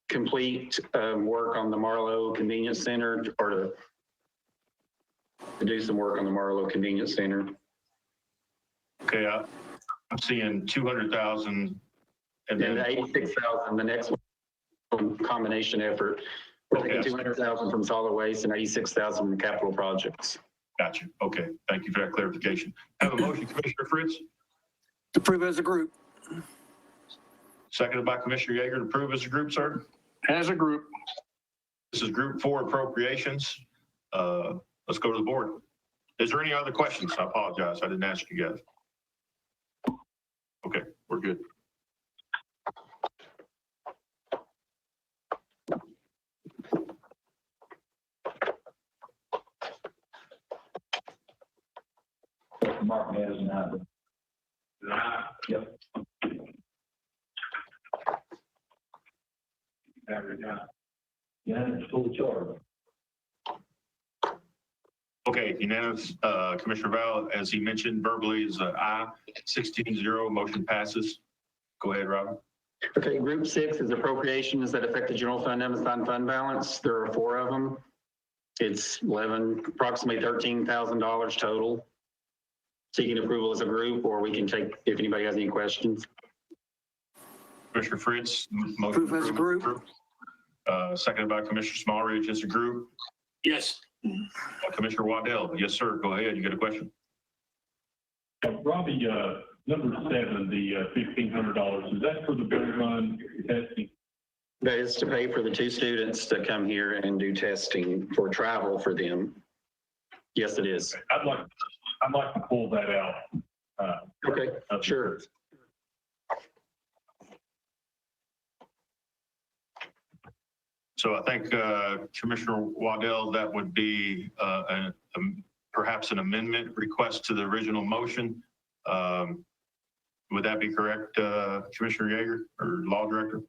complete work on the Marlowe Convenience Center, or to do some work on the Marlowe Convenience Center. Okay, I'm seeing 200,000 and then 86,000, the next one, combination effort. We're taking 200,000 from solid waste and 86,000 from capital projects. Gotcha. Okay, thank you for that clarification. Have a motion, Commissioner Fritz? Approve as a group. Seconded by Commissioner Yeager to approve as a group, sir? As a group. This is group 4 appropriations. Let's go to the board. Is there any other questions? I apologize. I didn't ask you guys. Okay, we're good. Mark Madison, yep. Yeah, it's full charge. Okay, unanimous. Commissioner Val, as he mentioned verbally, is aye. 16-0, motion passes. Go ahead, Robin. Okay, group 6 is appropriations that affect the general fund unassigned fund balance. There are 4 of them. It's approximately $13,000 total. Seeking approval as a group, or we can take, if anybody has any questions. Commissioner Fritz, motion Approve as a group. seconded by Commissioner Smallridge as a group. Yes. Commissioner Waddell, yes, sir, go ahead, you got a question? Robbie, number 7, the $1,500, is that for the bull run testing? That is to pay for the 2 students to come here and do testing for travel for them. Yes, it is. I'd like to pull that out. Okay, sure. So I think, Commissioner Waddell, that would be perhaps an amendment request to the original motion. Would that be correct, Commissioner Yeager or Law Director?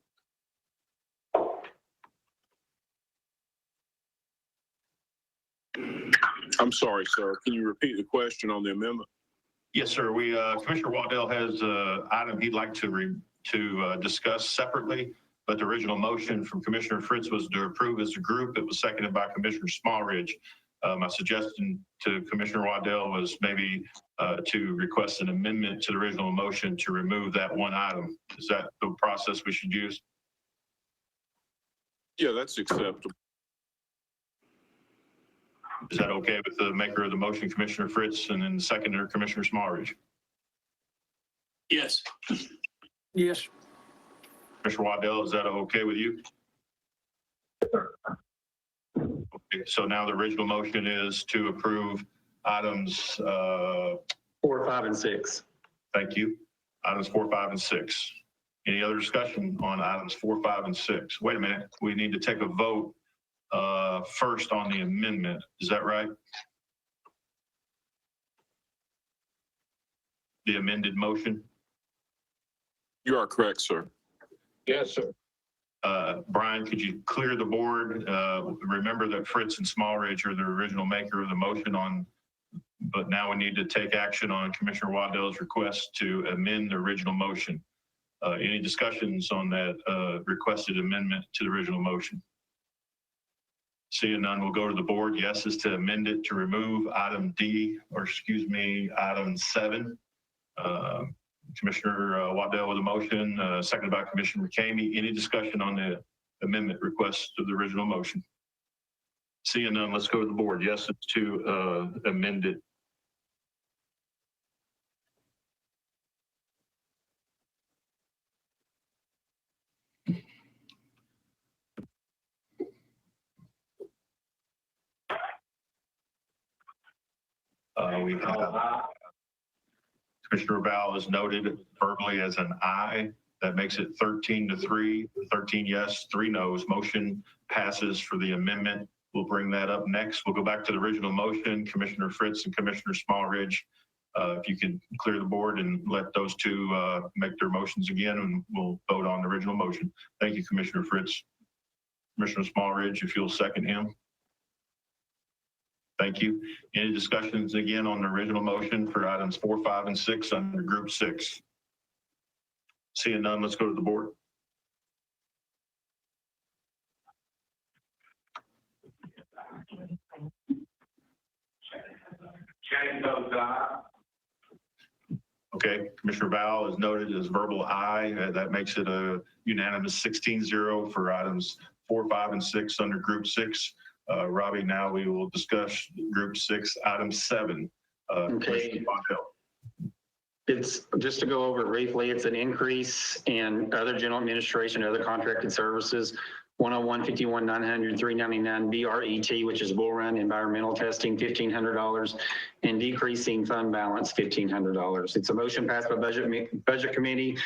I'm sorry, sir. Can you repeat the question on the amendment? Yes, sir. Commissioner Waddell has an item he'd like to discuss separately, but the original motion from Commissioner Fritz was to approve as a group. It was seconded by Commissioner Smallridge. My suggestion to Commissioner Waddell was maybe to request an amendment to the original motion to remove that one item. Is that the process we should use? Yeah, that's acceptable. Is that okay with the maker of the motion, Commissioner Fritz, and then the seconder, Commissioner Smallridge? Yes. Yes. Commissioner Waddell, is that okay with you? Okay, so now the original motion is to approve items 4, 5, and 6. Thank you. Items 4, 5, and 6. Any other discussion on items 4, 5, and 6? Wait a minute. We need to take a vote first on the amendment. Is that right? The amended motion? You are correct, sir. Yes, sir. Brian, could you clear the board? Remember that Fritz and Smallridge are the original maker of the motion but now we need to take action on Commissioner Waddell's request to amend the original motion. Any discussions on that requested amendment to the original motion? Seeing none, we'll go to the board. Yes is to amend it to remove item item 7. Commissioner Waddell with a motion, seconded by Commissioner McCamey. Any discussion on the amendment request to the original motion? Seeing none, let's go to the board. Yes is to amend it. We have Commissioner Val is noted verbally as an aye. That makes it 13-3, 13 yes, 3 no's. Motion passes for the amendment. We'll bring that up next. We'll go back to the original motion. Commissioner Fritz and Commissioner Smallridge, if you can clear the board and let those two make their motions again, and we'll vote on the original motion. Thank you, Commissioner Fritz. Commissioner Smallridge, if you'll second him. Thank you. Any discussions again on the original motion for items 4, 5, and 6 under Group 6? Seeing none, let's go to the board. Okay, Commissioner Val is noted as verbal aye. That makes it a unanimous 16-0 for items 4, 5, and 6 under Group 6. Robbie, now we will discuss Group 6, Item 7. Okay. It's just to go over it briefly. It's an increase in other general administration, other contracted services, 101-51-900, 399 BRET, which is Bull Run environmental testing, $1,500, and decreasing fund balance, $1,500. It's a motion passed by Budget Committee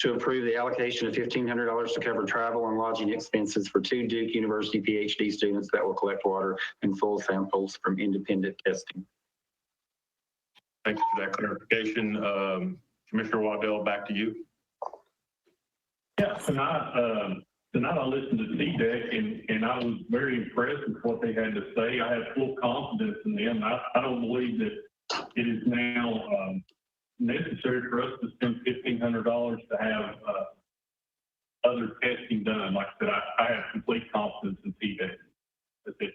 to approve the allocation of $1,500 to cover travel and lodging expenses for 2 Duke University PhD students that will collect water and full samples from independent testing. Thank you for that clarification. Commissioner Waddell, back to you. Yeah, tonight I listened to TDEC and I was very impressed with what they had to say. I have full confidence in them. I don't believe that it is now necessary for us to spend $1,500 to have other testing done. Like I said, I have complete confidence in TDEC. That's it.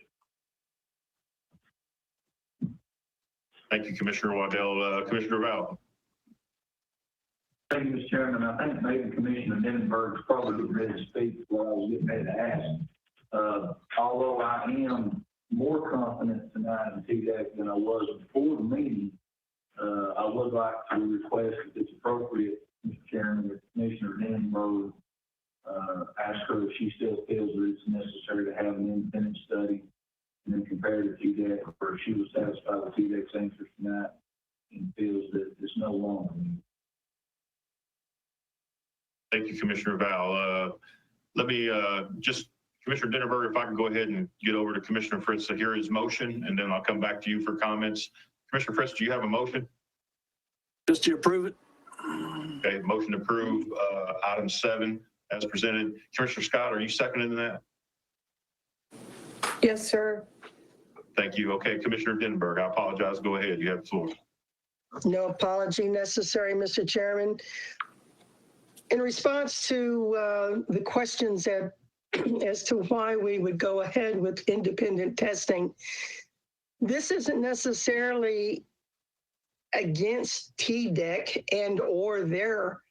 Thank you, Commissioner Waddell. Commissioner Val. Thank you, Mr. Chairman. I think maybe Commissioner Dennisburg's probably getting ready to speak what I was getting ready to ask. Although I am more confident tonight in TDEC than I was before the meeting, I would like to request, if it's appropriate, Mr. Chairman, that Commissioner Dennisburg ask her if she still feels that it's necessary to have an independent study and then compare it to TDEC, or if she was satisfied with TDEC's answers tonight and feels that it's no longer needed. Thank you, Commissioner Val. Let me Commissioner Dennisburg, if I can go ahead and get over to Commissioner Fritz to hear his motion, and then I'll come back to you for comments. Commissioner Fritz, do you have a motion? Just to approve it. Okay, motion to approve item 7 as presented. Commissioner Scott, are you seconding that? Yes, sir. Thank you. Okay, Commissioner Dennisburg, I apologize. Go ahead. You have the floor. No apology necessary, Mr. Chairman. In response to the questions as to why we would go ahead with independent testing, this isn't necessarily against TDEC and or their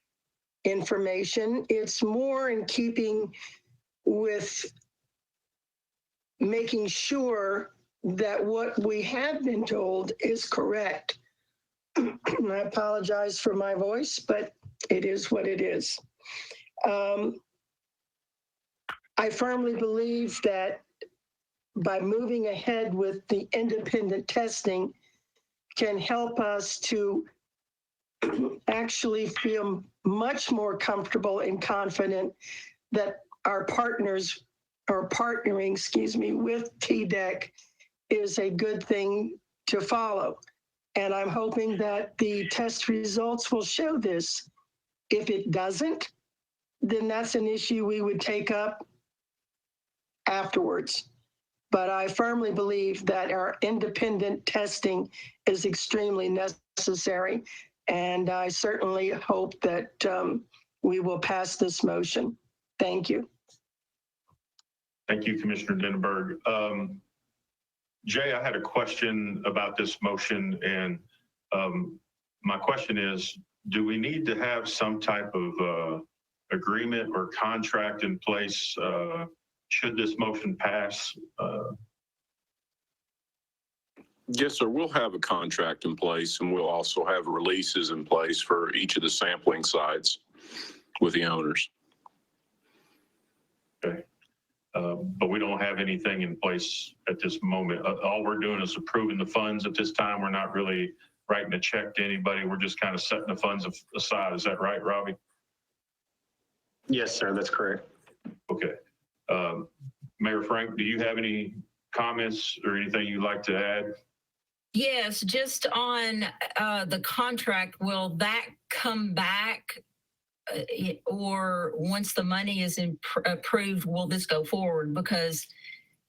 information. It's more in keeping with making sure that what we have been told is correct. I apologize for my voice, but it is what it is. I firmly believe that by moving ahead with the independent testing can help us to actually feel much more comfortable and confident that our partners are partnering, with TDEC is a good thing to follow. And I'm hoping that the test results will show this. If it doesn't, then that's an issue we would take up afterwards. But I firmly believe that our independent testing is extremely necessary. And I certainly hope that we will pass this motion. Thank you. Thank you, Commissioner Dennisburg. Jay, I had a question about this motion, and my question is, do we need to have some type of agreement or contract in place should this motion pass? Yes, sir. We'll have a contract in place, and we'll also have releases in place for each of the sampling sites with the owners. Okay. But we don't have anything in place at this moment. All we're doing is approving the funds at this time. We're not really writing a check to anybody. We're just kind of setting the funds aside. Is that right, Robbie? Yes, sir, that's correct. Okay. Mayor Frank, do you have any comments or anything you'd like to add? Yes, just on the contract, will that come back? Or once the money is approved, will this go forward? Because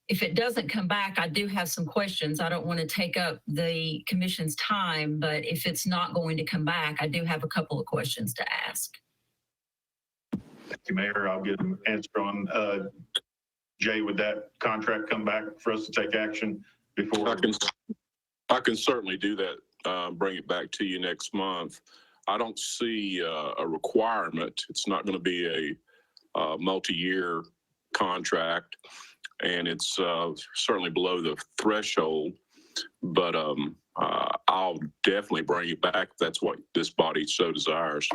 if it doesn't come back, I do have some questions. I don't want to take up the commission's time, but if it's not going to come back, I do have a couple of questions to ask. Thank you, Mayor. I'll get an answer on. Jay, would that contract come back for us to take action before? I can certainly do that, bring it back to you next month. I don't see a requirement. It's not going to be a multi-year contract, and it's certainly below the threshold, but I'll definitely bring it back if that's what this body so desires.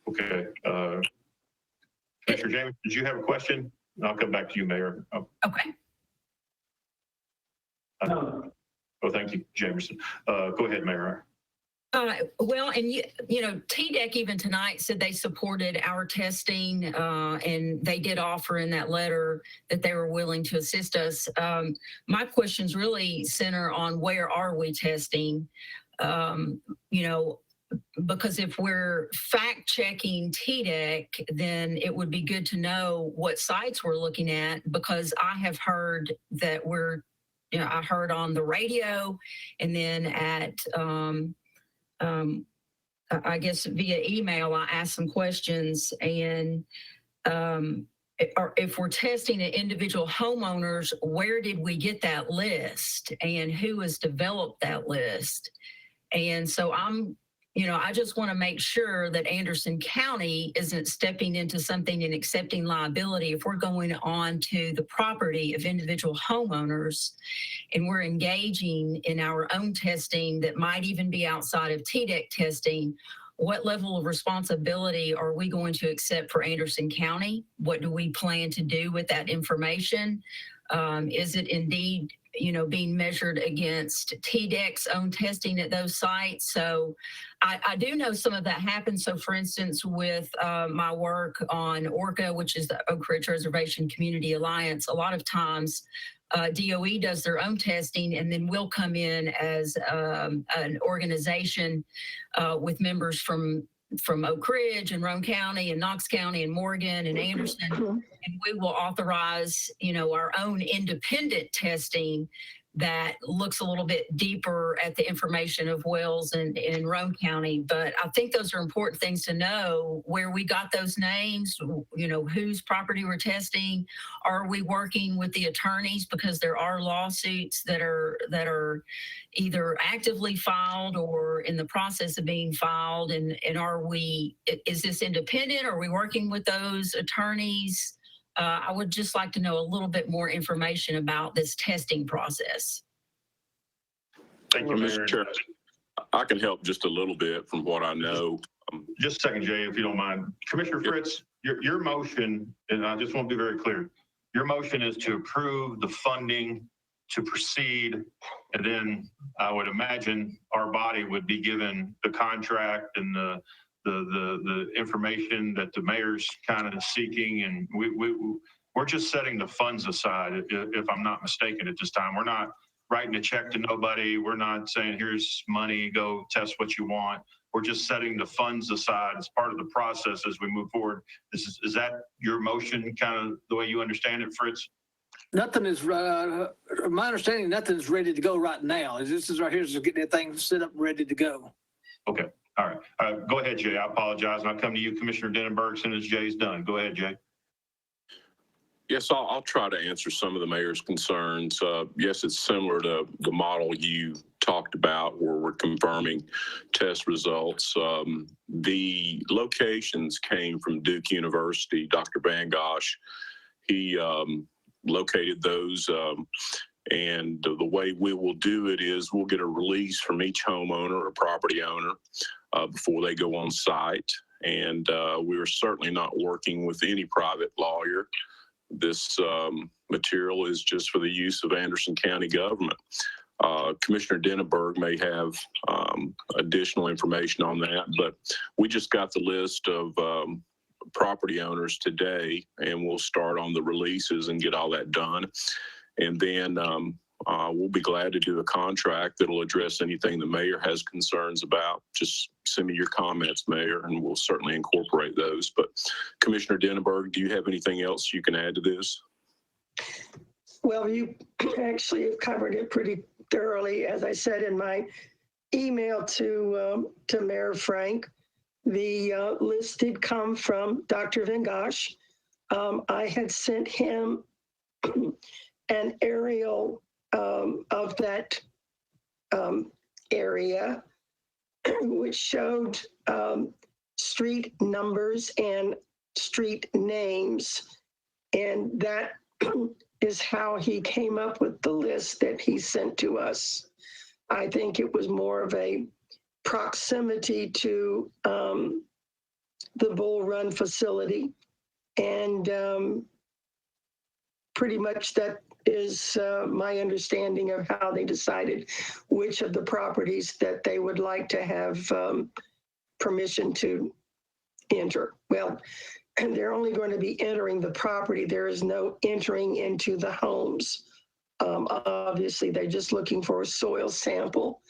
Okay. Commissioner James, did you have a question? I'll come back to you, Mayor. Oh. Okay. Oh, thank you, Jamerson. Go ahead, Mayor. Well, and you know, TDEC even tonight said they supported our testing, and they did offer in that letter that they were willing to assist us. My questions really center on where are we testing? You know, because if we're fact checking TDEC, then it would be good to know what sites we're looking at, because I have heard that I heard on the radio and then at, I guess via email, I asked some questions, and or if we're testing at individual homeowners, where did we get that list and who has developed that list? And so I just want to make sure that Anderson County isn't stepping into something and accepting liability if we're going on to the property of individual homeowners and we're engaging in our own testing that might even be outside of TDEC testing. What level of responsibility are we going to accept for Anderson County? What do we plan to do with that information? Is it indeed, being measured against TDEC's own testing at those sites? So I do know some of that happens. So for instance, with my work on ORCA, which is the Oak Ridge Reservation Community Alliance, a lot of times DOE does their own testing, and then we'll come in as an organization with members from Oak Ridge and Roane County and Knox County and Morgan and Anderson, and we will authorize, our own independent testing that looks a little bit deeper at the information of wells in Roane County. But I think those are important things to know, where we got those names, whose property we're testing. Are we working with the attorneys? Because there are lawsuits that are either actively filed or in the process of being filed. And is this independent? Are we working with those attorneys? I would just like to know a little bit more information about this testing process. Thank you, Mayor. Mr. Chair, I can help just a little bit from what I know. Just a second, Jay, if you don't mind. Commissioner Fritz, your motion, and I just want to be very clear, your motion is to approve the funding to proceed, and then I would imagine our body would be given the contract and the information that the mayor's kind of seeking, and we're just setting the funds aside, if I'm not mistaken at this time. We're not writing a check to nobody. We're not saying, here's money, go test what you want. We're just setting the funds aside as part of the process as we move forward. Is that your motion, kind of the way you understand it, Fritz? Nothing is, my understanding, nothing is ready to go right now. This is right here, just getting that thing set up and ready to go. Okay. All right. Go ahead, Jay. I apologize. And I'll come to you, Commissioner Denenberg, as soon as Jay's done. Go ahead, Jay. Yes, I'll try to answer some of the mayor's concerns. Yes, it's similar to the model you talked about, where we're confirming test results. The locations came from Duke University. Dr. Van Gosh, he located those. And the way we will do it is we'll get a release from each homeowner or property owner before they go on site. And we are certainly not working with any private lawyer. This material is just for the use of Anderson County government. Commissioner Denenberg may have additional information on that, but we just got the list of property owners today, and we'll start on the releases and get all that done. And then we'll be glad to do a contract that'll address anything the mayor has concerns about. Just send me your comments, Mayor, and we'll certainly incorporate those. But Commissioner Denenberg, do you have anything else you can add to this? Well, you actually have covered it pretty thoroughly. As I said in my email to Mayor Frank, the list did come from Dr. Van Gosh. I had sent him an aerial of that area, which showed street numbers and street names. And that is how he came up with the list that he sent to us. I think it was more of a proximity to the Bull Run facility. And pretty much that is my understanding of how they decided which of the properties that they would like to have permission to enter. Well, and they're only going to be entering the property. There is no entering into the homes. Obviously, they're just looking for a soil sample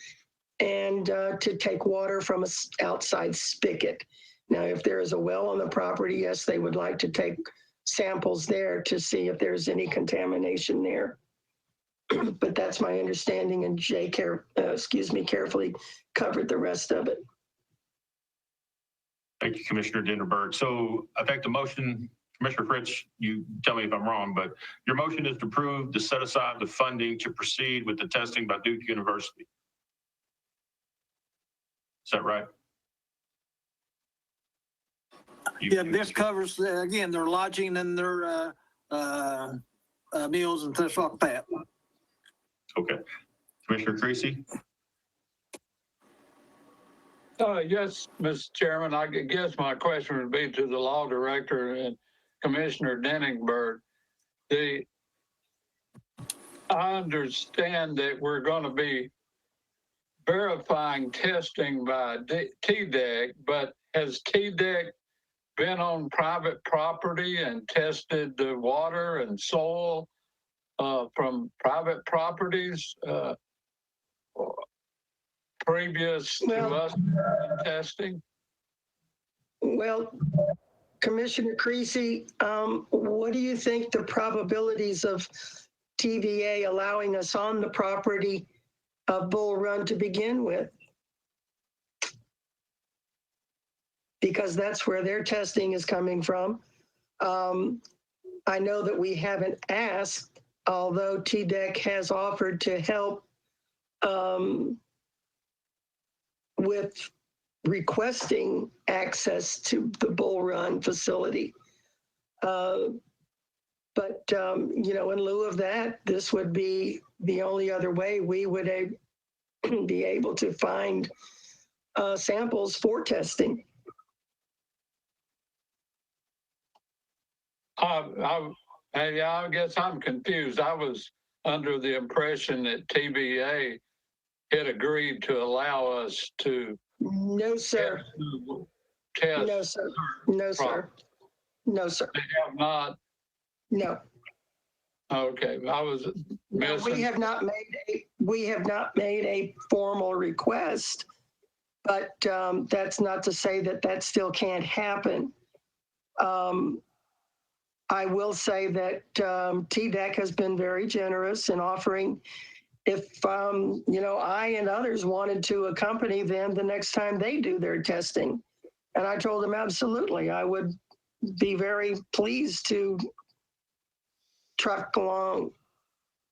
and to take water from an outside spigot. Now, if there is a well on the property, yes, they would like to take samples there to see if there's any contamination there. But that's my understanding, and Jay carefully covered the rest of it. Thank you, Commissioner Denenberg. So I think the motion Commissioner Fritz, you tell me if I'm wrong, but your motion is to approve to set aside the funding to proceed with the testing by Duke University. Is that right? Yeah, this covers, again, their lodging and their, meals and stuff like that. Okay. Commissioner Creasy? Yes, Mr. Chairman, I guess my question would be to the law director and Commissioner Denningberg. I understand that we're going to be verifying testing by TDEC, but has TDEC been on private property and tested the water and soil from private properties previous to us testing? Well, Commissioner Creasy, what do you think the probabilities of TVA allowing us on the property of Bull Run to begin with? Because that's where their testing is coming from. I know that we haven't asked, although TDEC has offered to help with requesting access to the Bull Run facility. But you know, in lieu of that, this would be the only other way we would be able to find samples for testing. I guess I'm confused. I was under the impression that TVA had agreed to allow us to. No, sir. Test. No, sir. No, sir. No, sir. They have not. No. Okay, I was No, missing. we have not made a formal request, but that's not to say that that still can't happen. I will say that TDEC has been very generous in offering, if you know, I and others wanted to accompany them the next time they do their testing. And I told them absolutely, I would be very pleased to truck along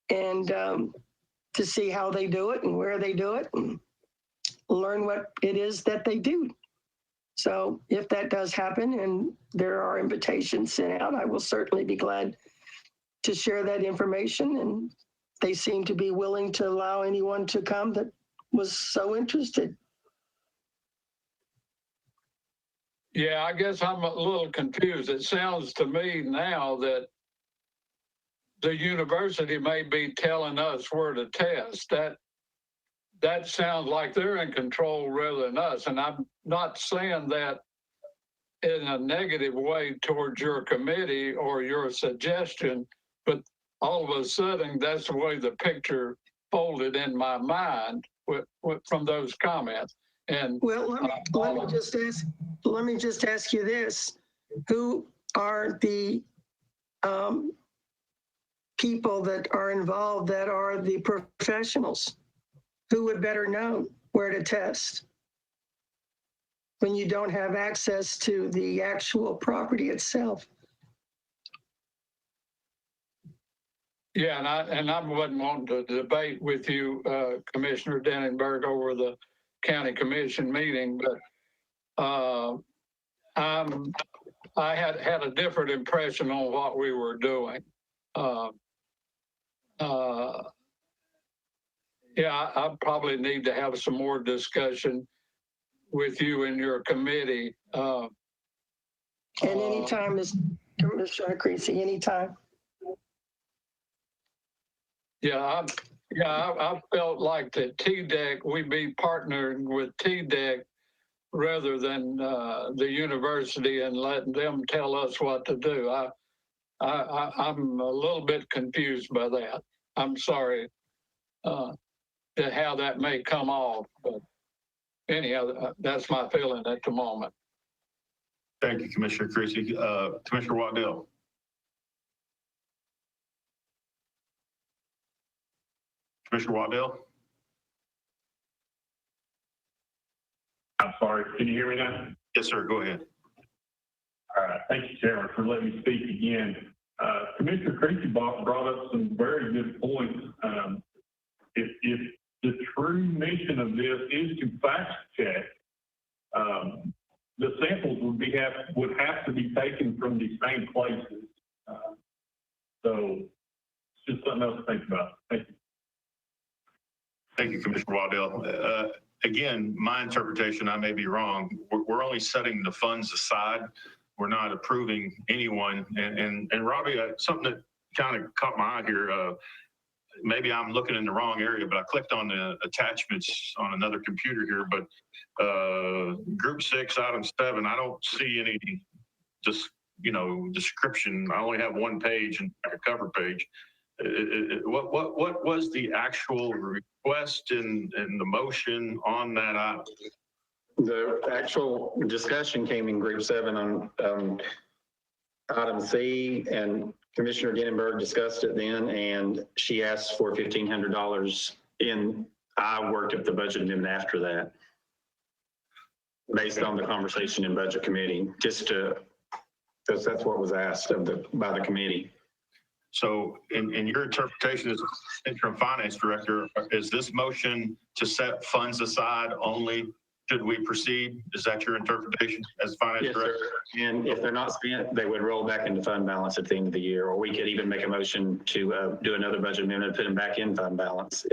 and to see how they do it and where they do it and learn what it is that they do. So if that does happen and there are invitations sent out, I will certainly be glad to share that information. And they seem to be willing to allow anyone to come that was so interested. Yeah, I guess I'm a little confused. It sounds to me now that the university may be telling us where to test. That sounds like they're in control rather than us. And I'm not saying that in a negative way towards your committee or your suggestion, but all of a sudden, that's the way the picture folded in my mind from those comments. And well, let me just ask you this: who are the people that are involved that are the professionals? Who would better know where to test when you don't have access to the actual property itself? yeah, and I wasn't wanting to debate with you, Commissioner Denningberg, over the county commission meeting, but I had a different impression on what we were doing. Yeah, I probably need to have some more discussion with you and your committee. And anytime, Commissioner Creasy, anytime. Yeah, I felt like that TDEC, we'd be partnering with TDEC rather than the university and letting them tell us what to do. I'm a little bit confused by that. I'm sorry how that may come off, but anyhow, that's my feeling at the moment. Thank you, Commissioner Creasy. Commissioner Waddell. Commissioner Waddell? I'm sorry, can you hear me now? Yes, sir. Go ahead. All right, thank you, Chairman, for letting me speak again. Commissioner Creasy brought up some very good points. If the true mission of this is to fact check, the samples would have to be taken from the same places. So it's just something else to think about. Thank you. Thank you, Commissioner Waddell. Again, my interpretation, I may be wrong. We're only setting the funds aside. We're not approving anyone. And Robbie, something that kind of caught my eye here, maybe I'm looking in the wrong area, but I clicked on the attachments on another computer here, but Group 6, Item 7, I don't see any description. I only have one page and a cover page. What was the actual request and the motion on that item? The actual discussion came in Group 7 on item C, and Commissioner Ginnenberg discussed it then, and she asked for $1,500 I worked up the budget amendment after that, based on the conversation in Budget Committee, because that's what was asked by the committee. So in your interpretation as interim finance director, is this motion to set funds aside only should we proceed? Is that your interpretation as finance Yes, director? sir. And if they're not spent, they would roll back into fund balance at the end of the year, or we could even make a motion to do another budget amendment and put them back in fund balance.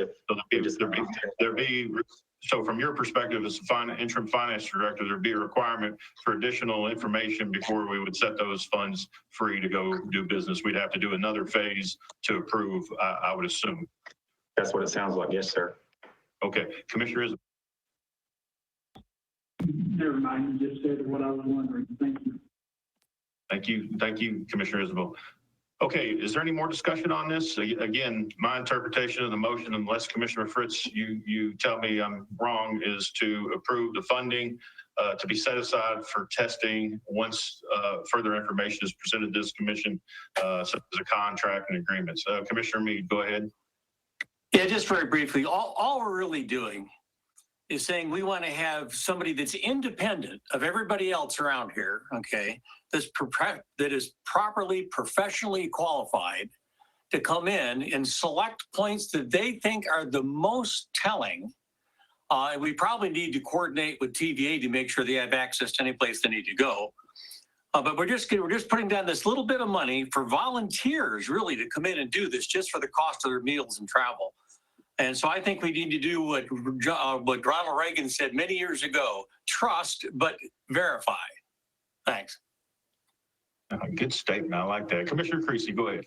So from your perspective as interim finance director, there'd be a requirement for additional information before we would set those funds free to go do business. We'd have to do another phase to approve, I would assume. That's what it sounds like. Yes, sir. Okay, Commissioner Isabel. Never mind, you just said what I was wondering. Thank you. Thank you, Commissioner Isabel. Okay, is there any more discussion on this? Again, my interpretation of the motion, unless Commissioner Fritz, you tell me I'm wrong, is to approve the funding to be set aside for testing once further information is presented to this commission, such as a contract and agreements. Commissioner Meade, go ahead. Yeah, just very briefly, all we're really doing is saying we want to have somebody that's independent of everybody else around here, okay, that is properly professionally qualified to come in and select points that they think are the most telling. And we probably need to coordinate with TVA to make sure they have access to any place they need to go. But we're just putting down this little bit of money for volunteers really to come in and do this just for the cost of their meals and travel. And so I think we need to do what Ronald Reagan said many years ago: trust, but verify. Thanks. Good statement. I like that. Commissioner Creasy, go ahead.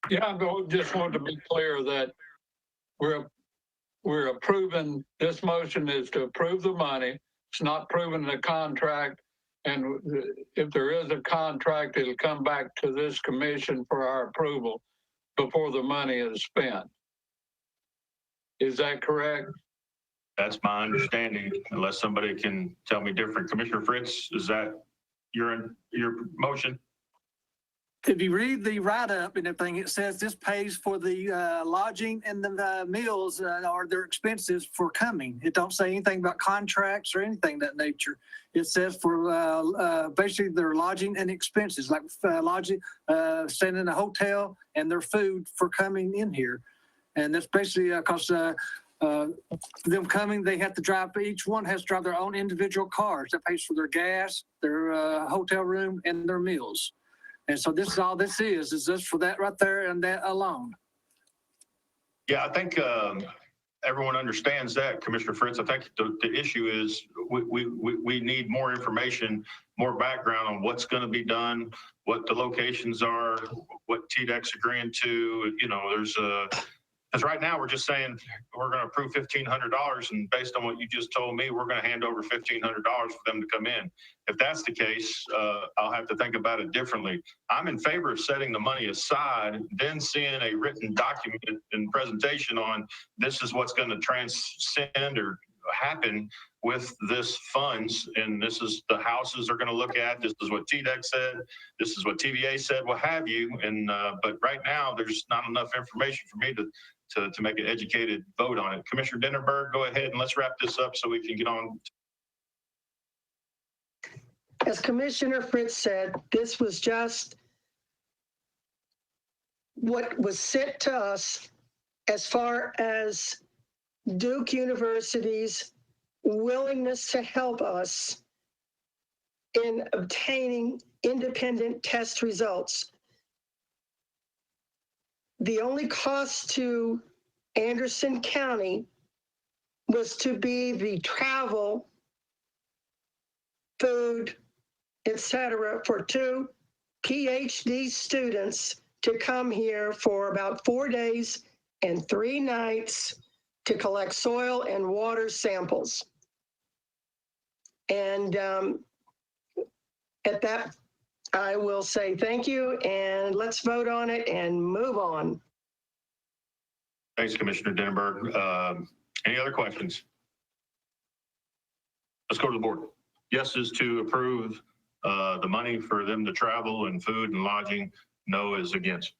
Yeah, I just wanted to be clear that we're approving, this motion is to approve the money. It's not approving the contract. And if there is a contract, it'll come back to this commission for our approval before the money is spent. Is that correct? That's my understanding, unless somebody can tell me different. Commissioner Fritz, is that your motion? If you read the write-up and everything, it says this pays for the lodging and the meals or their expenses for coming. It don't say anything about contracts or anything of that nature. It says for basically their lodging and expenses, like lodging, staying in a hotel, and their food for coming in here. And that's basically because them coming, they have to drive, each one has to drive their own individual cars. That pays for their gas, their hotel room, and their meals. And so this is all this is just for that right there and that alone. Yeah, I think everyone understands that, Commissioner Fritz. I think the issue is we need more information, more background on what's going to be done, what the locations are, what TDEC's agreeing to. You know, there's because right now we're just saying we're going to approve $1,500, and based on what you just told me, we're going to hand over $1,500 for them to come in. If that's the case, I'll have to think about it differently. I'm in favor of setting the money aside, then seeing a written document and presentation on this is what's going to transcend or happen with this funds, and this is the houses they're going to look at. This is what TDEC said. This is what TVA said. What have you? And but right now there's not enough information for me to make an educated vote on it. Commissioner Ginnenberg, go ahead and let's wrap this up so we can get on as Commissioner Fritz said, this was just what was sent to us as far as Duke University's willingness to help us in obtaining independent test results. The only cost to Anderson County was to be the travel, food, etc., for 2 PhD students to come here for about 4 days and 3 nights to collect soil and water samples. And at that, I will say thank you, and let's vote on it and move on. Thanks, Commissioner Denenberg. Any other questions? Let's go to the board. Yes is to approve the money for them to travel and food and lodging. No is against.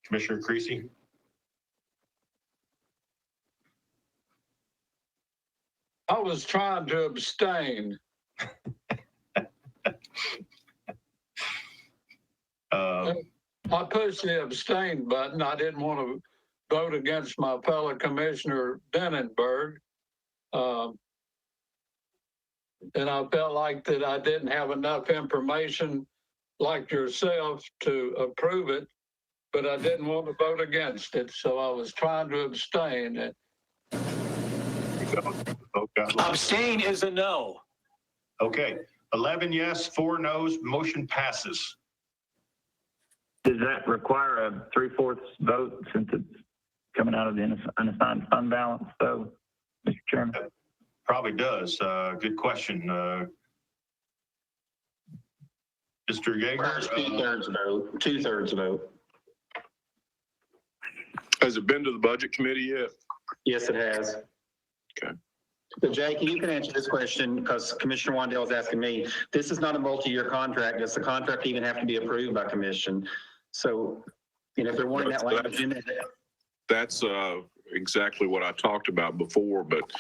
Commissioner Creasy? I was trying to abstain. I pushed the abstain button. I didn't want to vote against my fellow Commissioner Denenberg. And I felt like that I didn't have enough information like yourself to approve it, but I didn't want to vote against it. So I was trying to abstain. Abstain is a no. Okay, 11 yes, 4 no's, motion passes. Does that require a 3/4 vote since it's coming out of the unassigned fund balance, though, Mr. Chairman? Probably does. Good question. Mr. Yeager? 2/3 vote, 2/3 vote. Has it been to the budget committee yet? Yes, it has. Okay. So Jake, you can answer this question because Commissioner Wandell is asking me. This is not a multi-year contract. Does the contract even have to be approved by commission? So, if they're wanting that language in it. That's exactly what I talked about before, but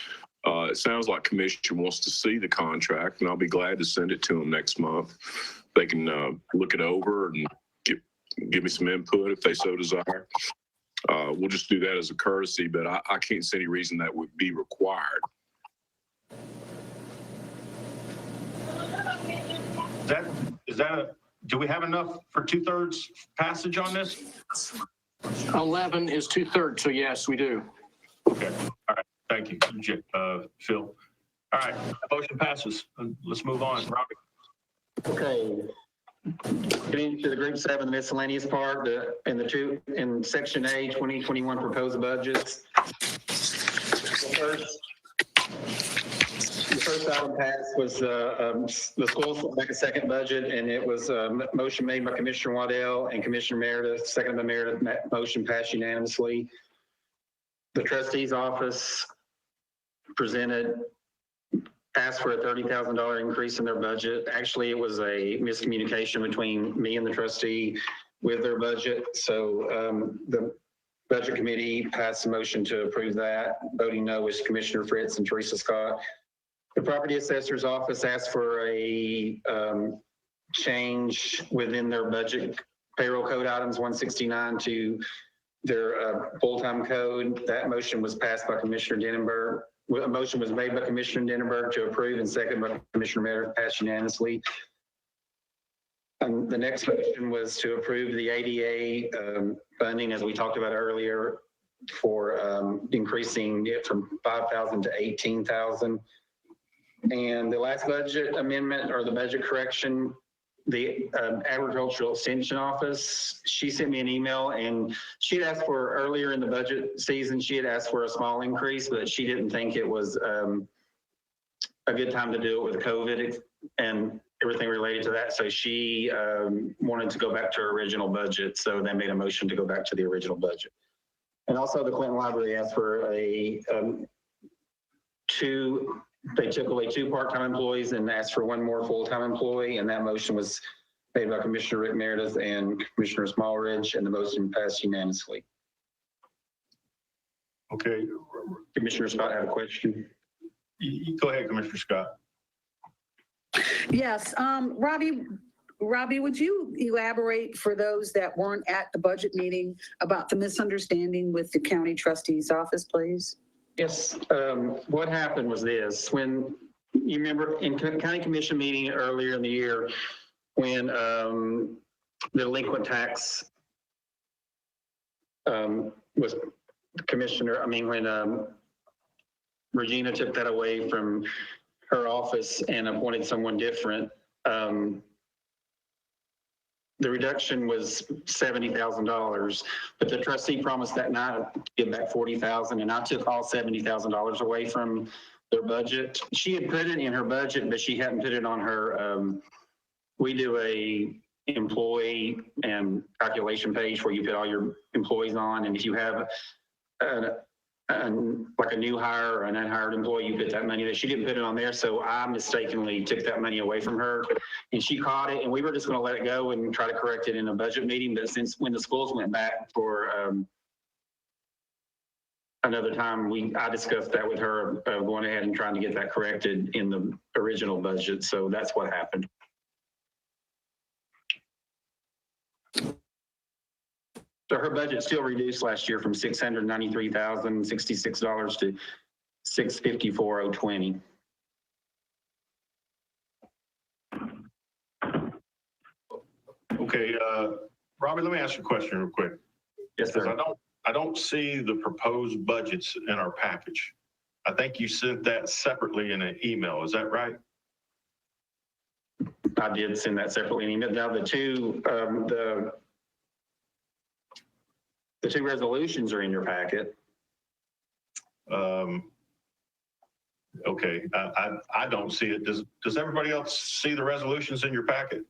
it sounds like commission wants to see the contract, and I'll be glad to send it to them next month. They can look it over and give me some input if they so desire. We'll just do that as a courtesy, but I can't see any reason that would be required. Do we have enough for 2/3 passage on this? 11 is 2/3, so yes, we do. Okay, all right, thank you, Phil. All right, motion passes. Let's move on. Robert. Okay. Getting to the group 7, the miscellaneous part, in section A, 2021 proposed budgets. The first item passed was the school make a second budget, and it was a motion made by Commissioner Waddell and Commissioner Meredith, seconded by Meredith. Motion passed unanimously. The trustee's office asked for a $30,000 increase in their budget. Actually, it was a miscommunication between me and the trustee with their budget. So the budget committee passed a motion to approve that. Voting no was Commissioner Fritz and Teresa Scott. The property assessor's office asked for a change within their budget payroll code items 169 to their full-time code. That motion was passed by Commissioner Denenberg. A motion was made by Commissioner Denenberg to approve and seconded by Commissioner Meredith, passed unanimously. The next motion was to approve the ADA funding, as we talked about earlier, for increasing it from 5,000 to 18,000. And the last budget amendment, or the budget correction, the agricultural extension office, she sent me an email, and she had asked for, earlier in the budget season, she had asked for a small increase, but she didn't think it was a good time to do it with COVID and everything related to that. So she wanted to go back to her original budget. So they made a motion to go back to the original budget. And also the Clinton Library asked for a $2 they took away 2 part-time employees and asked for 1 more full-time employee, and that motion was made by Commissioner Rick Meredith and Commissioner Smallridge, and the motion passed unanimously. Okay, Commissioner Scott had a question. go ahead, Commissioner Scott. Yes, Robbie, would you elaborate for those that weren't at the budget meeting about the misunderstanding with the county trustee's office, please? Yes, what happened was this, when, you remember in county commission meeting earlier in the year, when the delinquent tax was when Regina took that away from her office and appointed someone different, the reduction was $70,000, but the trustee promised that night to give back $40,000, and I took all $70,000 away from their budget. She had put it in her budget, but she hadn't put it on her, we do a employee and calculation page where you put all your employees on, and if you have like a new hire or an unhired employee, you put that money there. She didn't put it on there, so I mistakenly took that money away from her, and she caught it, and we were just going to let it go and try to correct it in a budget meeting. But since when the schools went back for another time, I discussed that with her, going ahead and trying to get that corrected in the original budget. So that's what happened. So her budget still reduced last year from $693,066 to $654,020. Okay, Robbie, let me ask you a question real quick. Yes, sir. I don't see the proposed budgets in our package. I think you sent that separately in an email. Is that right? I did send that separately in email. Now the two resolutions are in your packet. Okay, I don't see it. Does everybody else see the resolutions in your packet?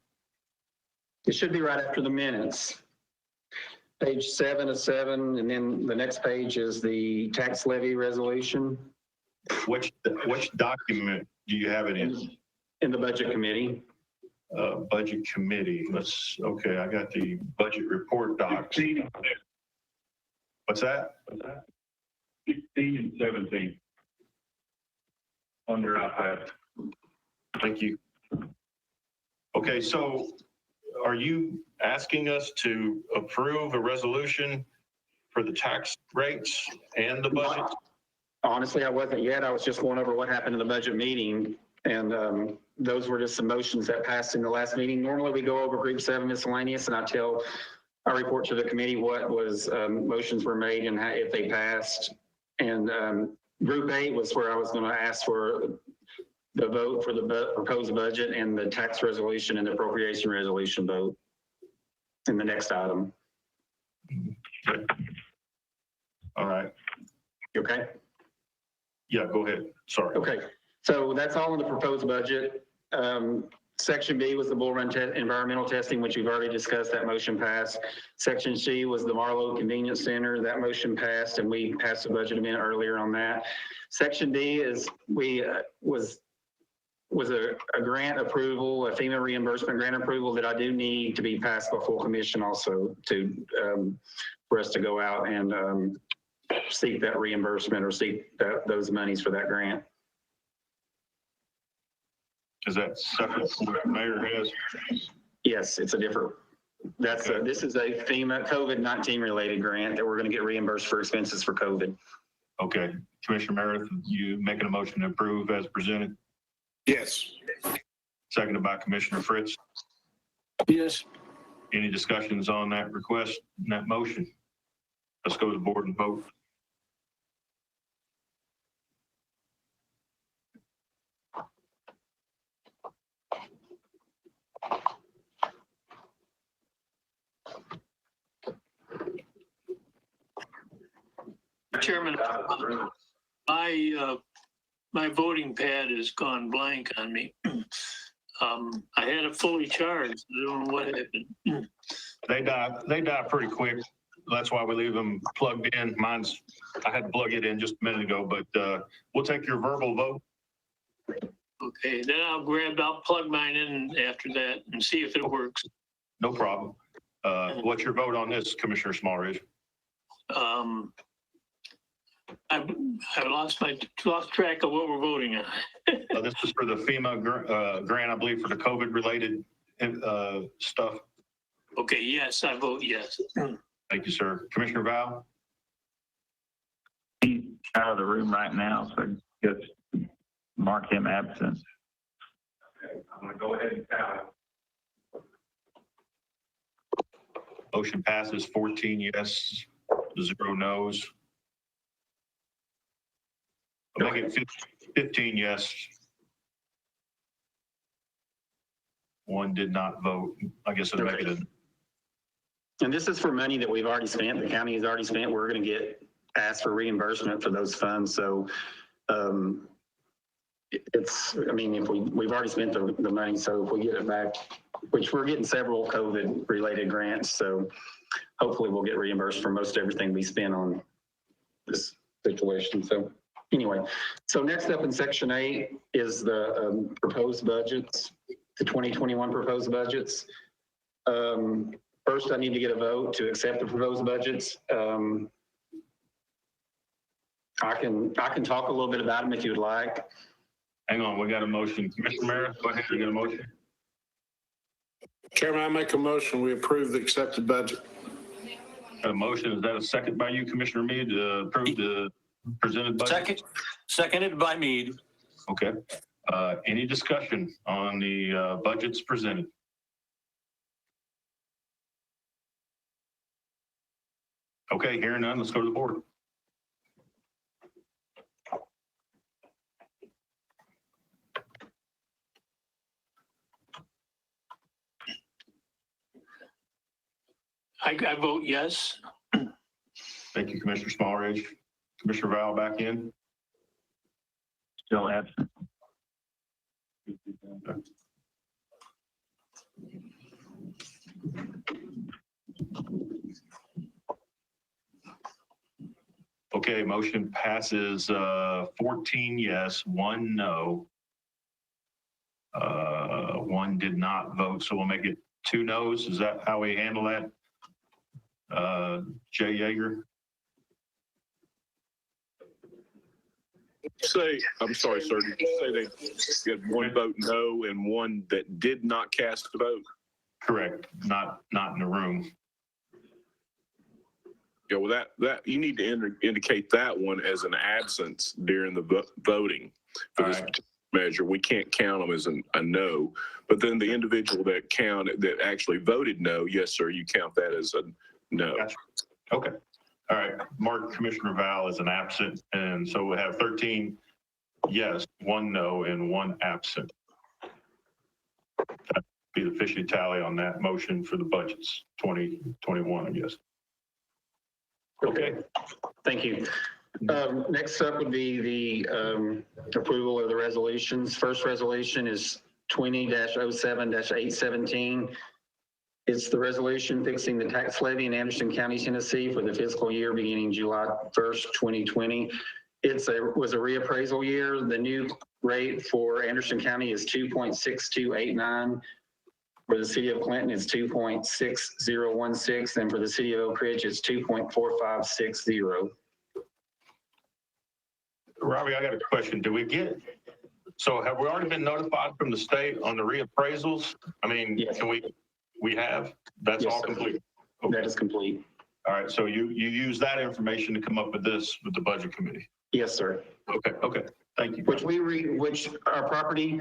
It should be right after the minutes. Page 7 of 7, and then the next page is the tax levy resolution. Which document do you have it in? In the budget committee. Budget committee. Okay, I got the budget report docs. What's that? 16 and 17. On your iPad. Thank you. Okay, so are you asking us to approve a resolution for the tax rates and the budget? Honestly, I wasn't yet. I was just going over what happened in the budget meeting, and those were just some motions that passed in the last meeting. Normally, we go over group 7 miscellaneous, and I report to the committee what was motions were made and if they passed. And group 8 was where I was going to ask for the vote for the proposed budget and the tax resolution and the appropriation resolution vote in the next item. All right. You okay? Yeah, go ahead. Sorry. Okay, so that's all in the proposed budget. Section B was the Bull Run environmental testing, which we've already discussed. That motion passed. Section C was the Marlowe Convenience Center. That motion passed, and we passed the budget amendment earlier on that. Section D is was a grant approval, a FEMA reimbursement grant approval that I do need to be passed by full commission also to for us to go out and seek that reimbursement or seek those monies for that grant. Is that separate from what the mayor has? Yes, it's a different, this is a FEMA COVID-19 related grant that we're going to get reimbursed for expenses for COVID. Okay, Commissioner Meredith, you making a motion to approve as presented? Yes. Seconded by Commissioner Fritz. Yes. Any discussions on that request, that motion? Let's go to the board and vote. Chairman, my voting pad has gone blank on me. I had it fully charged. I don't know what happened. They die pretty quick. That's why we leave them plugged in. I had to plug it in just a minute ago, but we'll take your verbal vote. Okay, then I'll plug mine in after that and see if it works. No problem. What's your vote on this, Commissioner Smallridge? I've lost track of what we're voting on. This is for the FEMA grant, I believe, for the COVID-related stuff. Okay, yes, I vote yes. Thank you, sir. Commissioner Val? He's out of the room right now, so just mark him absent. Okay, I'm going to go ahead and count. Motion passes 14 yes, 0 no's. I'll make it 15 yes. 1 did not vote. I guess I'd make it a. And this is for money that we've already spent, the county has already spent. We're going to get asked for reimbursement for those funds. So it's, I mean, if we've already spent the money, so if we get it back, which we're getting several COVID related grants. So hopefully we'll get reimbursed for most everything we spend on this situation. So anyway, so next up in section 8 is the proposed budgets, the 2021 proposed budgets. First, I need to get a vote to accept the proposed budgets. I can talk a little bit about them if you'd like. Hang on, we got a motion. Commissioner Maris, go ahead, you got a motion? Chairman, I make a motion, we approve the accepted budget. Got a motion, is that a second by you, Commissioner Mead, to approve the presented budget? Seconded by Mead. Okay. Any discussion on the budgets presented? Okay, hearing none, let's go to the board. I vote yes. Thank you, Commissioner Smallridge. Commissioner Val back in. Still absent. Okay, motion passes 14 yes, 1 no. 1 did not vote, so we'll make it 2 no's. Is that how we handle that? Jay Yeager? Say, I'm sorry, sir, did you say they had 1 vote no and 1 that did not cast a vote? Correct, not in the room. Yeah, well, that you need to indicate that one as an absence during the voting for this particular measure. We can't count them as a no, but then the individual that actually voted no, yes, sir, you count that as a no. Gotcha. Okay. All right. Mark Commissioner Val is an absent, and so we have 13 yes, 1 no, and 1 absent. That'd be the official tally on that motion for the budgets 2021, I guess. Okay, thank you. Next up would be the approval of the resolutions. First resolution is 20-07-817. It's the resolution fixing the tax levy in Anderson County, Tennessee for the fiscal year beginning July 1st, 2020. It was a reappraisal year. The new rate for Anderson County is 2.6289. For the city of Clinton, it's 2.6016, and for the city of Oak Ridge, it's 2.4560. Robbie, I got a question. So have we already been notified from the state on the reappraisals? I mean, yes. We have? That's all complete? Okay. That is complete. All right, so you use that information to come up with this with the budget committee? Yes, sir. Okay, thank you. Which our property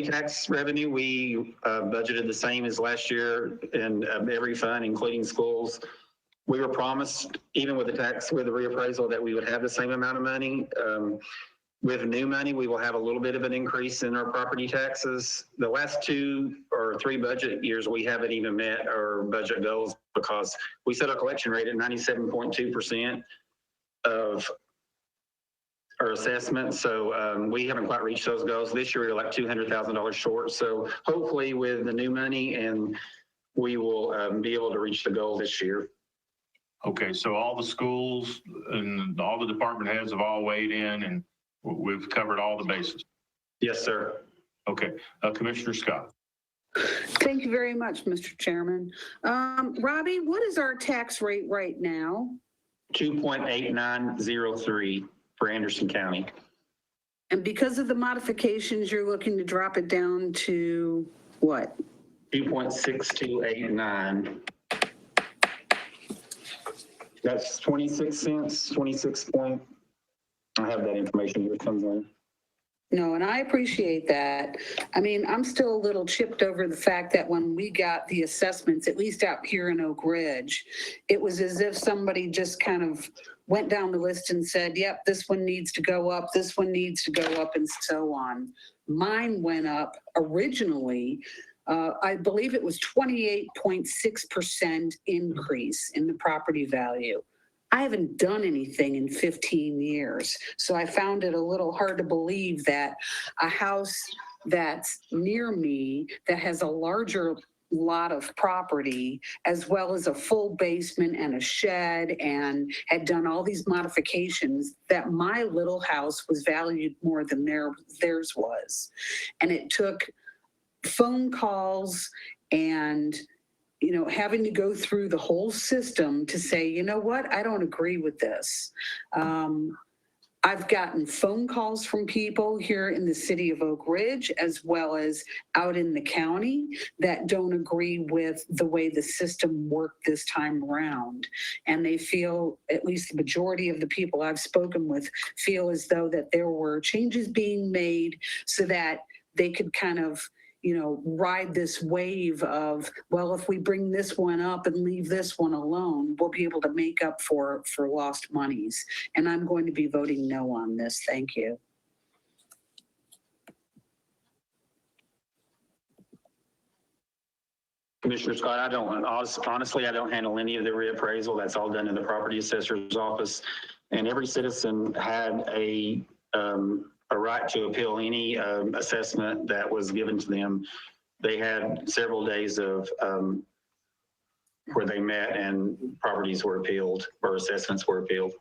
tax revenue, we budgeted the same as last year in every fund, including schools. We were promised, even with the reappraisal, that we would have the same amount of money. With new money, we will have a little bit of an increase in our property taxes. The last 2 or 3 budget years, we haven't even met our budget goals because we set our collection rate at 97.2% of our assessment. So we haven't quite reached those goals. This year, we're like $200,000 short. So hopefully with the new money, and we will be able to reach the goal this year. Okay, so all the schools and all the department heads have all weighed in, and we've covered all the bases. Yes, sir. Okay, Commissioner Scott. Thank you very much, Mr. Chairman. Robbie, what is our tax rate right now? 2.8903 for Anderson County. And because of the modifications, you're looking to drop it down to what? 2.6289. That's 26 cents, 26 point. I have that information here somewhere. No, and I appreciate that. I mean, I'm still a little chipped over the fact that when we got the assessments, at least out here in Oak Ridge, it was as if somebody just kind of went down the list and said, yep, this one needs to go up, this one needs to go up, and so on. Mine went up originally, I believe it was 28.6% increase in the property value. I haven't done anything in 15 years. So I found it a little hard to believe that a house that's near me that has a larger lot of property, as well as a full basement and a shed, and had done all these modifications, that my little house was valued more than theirs was. And it took phone calls and having to go through the whole system to say, you know what, I don't agree with this. I've gotten phone calls from people here in the city of Oak Ridge, as well as out in the county, that don't agree with the way the system worked this time around. And they feel, at least the majority of the people I've spoken with, feel as though that there were changes being made so that they could kind of ride this wave of, well, if we bring this one up and leave this one alone, we'll be able to make up for lost monies. And I'm going to be voting no on this. Thank you. Commissioner Scott, honestly, I don't handle any of the reappraisal. That's all done in the property assessor's office. And every citizen had a right to appeal any assessment that was given to them. They had several days of where they met and properties were appealed or assessments were appealed.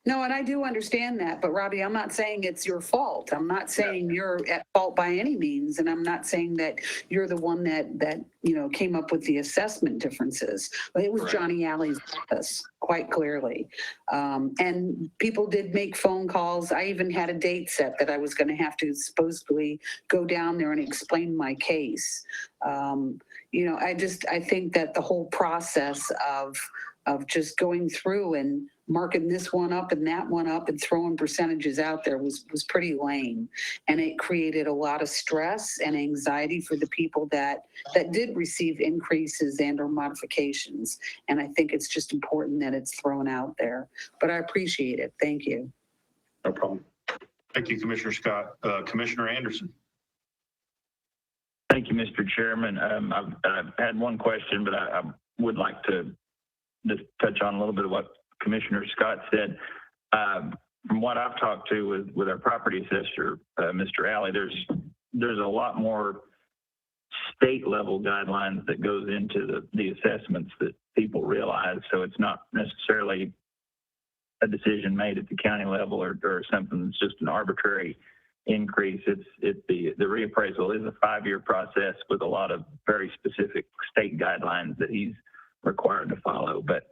No, and I do understand that, but Robbie, I'm not saying it's your fault. I'm not saying you're at fault by any means, and I'm not saying that you're the one that came up with the assessment differences. But it was Right. Johnny Alley's office, quite clearly. And people did make phone calls. I even had a date set that I was going to have to supposedly go down there and explain my case. I think that the whole process of just going through and marking this one up and that one up and throwing percentages out there was pretty lame. And it created a lot of stress and anxiety for the people that did receive increases and or modifications. And I think it's just important that it's thrown out there. But I appreciate it. Thank you. No problem. Thank you, Commissioner Scott. Commissioner Anderson. Thank you, Mr. Chairman. I've had one question, but I would like to just touch on a little bit of what Commissioner Scott said. From what I've talked to with our property assessor, Mr. Alley, there's a lot more state level guidelines that goes into the assessments that people realize. So it's not necessarily a decision made at the county level or something that's just an arbitrary increase. The reappraisal is a 5-year process with a lot of very specific state guidelines that he's required to follow. But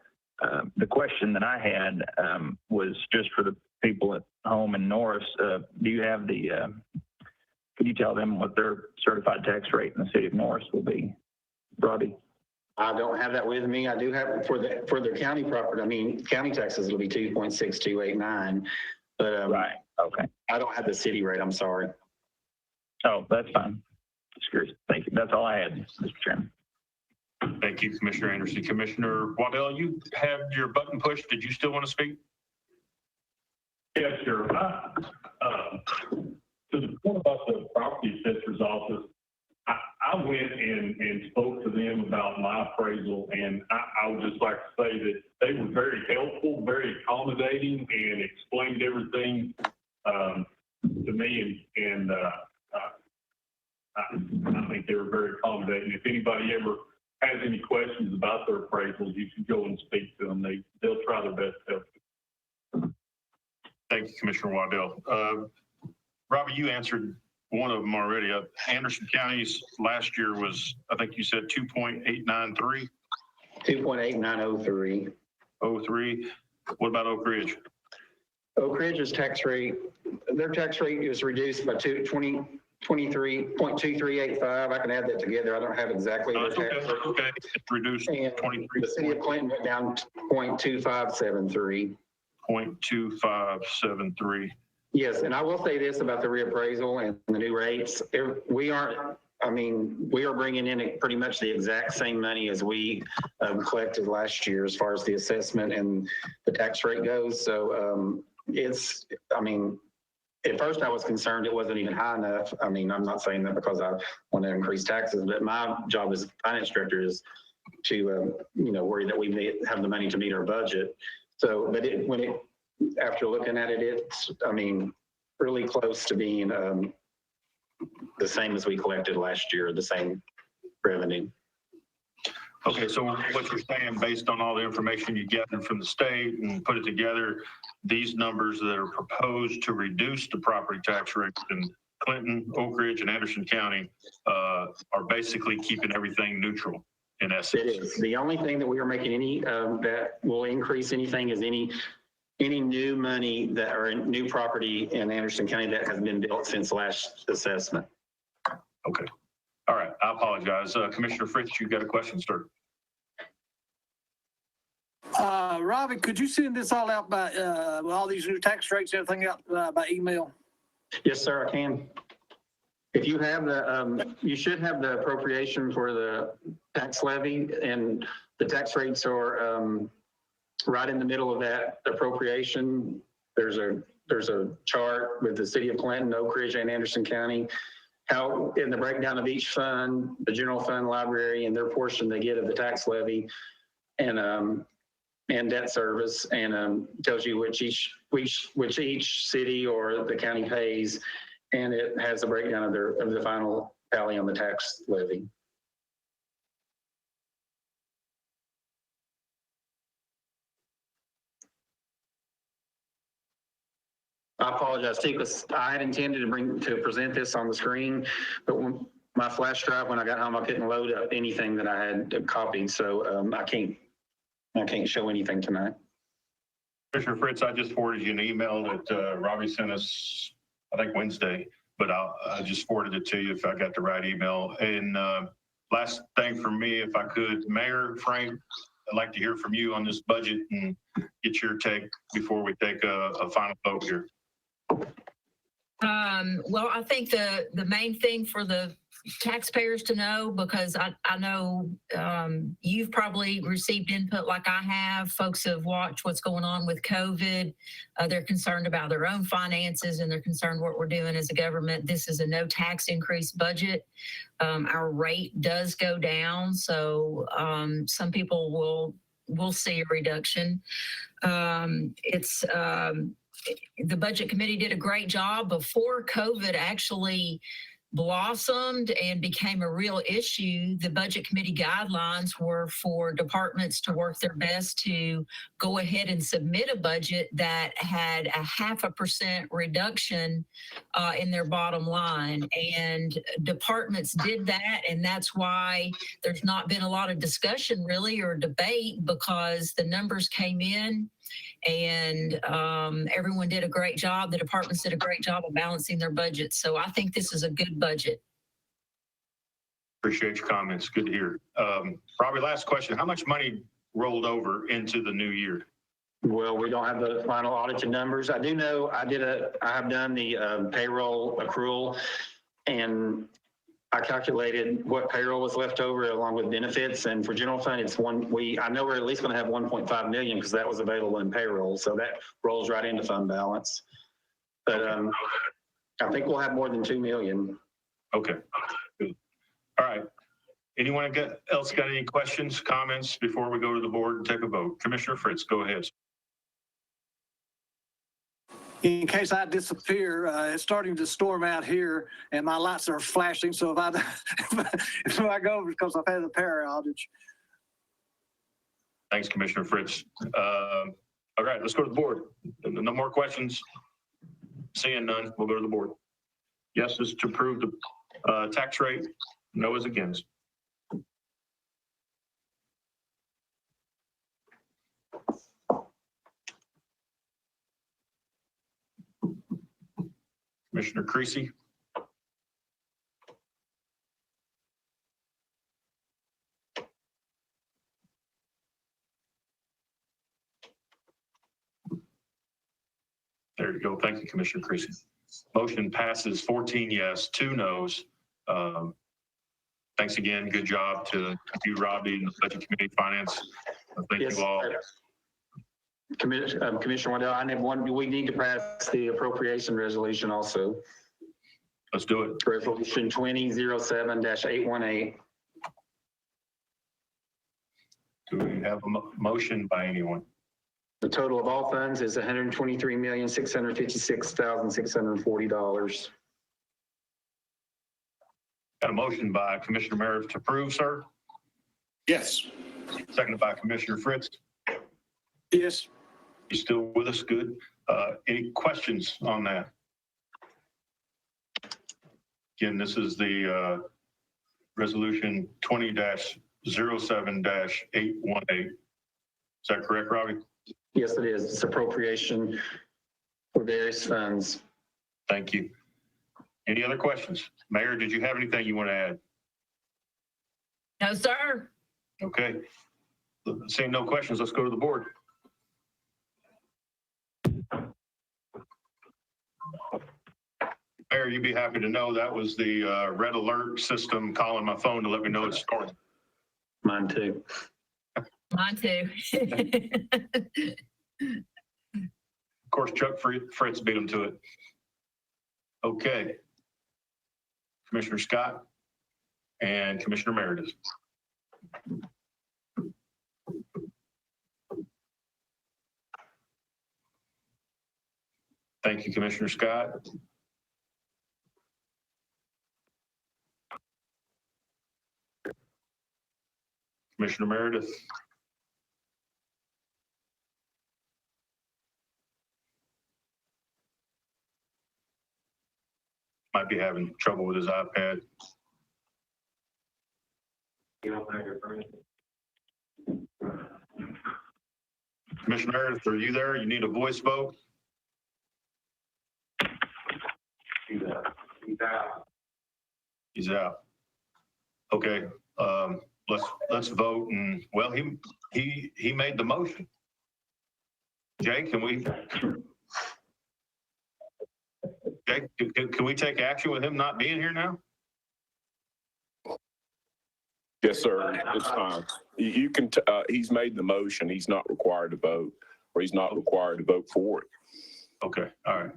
the question that I had was just for the people at home in Norris. Do you have could you tell them what their certified tax rate in the city of Norris will be, Robbie? I don't have that with me. I do have it for their county property. I mean, county taxes will be 2.6289, but right. Okay. I don't have the city rate. I'm sorry. Oh, that's fine. Just curious. Thank you. That's all I had, Mr. Chairman. Thank you, Commissioner Anderson. Commissioner Waddell, you have your button pushed. Did you still want to speak? Yeah, sure. To the point about the property assessor's office, I went and spoke to them about my appraisal, and I would just like to say that they were very helpful, very accommodating, and explained everything to me, and I think they were very accommodating. If anybody ever has any questions about their appraisals, you can go and speak to them. They'll try their best to help you. Thank you, Commissioner Waddell. Robbie, you answered one of them already. Anderson County's last year was, I think you said 2.893. 2.8903. 03. What about Oak Ridge? Oak Ridge's tax rate, their tax rate is reduced by 23.2385. I can add that together. I don't have exactly their That's tax rate. okay. It's reduced And 23. the city of Clinton went down 0.2573. 0.2573. Yes, and I will say this about the reappraisal and the new rates. We are bringing in pretty much the exact same money as we collected last year as far as the assessment and the tax rate goes. So at first I was concerned it wasn't even high enough. I mean, I'm not saying that because I want to increase taxes, but my job as finance director is to, worry that we have the money to meet our budget. So, but after looking at it, it's, really close to being the same as we collected last year, the same revenue. Okay, so what you're saying, based on all the information you gathered from the state and put it together, these numbers that are proposed to reduce the property tax rate in Clinton, Oak Ridge, and Anderson County are basically keeping everything neutral in essence. It is. The only thing that we are making any that will increase anything is any new money or new property in Anderson County that has been built since last assessment. Okay. All right. I apologize. Commissioner Fritz, you got a question, sir? Robbie, could you send this all out by, with all these new tax rates, everything out by email? Yes, sir, I can. If you have you should have the appropriation for the tax levy, and the tax rates are right in the middle of that appropriation. There's a chart with the city of Clinton, Oak Ridge, and Anderson County, how in the breakdown of each fund, the general fund, library, and their portion they get of the tax levy, and debt service, and tells you which each city or the county pays, and it has a breakdown of the final tally on the tax levy. I apologize, Steve, because I had intended to present this on the screen, but when my flash drive, when I got home, I couldn't load up anything that I had copied, so I can't show anything tonight. Commissioner Fritz, I just forwarded you an email that Robbie sent us, I think Wednesday, but I just forwarded it to you if I got the right email. And last thing for me, if I could, Mayor Frank, I'd like to hear from you on this budget and get your take before we take a final vote here. Well, I think the main thing for the taxpayers to know, because I know you've probably received input like I have. Folks have watched what's going on with COVID. They're concerned about their own finances, and they're concerned what we're doing as a government. This is a no tax increase budget. Our rate does go down, so some people will see a reduction. The budget committee did a great job before COVID actually blossomed and became a real issue. The budget committee guidelines were for departments to work their best to go ahead and submit a budget that had a 0.5% reduction in their bottom line. And departments did that. And that's why there's not been a lot of discussion really or debate, because the numbers came in and everyone did a great job. The departments did a great job of balancing their budget. So I think this is a good budget. Appreciate your comments. Good to hear. Robbie, last question. How much money rolled over into the new year? Well, we don't have the final audited numbers. I do know I have done the payroll accrual, and I calculated what payroll was left over along with benefits. And for general fund, I know we're at least going to have 1.5 million because that was available in payroll. So that rolls right into fund balance. But I think we'll have more than 2 million. Okay. Good. All right. Anyone else got any questions, comments before we go to the board and take a vote? Commissioner Fritz, go ahead. In case I disappear, it's starting to storm out here and my lights are flashing. So if I go over because I've had a power outage. Thanks, Commissioner Fritz. All right, let's go to the board. No more questions? Seeing none, we'll go to the board. Yes is to approve the tax rate. No is against. Commissioner Creasy? There you go. Thank you, Commissioner Creasy. Motion passes 14 yes, 2 no's. Thanks again. Good job to you, Robbie, and the Budget Committee, Finance. Thank Yes. you all. Commissioner Wendell, I have one, we need to pass the appropriation resolution also. Let's do it. Resolution 2007-818. Do we have a motion by anyone? The total of all funds is $123,656,640. Got a motion by Commissioner Meredith to approve, sir. Yes. Seconded by Commissioner Fritz. Yes. You still with us? Good. Any questions on that? Again, this is the resolution 20-07-818. Is that correct, Robbie? Yes, it is. It's appropriation for various funds. Thank you. Any other questions? Mayor, did you have anything you want to add? No, sir. Okay. Seeing no questions, let's go to the board. Mayor, you'd be happy to know that was the red alert system calling my phone to let me know it's storming. Mine too. Mine too. Of course, Chuck Fritz beat him to it. Okay. Commissioner Scott and Commissioner Meredith. Thank you, Commissioner Scott. Commissioner Meredith. Might be having trouble with his iPad. Commissioner Meredith, are you there? You need a voice vote? He's out. He's out. Okay, let's vote, and well, he made the motion. Jay, can we take action with him not being here now? Yes, sir. It's fine. You can, he's made the motion. He's not required to vote, or he's not required to vote for it. Okay, all right.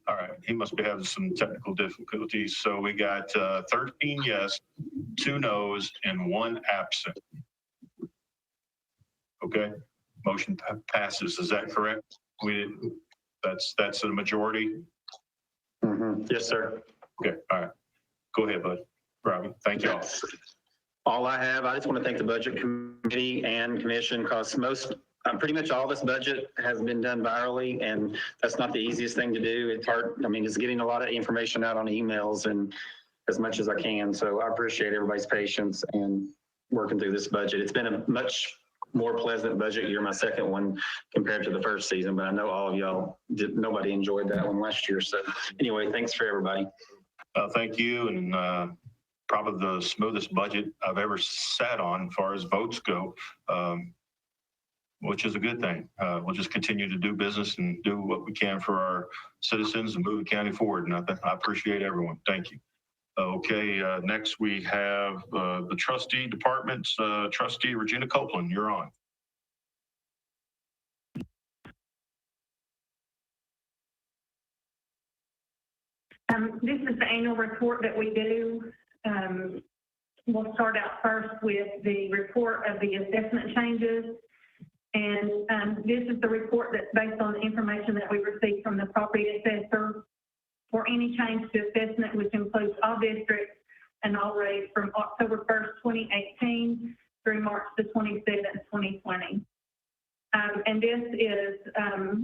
All right, he must be having some technical difficulties. So we got 13 yes, 2 no's, and 1 absent. Okay, motion passes. Is that correct? That's a majority? Yes, sir. Okay, all right. Go ahead, bud. Robbie, thank you all. All I have, I just want to thank the Budget Committee and Commission, because pretty much all this budget has been done virally, and that's not the easiest thing to do. It's hard. I mean, it's getting a lot of information out on emails and as much as I can. So I appreciate everybody's patience and working through this budget. It's been a much more pleasant budget year, my second one, compared to the first season, but I know all of y'all nobody enjoyed that one last year. So anyway, thanks for everybody. Thank you, and probably the smoothest budget I've ever sat on as far as votes go, which is a good thing. We'll just continue to do business and do what we can for our citizens and move the county forward. And I appreciate everyone. Thank you. Okay, next we have the trustee departments. Trustee Regina Copeland, you're on. This is the annual report that we do. We'll start out first with the report of the assessment changes. And this is the report that's based on the information that we received from the property assessor for any change to assessment, which includes all districts and all rates from October 1st, 2018 through March the 27th, 2020. And this is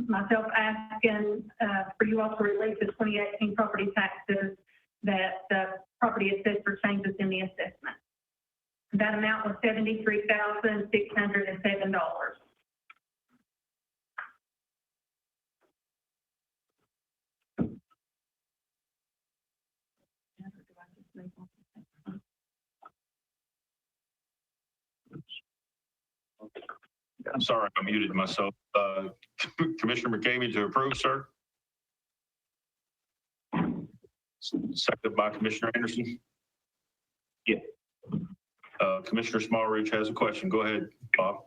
myself asking for you all to release the 2018 property taxes that the property assessor changes in the assessment. That amount was $73,607. I'm sorry, I muted myself. Commissioner McCamey to approve, sir. Seconded by Commissioner Anderson. Yeah. Commissioner Smallridge has a question. Go ahead, Bob.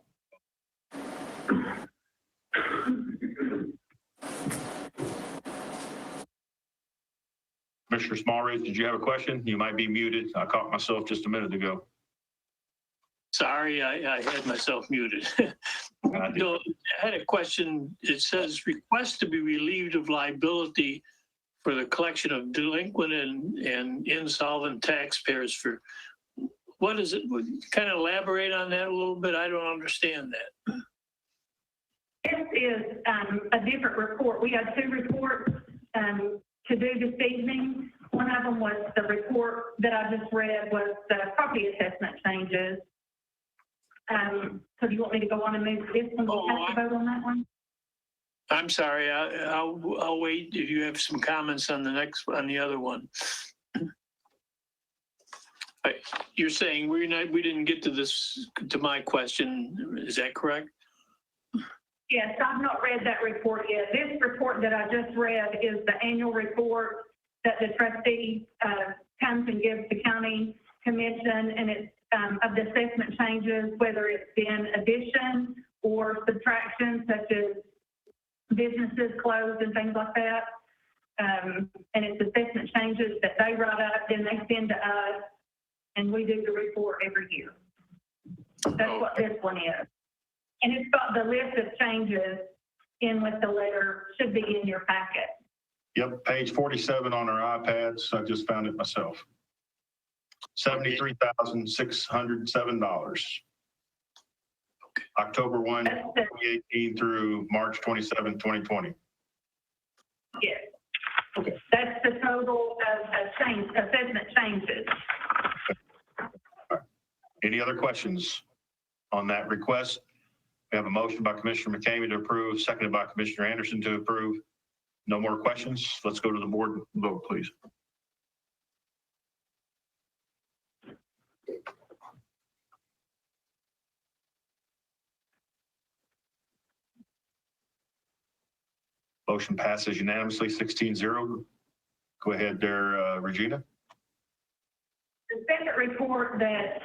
Commissioner Smallridge, did you have a question? You might be muted. I caught myself just a minute ago. Sorry, I had myself muted. No, I had a question. It says request to be relieved of liability for the collection of delinquent and insolvent taxpayers for, what is it? Kind of elaborate on that a little bit? I don't understand that. This is a different report. We had two reports to do this evening. One of them was the report that I just read was the property assessment changes. So do you want me to go on and move this one? Do you have to vote on that one? I'm sorry, I'll wait if you have some comments on the other one. You're saying we didn't get to my question. Is that correct? Yes, I've not read that report yet. This report that I just read is the annual report that the trustee comes and gives the county commission, and it's of the assessment changes, whether it's been addition or subtraction, such as businesses closed and things like that. And it's assessment changes that they write up, then they send to us, and we do the report every year. That's what this one is. And it's got the list of changes in with the letter, should be in your packet. Yep, page 47 on our iPads. I just found it myself. $73,607. October 1, 2018 through March 27, 2020. Yes. Okay. That's the total of assessment changes. Any other questions on that request? We have a motion by Commissioner McCamey to approve, seconded by Commissioner Anderson to approve. No more questions. Let's go to the board vote, please. Motion passes unanimously, 16-0. Go ahead there, Regina. The second report that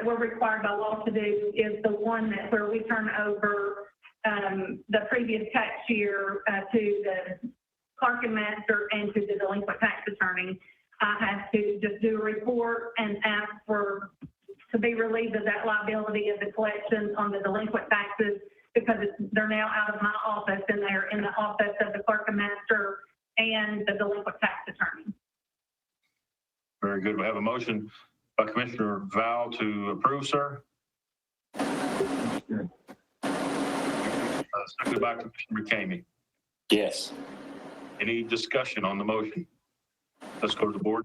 we're required by law to do is the one where we turn over the previous tax year to the clerk and master and to the delinquent tax attorney. I have to just do a report and ask to be relieved of that liability of the collection on the delinquent taxes, because they're now out of my office and they're in the office of the clerk and master and the delinquent tax attorney. Very good. We have a motion by Commissioner Val to approve, sir. Seconded by Commissioner McCamey. Yes. Any discussion on the motion? Let's go to the board.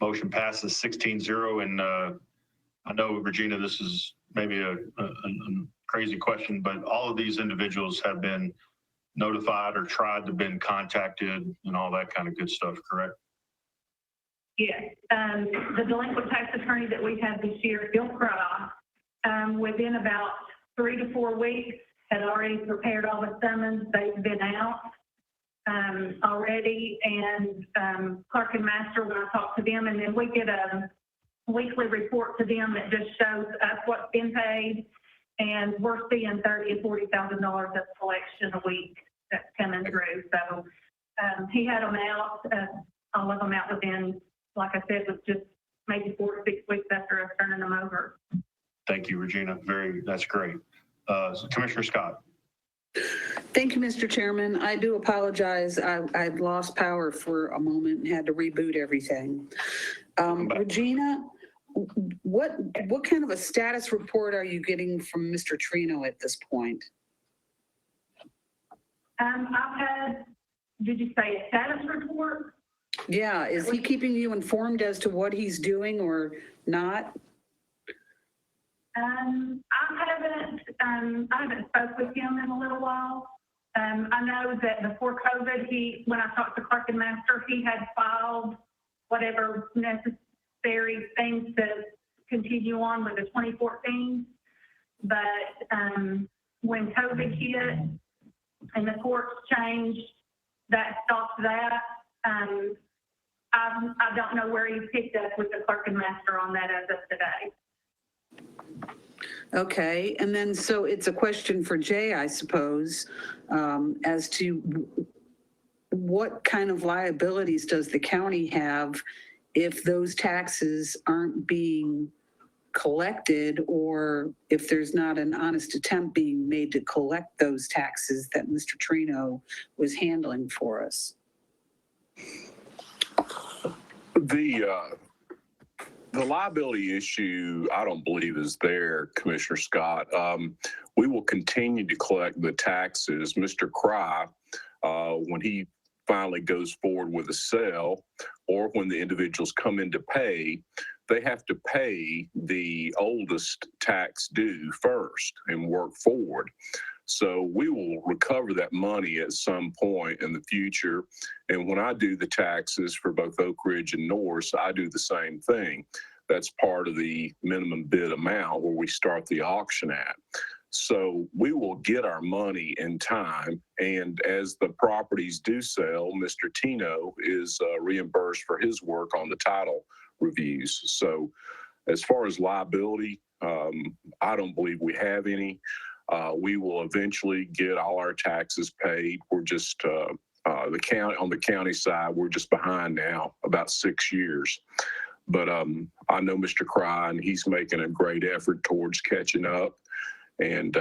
Motion passes 16-0, and I know, Regina, this is maybe a crazy question, but all of these individuals have been notified or tried to been contacted and all that kind of good stuff, correct? Yes. The delinquent tax attorney that we had this year, Bill Craw, within about 3 to 4 weeks, had already prepared all the summons. They've been out already, and clerk and master, when I talk to them, and then we get a weekly report to them that just shows us what's been paid, and we're seeing $30,000 and $40,000 of collection a week that's coming through. So he had them out, all of them out within, like I said, was just maybe 4 to 6 weeks after us turning them over. Thank you, Regina. That's great. Commissioner Scott. Thank you, Mr. Chairman. I do apologize. I'd lost power for a moment and had to reboot everything. Regina, what kind of a status report are you getting from Mr. Trino at this point? I've had, did you say a status report? Yeah, is he keeping you informed as to what he's doing or not? I haven't spoke with him in a little while. I know that before COVID, when I talked to Clerk and Master, he had filed whatever necessary things to continue on with the 2014. But when COVID hit and the courts changed, that stopped that. I don't know where he picked up with the Clerk and Master on that as of today. Okay, and then so it's a question for Jay, I suppose, as to what kind of liabilities does the county have if those taxes aren't being collected, or if there's not an honest attempt being made to collect those taxes that Mr. Trino was handling for us? The liability issue, I don't believe is there, Commissioner Scott. We will continue to collect the taxes. Mr. Cry, when he finally goes forward with a sale, or when the individuals come in to pay, they have to pay the oldest tax due first and work forward. So we will recover that money at some point in the future. And when I do the taxes for both Oak Ridge and Norris, I do the same thing. That's part of the minimum bid amount where we start the auction at. So we will get our money in time. And as the properties do sell, Mr. Tino is reimbursed for his work on the title reviews. So as far as liability, I don't believe we have any. We will eventually get all our taxes paid. We're just, on the county side, we're just behind now, about 6 years. But I know Mr. Cry, and he's making a great effort towards catching up. And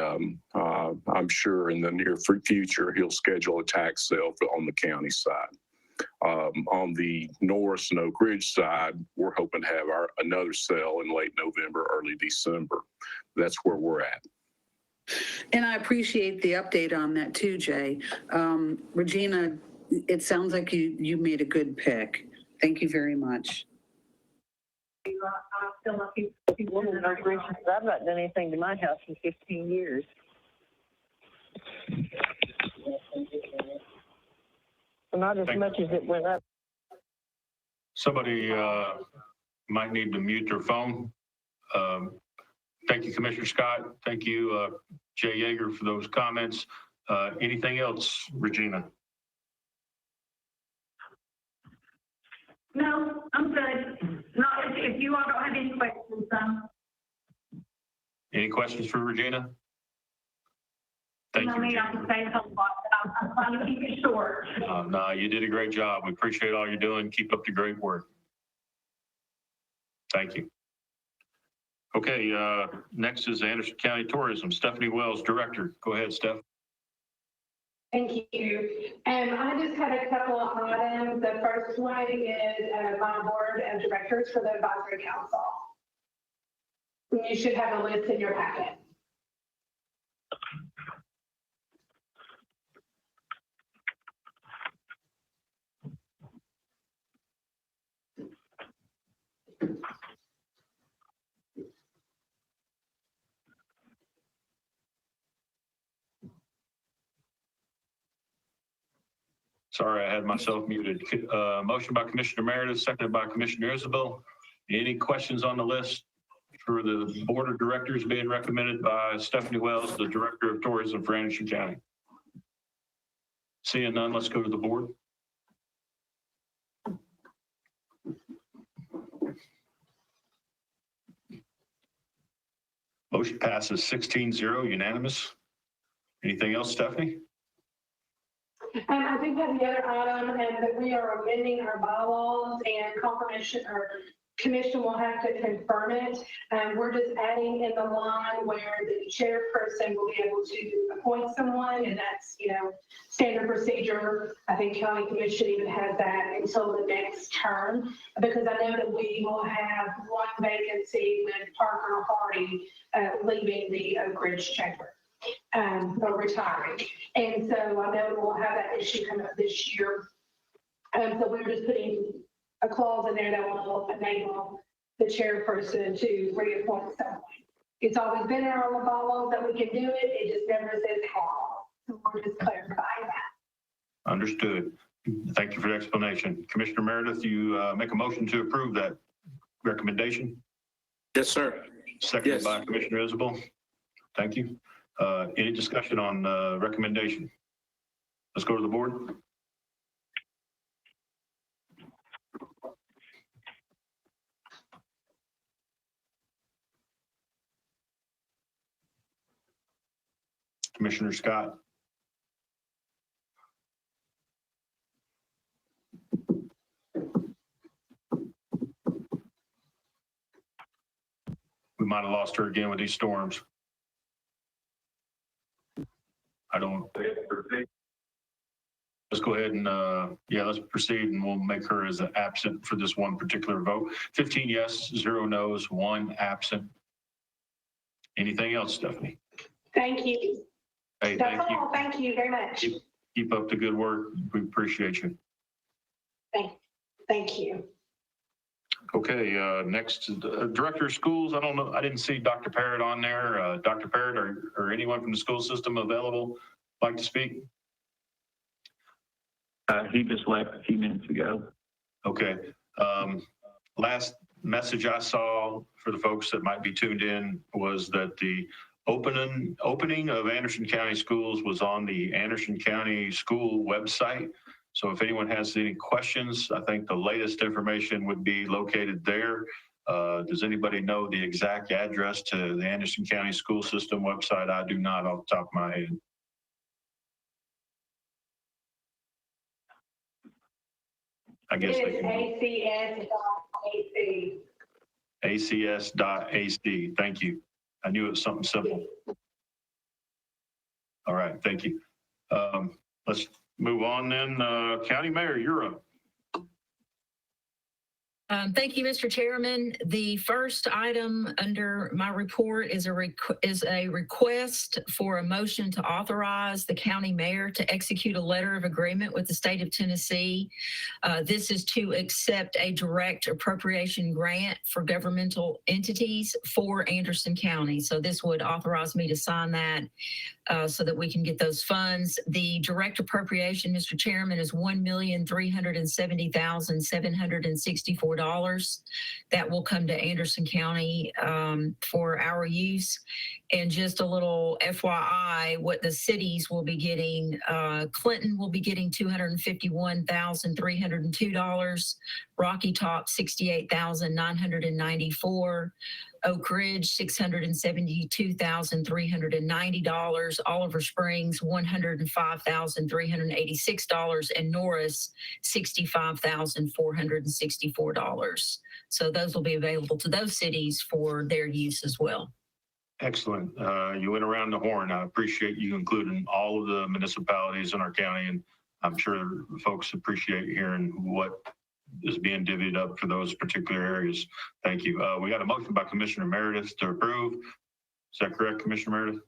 I'm sure in the near future, he'll schedule a tax sale on the county side. On the Norris and Oak Ridge side, we're hoping to have another sale in late November, early December. That's where we're at. And I appreciate the update on that too, Jay. Regina, it sounds like you made a good pick. Thank you very much. I feel like he's I've not done anything to my house in 15 years. So not as much as it went up. Somebody might need to mute their phone. Thank you, Commissioner Scott. Thank you, Jay Yeager, for those comments. Anything else, Regina? No, I'm good. Not if you all don't have any questions, Any questions for Regina? Thank you. I can say a whole lot, but I'm trying to keep it short. No, you did a great job. We appreciate all you're doing. Keep up the great work. Thank you. Okay, next is Anderson County Tourism. Stephanie Wells, Director. Go ahead, Steph. Thank you. I just had a couple of items. The first one is my board of directors for the advisory council. You should have a list in your packet. Sorry, I had myself muted. Motion by Commissioner Meredith, seconded by Commissioner Isabel. Any questions on the list for the board of directors being recommended by Stephanie Wells, the Director of Tourism for Anderson County? Seeing none, let's go to the board. Motion passes 16-0, unanimous. Anything else, Stephanie? I do have the other item, and that we are amending our bylaws and confirmation or commission will have to confirm it. We're just adding in the line where the chairperson will be able to appoint someone, and that's, standard procedure. I think county commission even has that until the next term, because I know that we will have one vacancy with Parker Hardy leaving the Oak Ridge Chamber, or retiring. And so I know we'll have that issue come up this year. So we're just putting a clause in there that will enable the chairperson to reappoint someone. It's always been in our bylaws that we can do it, it just never says how. So we're just clarifying that. Understood. Thank you for the explanation. Commissioner Meredith, you make a motion to approve that recommendation? Yes, sir. Seconded Yes. by Commissioner Isabel. Thank you. Any discussion on recommendation? Let's go to the board. Commissioner Scott. We might have lost her again with these storms. I don't. Let's go ahead and, let's proceed, and we'll make her as an absent for this one particular vote. 15 yes, 0 no's, 1 absent. Anything else, Stephanie? Thank you. Hey, That's thank you. all. Thank you very much. Keep up the good work. We appreciate you. Thank you. Okay, next, Director of Schools. I don't know, I didn't see Dr. Parrott on there. Dr. Parrott or anyone from the school system available, like to speak? He just left a few minutes ago. Okay. Last message I saw for the folks that might be tuned in was that the opening of Anderson County Schools was on the Anderson County School website. So if anyone has any questions, I think the latest information would be located there. Does anybody know the exact address to the Anderson County School System website? I do not off the top of my head. I guess they It can. is ACS.AC. ACS.AC. Thank you. I knew it was something simple. All right, thank you. Let's move on then. County Mayor, you're up. Thank you, Mr. Chairman. The first item under my report is a request for a motion to authorize the county mayor to execute a letter of agreement with the state of Tennessee. This is to accept a direct appropriation grant for governmental entities for Anderson County. So this would authorize me to sign that so that we can get those funds. The direct appropriation, Mr. Chairman, is $1,370,764. That will come to Anderson County for our use. And just a little FYI, what the cities will be getting, Clinton will be getting $251,302, Rocky Top $68,994, Oak Ridge, $672,390, Oliver Springs, $105,386, and Norris, $65,464. So those will be available to those cities for their use as well. Excellent. You went around the horn. I appreciate you including all of the municipalities in our county, and I'm sure folks appreciate hearing what is being divvied up for those particular areas. Thank you. We got a motion by Commissioner Meredith to approve. Is that correct, Commissioner Meredith?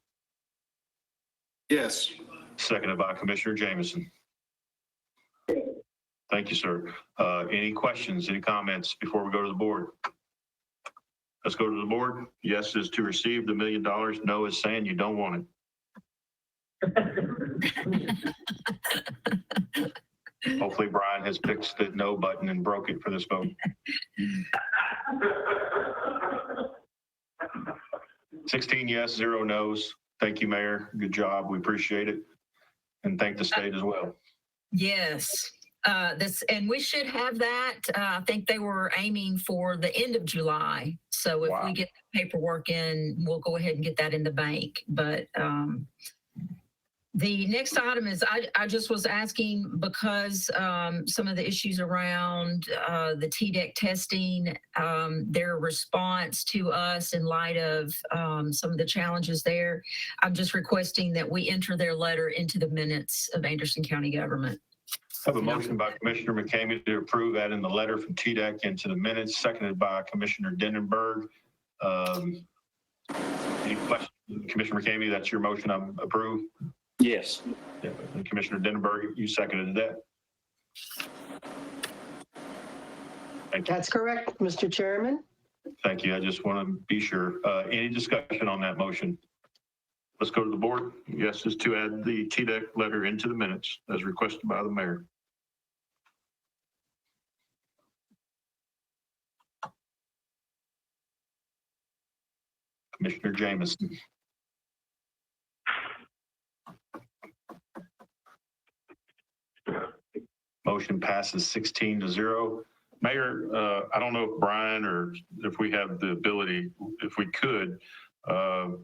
Yes. Seconded by Commissioner Jameson. Thank you, sir. Any questions, any comments before we go to the board? Let's go to the board. Yes is to receive the $1 million. No is saying you don't want it. Hopefully Brian has fixed the no button and broke it for this vote. 16 yes, 0 no's. Thank you, Mayor. Good job. We appreciate it. And thank the state as well. Yes. And we should have that. I think they were aiming for the end of July. So if we get the paperwork in, we'll go ahead and get that in the bank. But The next item is, I just was asking because some of the issues around the TDEC testing, their response to us in light of some of the challenges there. I'm just requesting that we enter their letter into the minutes of Anderson County government. I have a motion by Commissioner McCamey to approve that in the letter from TDEC into the minutes, seconded by Commissioner Denenberg. Any questions? Commissioner McCamey, that's your motion, I'm approved? Yes. Yeah, and Commissioner Denenberg, you seconded that? Thank you. That's correct, Mr. Chairman. Thank you. I just want to be sure. Any discussion on that motion? Let's go to the board. Yes, is to add the TDEC letter into the minutes as requested by the mayor. Commissioner Jameson. Motion passes 16-0. Mayor, I don't know if Brian or if we have the ability, if we could add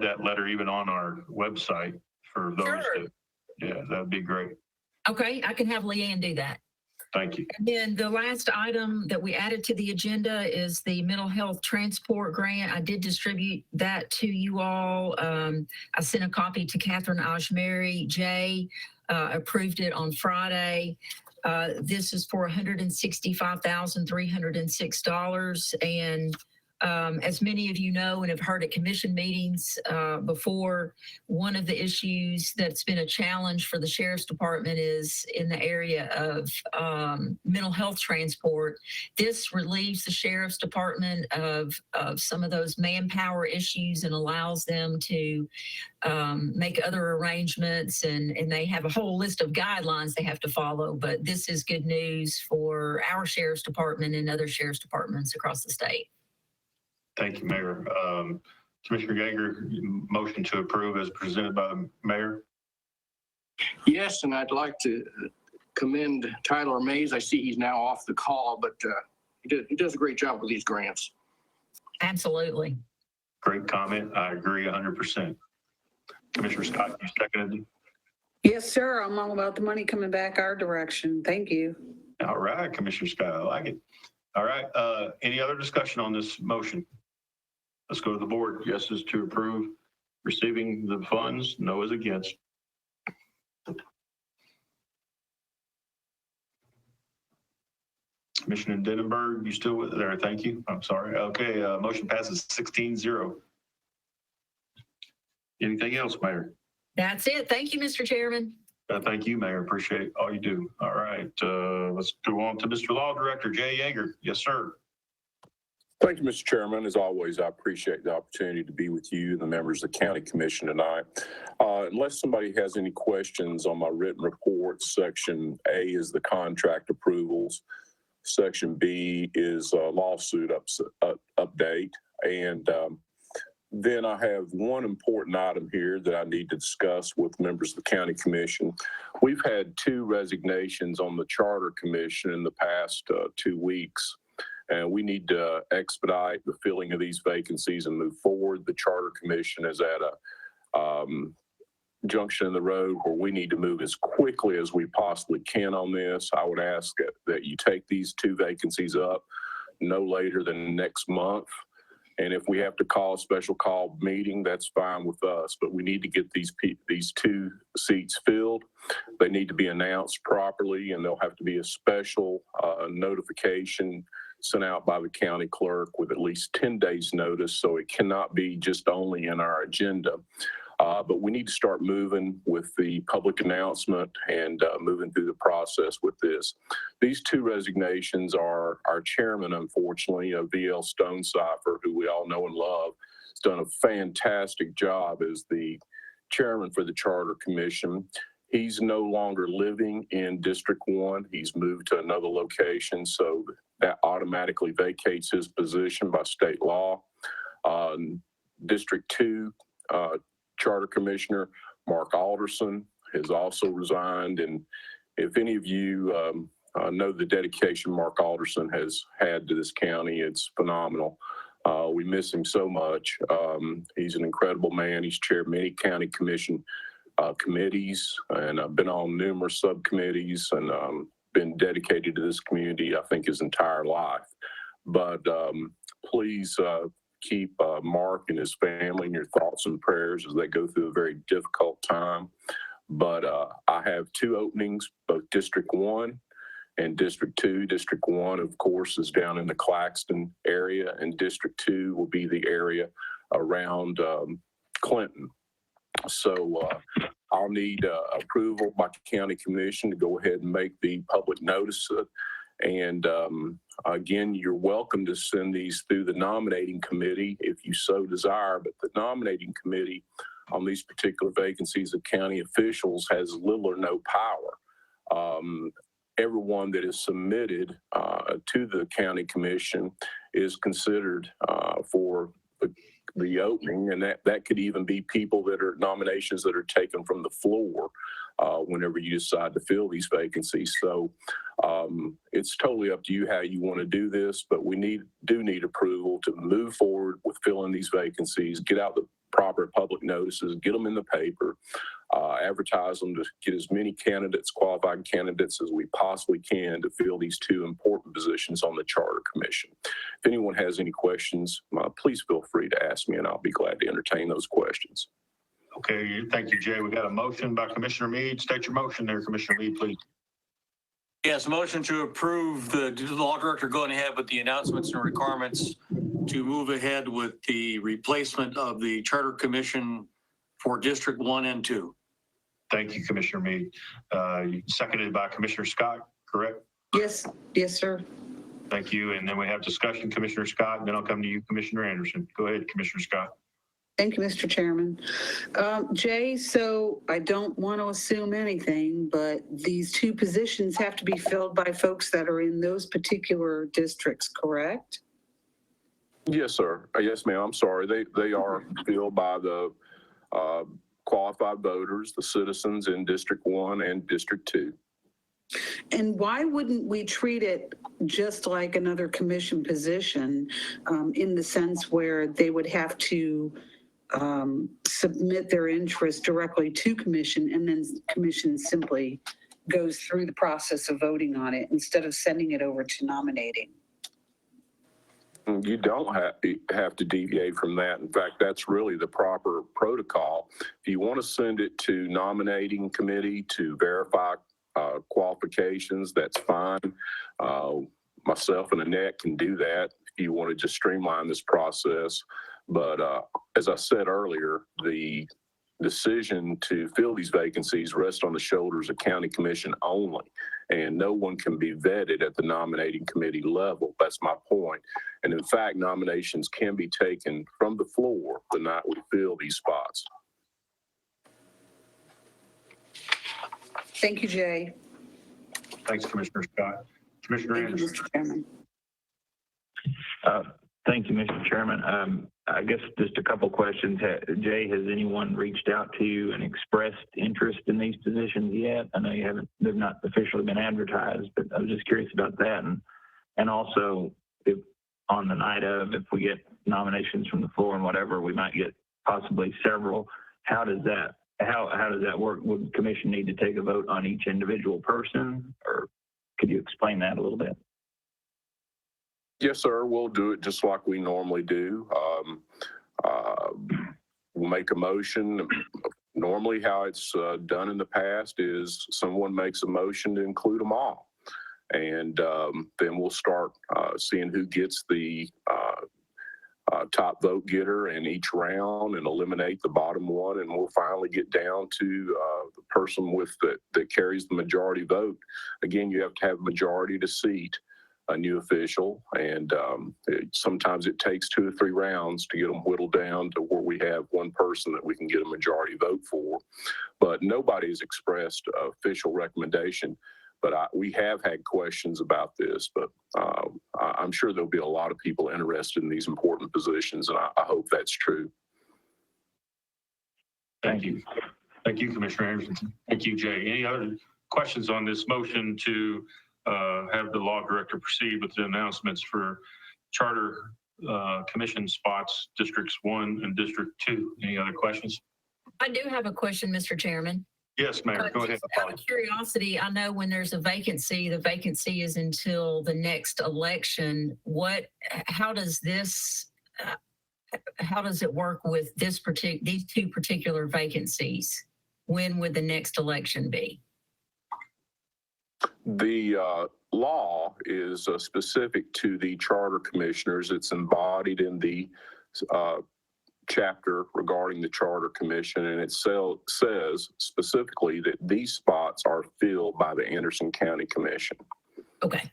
that letter even on our website for those. Sure. Yeah, that'd be great. Okay, I can have Leanne do that. Thank you. And then the last item that we added to the agenda is the mental health transport grant. I did distribute that to you all. I sent a copy to Catherine Ajmeri. Jay approved it on Friday. This is for $165,306. And as many of you know and have heard at commission meetings before, one of the issues that's been a challenge for the Sheriff's Department is in the area of mental health transport. This relieves the Sheriff's Department of some of those manpower issues and allows them to make other arrangements, and they have a whole list of guidelines they have to follow. But this is good news for our Sheriff's Department and other Sheriff's Departments across the state. Thank you, Mayor. Commissioner Yeager, motion to approve as presented by the mayor. Yes, and I'd like to commend Tyler Mays. I see he's now off the call, but he does a great job with these grants. Absolutely. Great comment. I agree 100%. Commissioner Scott, you seconded it? Yes, sir. I'm all about the money coming back our direction. Thank you. All right, Commissioner Scott, I like it. All right, any other discussion on this motion? Let's go to the board. Yes is to approve receiving the funds, no is against. Commissioner Denenberg, you still with there? Thank you. I'm sorry. Okay, motion passes 16-0. Anything else, Mayor? That's it. Thank you, Mr. Chairman. Thank you, Mayor. Appreciate all you do. All right, let's go on to Mr. Law Director, Jay Yeager. Yes, sir. Thank you, Mr. Chairman. As always, I appreciate the opportunity to be with you and the members of the County Commission tonight. Unless somebody has any questions on my written report, Section A is the contract approvals. Section B is a lawsuit update. And then I have one important item here that I need to discuss with members of the County Commission. We've had 2 resignations on the Charter Commission in the past 2 weeks, and we need to expedite the filling of these vacancies and move forward. The Charter Commission is at a junction in the road where we need to move as quickly as we possibly can on this. I would ask that you take these 2 vacancies up no later than next month. And if we have to call a special call meeting, that's fine with us, but we need to get these 2 seats filled. They need to be announced properly, and there'll have to be a special notification sent out by the county clerk with at least 10 days notice. So it cannot be just only in our agenda. But we need to start moving with the public announcement and moving through the process with this. These 2 resignations are our chairman, unfortunately, V.L. Stonecipher, who we all know and love, has done a fantastic job as the chairman for the Charter Commission. He's no longer living in District 1. He's moved to another location, so that automatically vacates his position by state law. District 2, Charter Commissioner Mark Alderson has also resigned. And if any of you know the dedication Mark Alderson has had to this county, it's phenomenal. We miss him so much. He's an incredible man. He's chaired many county commission committees, and I've been on numerous subcommittees and been dedicated to this community, I think, his entire life. But please keep Mark and his family in your thoughts and prayers as they go through a very difficult time. But I have 2 openings, both District 1 and District 2. District 1, of course, is down in the Claxton area, and District 2 will be the area around Clinton. So I'll need approval by county commission to go ahead and make the public notice. And again, you're welcome to send these through the nominating committee if you so desire, but the nominating committee on these particular vacancies of county officials has little or no power. Everyone that is submitted to the county commission is considered for the opening, and that could even be people that are nominations that are taken from the floor whenever you decide to fill these vacancies. So it's totally up to you how you want to do this, but we do need approval to move forward with filling these vacancies, get out the proper public notices, get them in the paper, advertise them to get as many candidates, qualified candidates as we possibly can to fill these 2 important positions on the Charter Commission. If anyone has any questions, please feel free to ask me and I'll be glad to entertain those questions. Okay, thank you, Jay. We got a motion by Commissioner Meade. State your motion there, Commissioner Meade, please. Yes, motion to approve the law director going ahead with the announcements and requirements to move ahead with the replacement of the Charter Commission for District 1 and 2. Thank you, Commissioner Meade. Seconded by Commissioner Scott, correct? Yes, sir. Thank you. And then we have discussion, Commissioner Scott, and then I'll come to you, Commissioner Anderson. Go ahead, Commissioner Scott. Thank you, Mr. Chairman. Jay, so I don't want to assume anything, but these 2 positions have to be filled by folks that are in those particular districts, correct? Yes, sir. Yes, ma'am. I'm sorry. They are filled by the qualified voters, the citizens in District 1 and District 2. And why wouldn't we treat it just like another commission position in the sense where they would have to submit their interest directly to commission, and then commission simply goes through the process of voting on it instead of sending it over to nominating? You don't have to deviate from that. In fact, that's really the proper protocol. If you want to send it to nominating committee to verify qualifications, that's fine. Myself and Annette can do that if you want to just streamline this process. But as I said earlier, the decision to fill these vacancies rests on the shoulders of county commission only, and no one can be vetted at the nominating committee level. That's my point. And in fact, nominations can be taken from the floor the night we fill these spots. Thank you, Jay. Thanks, Commissioner Scott. Commissioner Thank you, Anderson. Mr. Chairman. Thank you, Mr. Chairman. I guess just a couple questions. Jay, has anyone reached out to you and expressed interest in these positions yet? I know they've not officially been advertised, but I was just curious about that. And also, if on the night of, if we get nominations from the floor and whatever, we might get possibly several. How does that work? Would the commission need to take a vote on each individual person, or could you explain that a little bit? Yes, sir. We'll do it just like we normally do. We'll make a motion. Normally how it's done in the past is someone makes a motion to include them all. And then we'll start seeing who gets the top vote getter in each round and eliminate the bottom one. And we'll finally get down to the person that carries the majority vote. Again, you have to have a majority to seat a new official, and sometimes it takes 2 or 3 rounds to get them whittled down to where we have one person that we can get a majority vote for. But nobody has expressed official recommendation. But we have had questions about this, but I'm sure there'll be a lot of people interested in these important positions, and I hope that's true. Thank you. Thank you, Commissioner Anderson. Thank you, Jay. Any other questions on this motion to have the law director proceed with the announcements for Charter Commission spots, Districts 1 and District 2? Any other questions? I do have a question, Mr. Chairman. Yes, Mayor, go ahead. Just out of curiosity, I know when there's a vacancy, the vacancy is until the next election. How does it work with these two particular vacancies? When would the next election be? The law is specific to the charter commissioners. It's embodied in the chapter regarding the Charter Commission, and it says specifically that these spots are filled by the Anderson County Commission. Okay.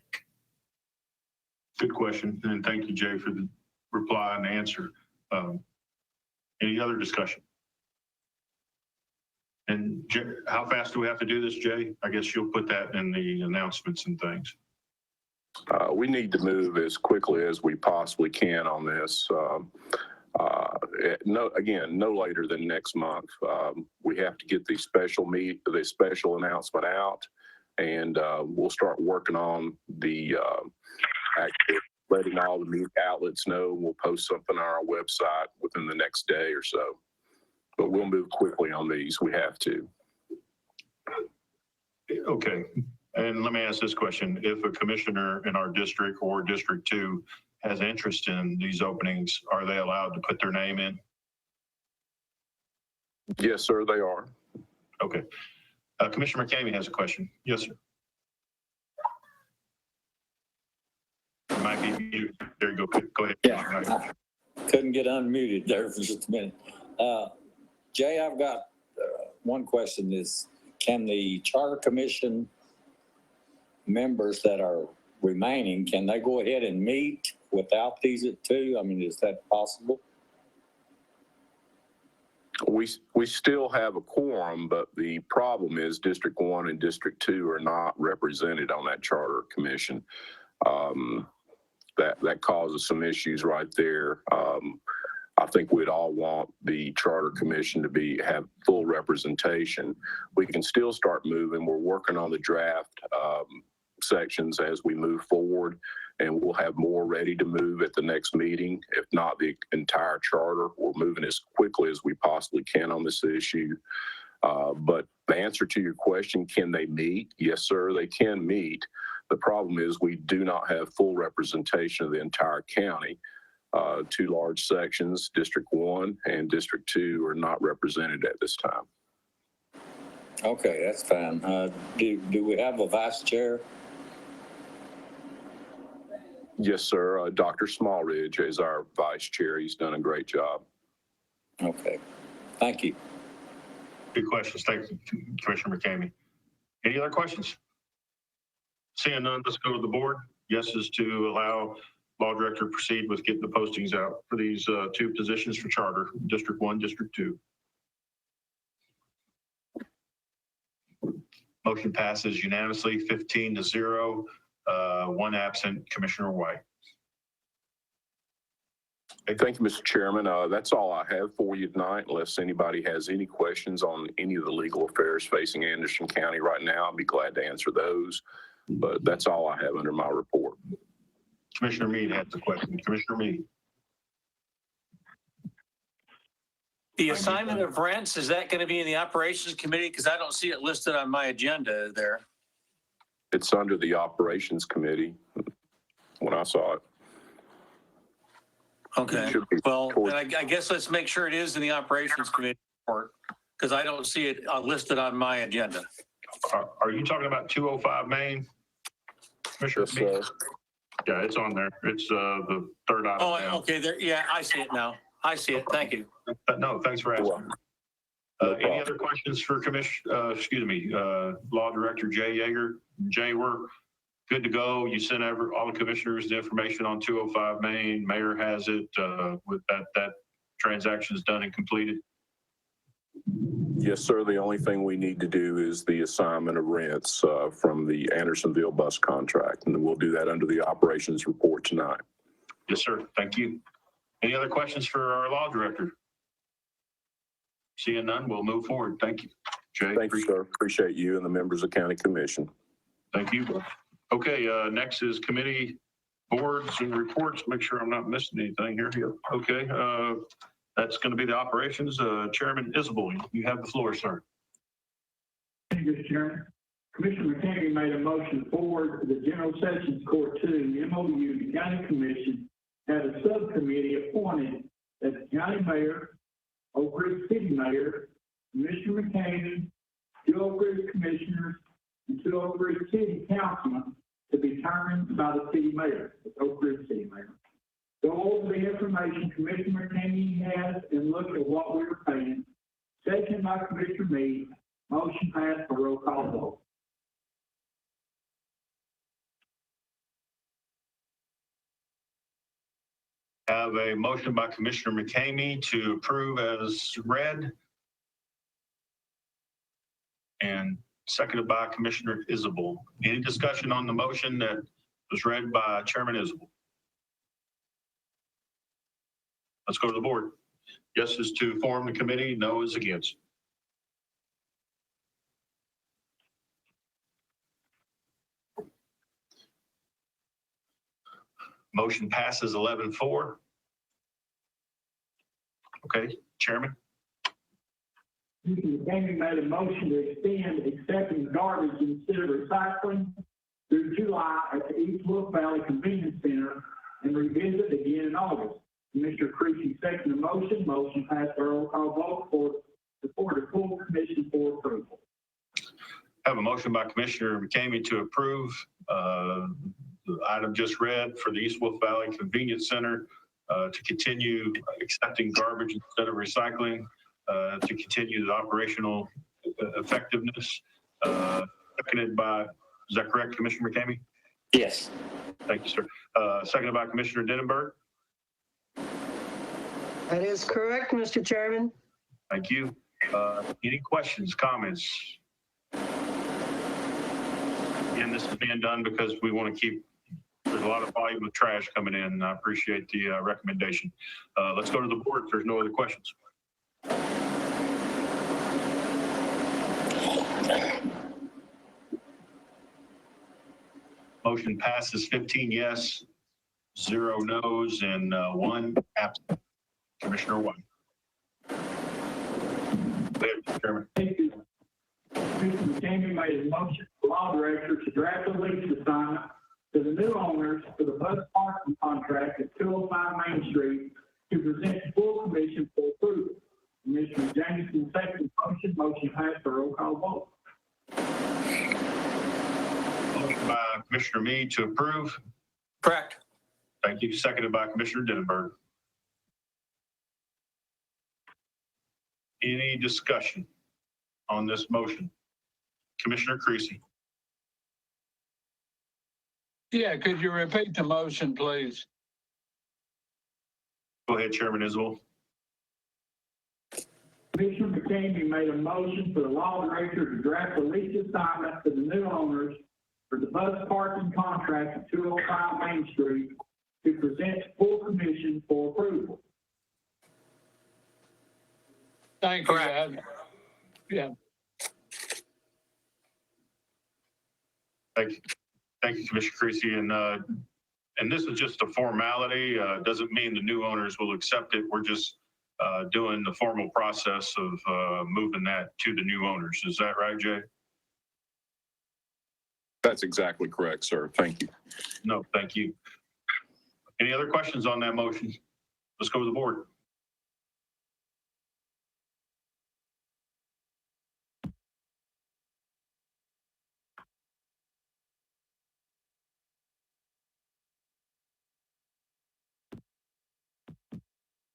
Good question, and thank you, Jay, for the reply and answer. Any other discussion? And Jay, how fast do we have to do this, Jay? I guess you'll put that in the announcements and things. We need to move as quickly as we possibly can on this. No later than next month. We have to get the special announcement out, and we'll start working on the letting all the media outlets know. We'll post something on our website within the next day or so. But we'll move quickly on these. We have to. Okay. And let me ask this question. If a commissioner in our district or District 2 has interest in these openings, are they allowed to put their name in? Yes, sir, they are. Okay. Commissioner McCamey has a question. Yes, sir. You might be muted. There you go. Go ahead. Yeah, I couldn't get unmuted there for just a minute. Jay, I've got one question is, can the Charter Commission members that are remaining, can they go ahead and meet without these two? I mean, is that possible? We still have a quorum, but the problem is District 1 and District 2 are not represented on that Charter Commission. That causes some issues right there. I think we'd all want the Charter Commission to have full representation. We can still start moving. We're working on the draft sections as we move forward, and we'll have more ready to move at the next meeting. If not the entire charter, we're moving as quickly as we possibly can on this issue. But the answer to your question, can they meet? Yes, sir, they can meet. The problem is we do not have full representation of the entire county. Two large sections, District 1 and District 2, are not represented at this time. Okay, that's fine. Do we have a vice chair? Yes, sir. Dr. Smallridge is our vice chair. He's done a great job. Okay, thank you. Good questions. Thank you, Commissioner McCamey. Any other questions? Seeing none, let's go to the board. Yes is to allow Law Director to proceed with getting the postings out for these two positions for Charter, District 1, District 2. Motion passes unanimously, 15-0. One absent, Commissioner White. Hey, thank you, Mr. Chairman. That's all I have for you tonight. Unless anybody has any questions on any of the legal affairs facing Anderson County right now, I'll be glad to answer those. But that's all I have under my report. Commissioner Meade has a question. Commissioner Meade. The assignment of rents, is that going to be in the Operations Committee? Because I don't see it listed on my agenda there. It's under the Operations Committee when I saw it. Okay, well, then I guess let's make sure it is in the Operations Committee report, because I don't see it listed on my agenda. Are you talking about 205 Main? Commissioner Meade? Yeah, it's on there. It's the third item. Oh, okay, there, yeah, I see it now. I see it, thank you. No, thanks for asking. Any other questions for Law Director Jay Yeager? Jay, we're good to go. You sent over all the commissioners the information on 205 Main. Mayor has it with that transaction is done and completed. Yes, sir. The only thing we need to do is the assignment of rents from the Andersonville bus contract, and we'll do that under the operations report tonight. Yes, sir. Thank you. Any other questions for our Law Director? Seeing none, we'll move forward. Thank you. Jay. Thank you, sir. Appreciate you and the members of County Commission. Thank you. Okay, next is committee boards and reports. Make sure I'm not missing anything here. Okay, That's going to be the operations. Chairman Isabel, you have the floor, sir. Thank you, Mr. Chairman. Commissioner McKamey made a motion forward to the General Sessions Court 2, MOU, the county commission had a subcommittee appointed as the county mayor, Oak Ridge City Mayor, Commissioner McKamey, 2 Oak Ridge commissioners, and 2 Oak Ridge City councilmen to be determined by the city mayor, the Oak Ridge City Mayor. Go over the information Commissioner McKamey has and look at what we're paying. Second by Commissioner Meade, motion passed for roll call vote. Have a motion by Commissioner McKamey to approve as read. And seconded by Commissioner Isabel. Any discussion on the motion that was read by Chairman Isabel? Let's go to the board. Yes is to form the committee, no is against. Motion passes 11-4. Okay, Chairman? Commissioner McKamey made a motion to extend accepting garbage instead of recycling through July at the East Wolf Valley Convenience Center and revisit again in August. Commissioner Creasy seconded the motion. Motion passed by roll call vote for the full commission for approval. Have a motion by Commissioner McKamey to approve the item just read for the East Wolf Valley Convenience Center to continue accepting garbage instead of recycling, to continue the operational effectiveness. Seconded by, is that correct, Commissioner McKamey? Yes. Thank you, sir. Seconded by Commissioner Denenberg. That is correct, Mr. Chairman. Thank you. Any questions, comments? Again, this is being done because we want to keep, there's a lot of volume of trash coming in. I appreciate the recommendation. Let's go to the board if there's no other questions. Motion passes 15 yes, 0 no's, and 1 absent. Commissioner White. Go ahead, Chairman. Thank you. Commissioner McKamey made a motion for law director to draft a lease assignment to the new owners for the bus parking contract at 205 Main Street to present to full commission for approval. Commissioner Jameson second motion. Motion passed for roll call vote. Motion by Commissioner Meade to approve. Correct. Thank you. Seconded by Commissioner Denenberg. Any discussion on this motion? Commissioner Creasy. Yeah, could you repeat the motion, please? Go ahead, Chairman Isabel. Commissioner McKamey made a motion for the law director to draft a lease assignment to the new owners for the bus parking contract at 205 Main Street to present to full commission for approval. Thank you. Correct. Yeah. Thank you. Thank you, Commissioner Creasy. And this is just a formality. Doesn't mean the new owners will accept it. We're just doing the formal process of moving that to the new owners. Is that right, Jay? That's exactly correct, sir. Thank you. No, thank you. Any other questions on that motion? Let's go to the board.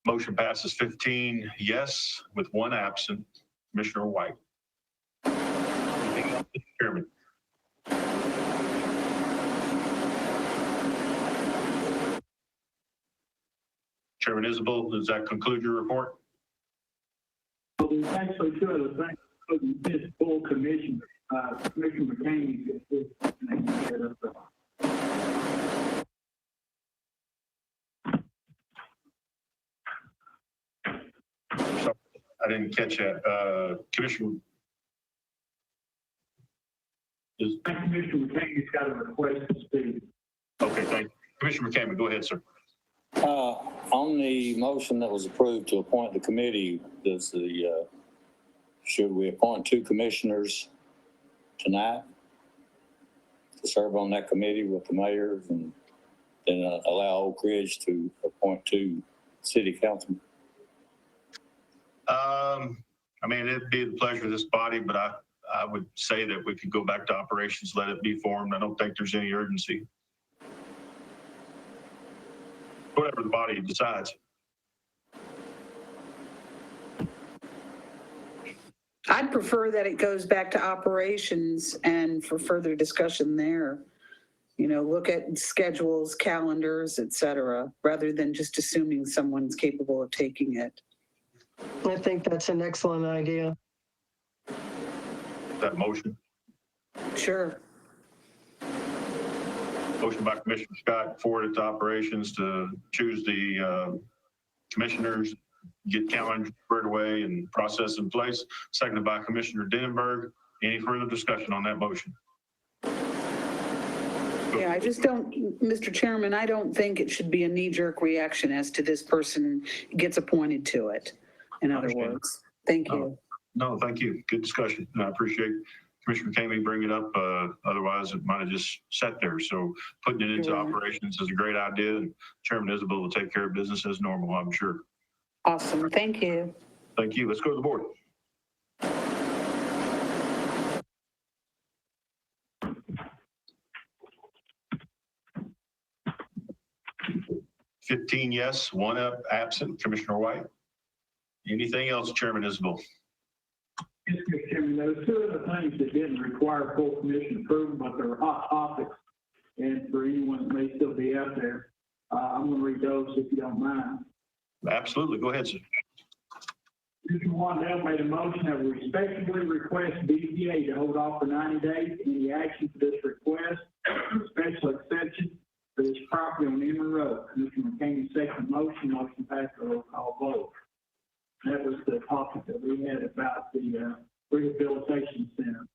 Motion passes 15 yes with 1 absent. Commissioner White. Anything else, Mr. Chairman? Chairman Isabel, does that conclude your report? Well, there's actually 2 other things. This full commission, Commissioner McKamey. I didn't catch that. Commissioner. Commissioner McKamey's got a request to speak. Okay, thank you. Commissioner McKamey, go ahead, sir. On the motion that was approved to appoint the committee, should we appoint 2 commissioners tonight to serve on that committee with the mayor, and then allow Oak Ridge to appoint 2 city councilmen? I mean, it'd be the pleasure of this body, but I would say that we could go back to operations, let it be formed. I don't think there's any urgency. Whatever the body decides. I'd prefer that it goes back to operations and for further discussion there. You know, look at schedules, calendars, et cetera, rather than just assuming someone's capable of taking it. I think that's an excellent idea. That motion. Sure. Motion by Commissioner Scott, forward it to operations to choose the commissioners, get calendars squared away and process in place. Seconded by Commissioner Denenberg. Any further discussion on that motion? Yeah, I just don't, Mr. Chairman, I don't think it should be a knee-jerk reaction as to this person gets appointed to it, in other words. Thank you. No, thank you. Good discussion. And I appreciate Commissioner Kamey bringing it up. Otherwise, it might have just sat there. So putting it into operations is a great idea. And Chairman Isabel will take care of business as normal, I'm sure. Awesome. Thank you. Thank you. Let's go to the board. $15 yes, 1 absent. Commissioner White. Anything else, Chairman Isabel? Yes, Mr. Chairman, there were 2 other things that didn't require full commission approval, but they're hot topics. And for anyone that may still be out there, I'm going to read those if you don't mind. Absolutely. Go ahead, sir. Commissioner Wandell made a motion that we respectfully request BPA to hold off for 90 days any action for this request, special exception for this property on Emory Road. Commissioner McCamey second motion passed a roll call vote. That was the topic that we had about the rehabilitation center.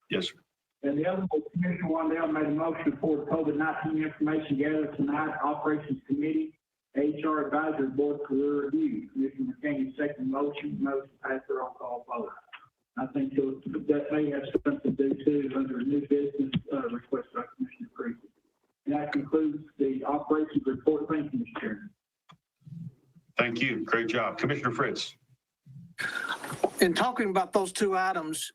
Yes, sir. And the other was Commissioner Wandell made a motion for the COVID-19 information gathered tonight, Operations Committee, HR Advisory Board career review. Commissioner McCamey second motion passed the roll call vote. I think that may have something to do too under a new business request by Commissioner Creed. And that concludes the operations report. Thank you, Mr. Chairman. Thank you. Great job. Commissioner Fritz. In talking about those 2 items,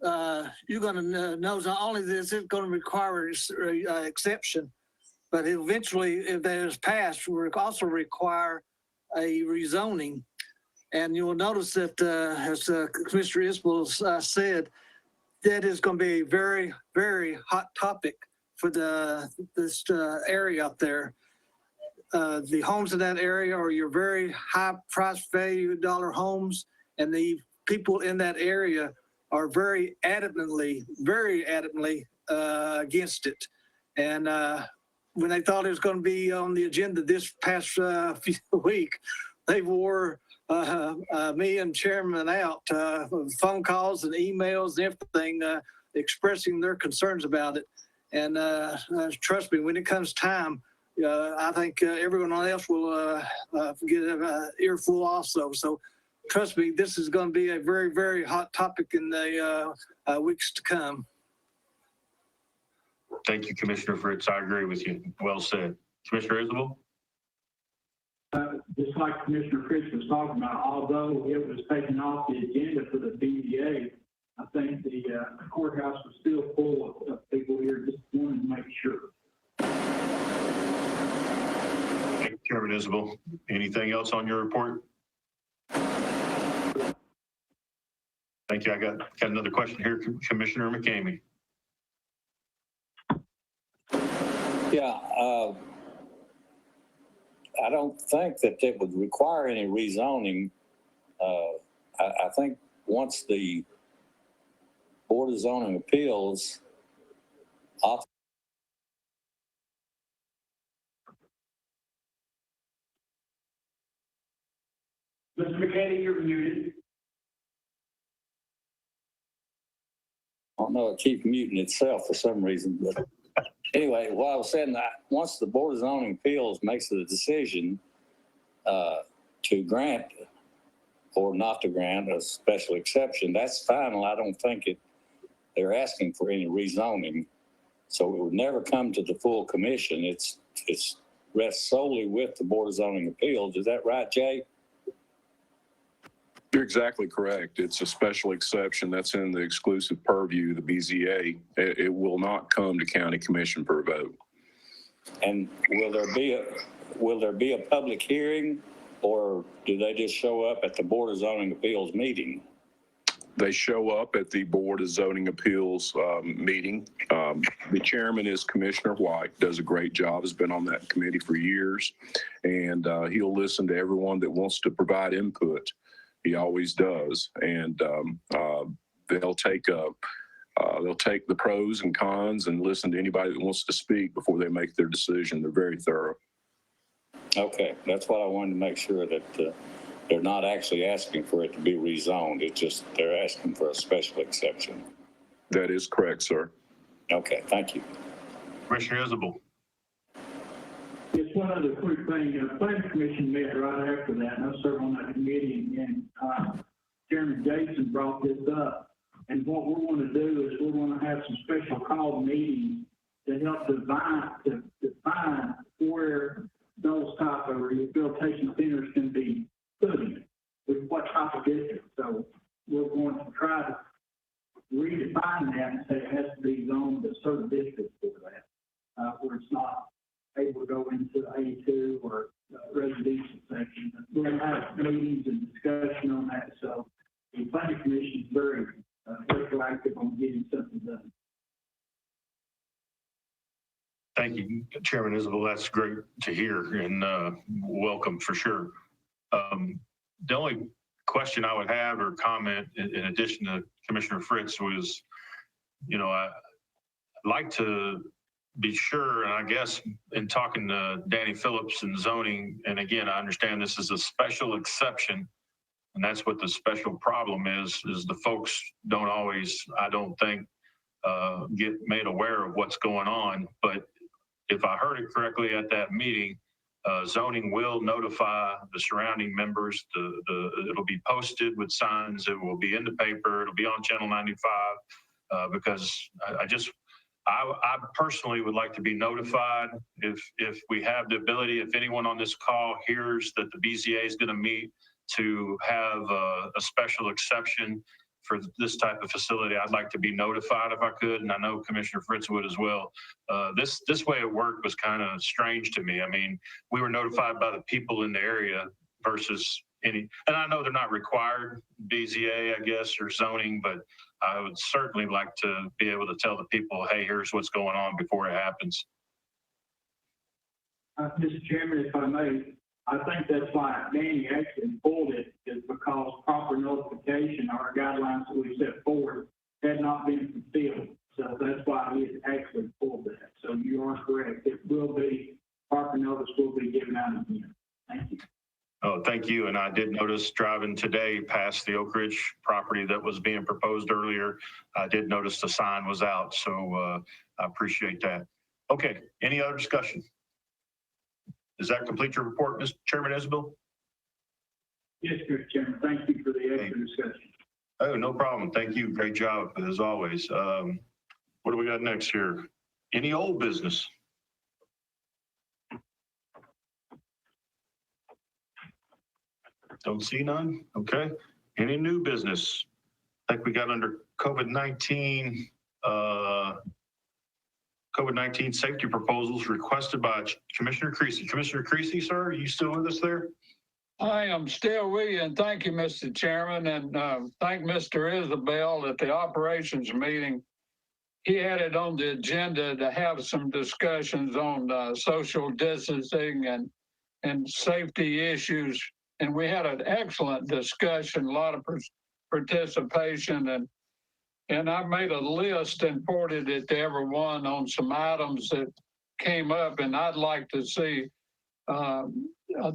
you're going to know not only this is going to require exception, but eventually, if that is passed, will also require a rezoning. And you will notice that, as Commissioner Isbell said, that is going to be a very, very hot topic for this area up there. The homes in that area are your very high price value dollar homes, and the people in that area are very adamantly against it. And when they thought it was going to be on the agenda this past week, they wore me and Chairman out, phone calls and emails and everything, expressing their concerns about it. And trust me, when it comes time, I think everyone else will get an earful also. So trust me, this is going to be a very, very hot topic in the weeks to come. Thank you, Commissioner Fritz. I agree with you. Well said. Commissioner Isabel? Just like Commissioner Fritz was talking about, although it was taken off the agenda for the BDA, I think the courthouse was still full of people here just wanting to make sure. Thank you, Chairman Isabel. Anything else on your report? Thank you. I got another question here, Commissioner McCamey. Yeah, I don't think that it would require any rezoning. I think once the Board of Zoning Appeals Mr. McKinney, you're muted. I don't know, it keeps muting itself for some reason, but anyway, what I was saying, that once the Board of Zoning Appeals makes the decision to grant or not to grant a special exception, that's final. I don't think they're asking for any rezoning. So it would never come to the full commission. It's rests solely with the Board of Zoning Appeals. Is that right, Jay? You're exactly correct. It's a special exception that's in the exclusive purview of the BZA. It will not come to county commission for a vote. And will there be a public hearing, or do they just show up at the Board of Zoning Appeals meeting? They show up at the Board of Zoning Appeals meeting. The chairman is Commissioner White, does a great job, has been on that committee for years, and he'll listen to everyone that wants to provide input. He always does, and they'll take the pros and cons and listen to anybody that wants to speak before they make their decision. They're very thorough. Okay, that's what I wanted to make sure that they're not actually asking for it to be rezoned. It's just they're asking for a special exception. That is correct, sir. Okay, thank you. Commissioner Isabel. Just one other quick thing. The planning commission met right after that, and I served on that committee, and Chairman Jason brought this up. And what we're going to do is we're going to have some special call meetings to help define where those type of rehabilitation centers can be put in, with what type of district. So we're going to try to redefine that and say it has to be zoned to certain districts for that, where it's not able to go into A2 or residential section. We're going to have meetings and discussion on that. So the planning commission is very proactive on getting something done. Thank you, Chairman Isabel. That's great to hear, and welcome for sure. The only question I would have or comment in addition to Commissioner Fritz was, I'd like to be sure, and I guess in talking to Danny Phillips and zoning, and again, I understand this is a special exception, and that's what the special problem is the folks don't always, I don't think, get made aware of what's going on. But if I heard it correctly at that meeting, zoning will notify the surrounding members. It'll be posted with signs. It will be in the paper. It'll be on Channel 95 because I personally would like to be notified if we have the ability, if anyone on this call hears that the BZA is going to meet to have a special exception for this type of facility. I'd like to be notified if I could, and I know Commissioner Fritz would as well. This way it worked was kind of strange to me. I mean, we were notified by the people in the area versus and I know they're not required, BZA, I guess, or zoning, but I would certainly like to be able to tell the people, hey, here's what's going on before it happens. Mr. Chairman, if I may, I think that's why Danny actually pulled it, is because proper notification, our guidelines that we set forward, had not been fulfilled. So that's why he actually pulled that. So you are correct. It will be, proper notice will be given out again. Thank you. Oh, thank you. And I did notice driving today past the Oak Ridge property that was being proposed earlier, I did notice the sign was out. So I appreciate that. Okay. Any other discussion? Does that complete your report, Mr. Chairman Isabel? Yes, Mr. Chairman. Thank you for the extra discussion. Oh, no problem. Thank you. Great job, as always. What do we got next here? Any old business? Don't see none. Okay. Any new business? I think we got under COVID-19 safety proposals requested by Commissioner Creasy. Commissioner Creasy, sir, are you still with us there? I am still with you, and thank you, Mr. Chairman, and thank Mr. Isabel at the operations meeting. He had it on the agenda to have some discussions on social distancing and safety issues, and we had an excellent discussion, a lot of participation, and I made a list and forwarded it to everyone on some items that came up, and I'd like to see, I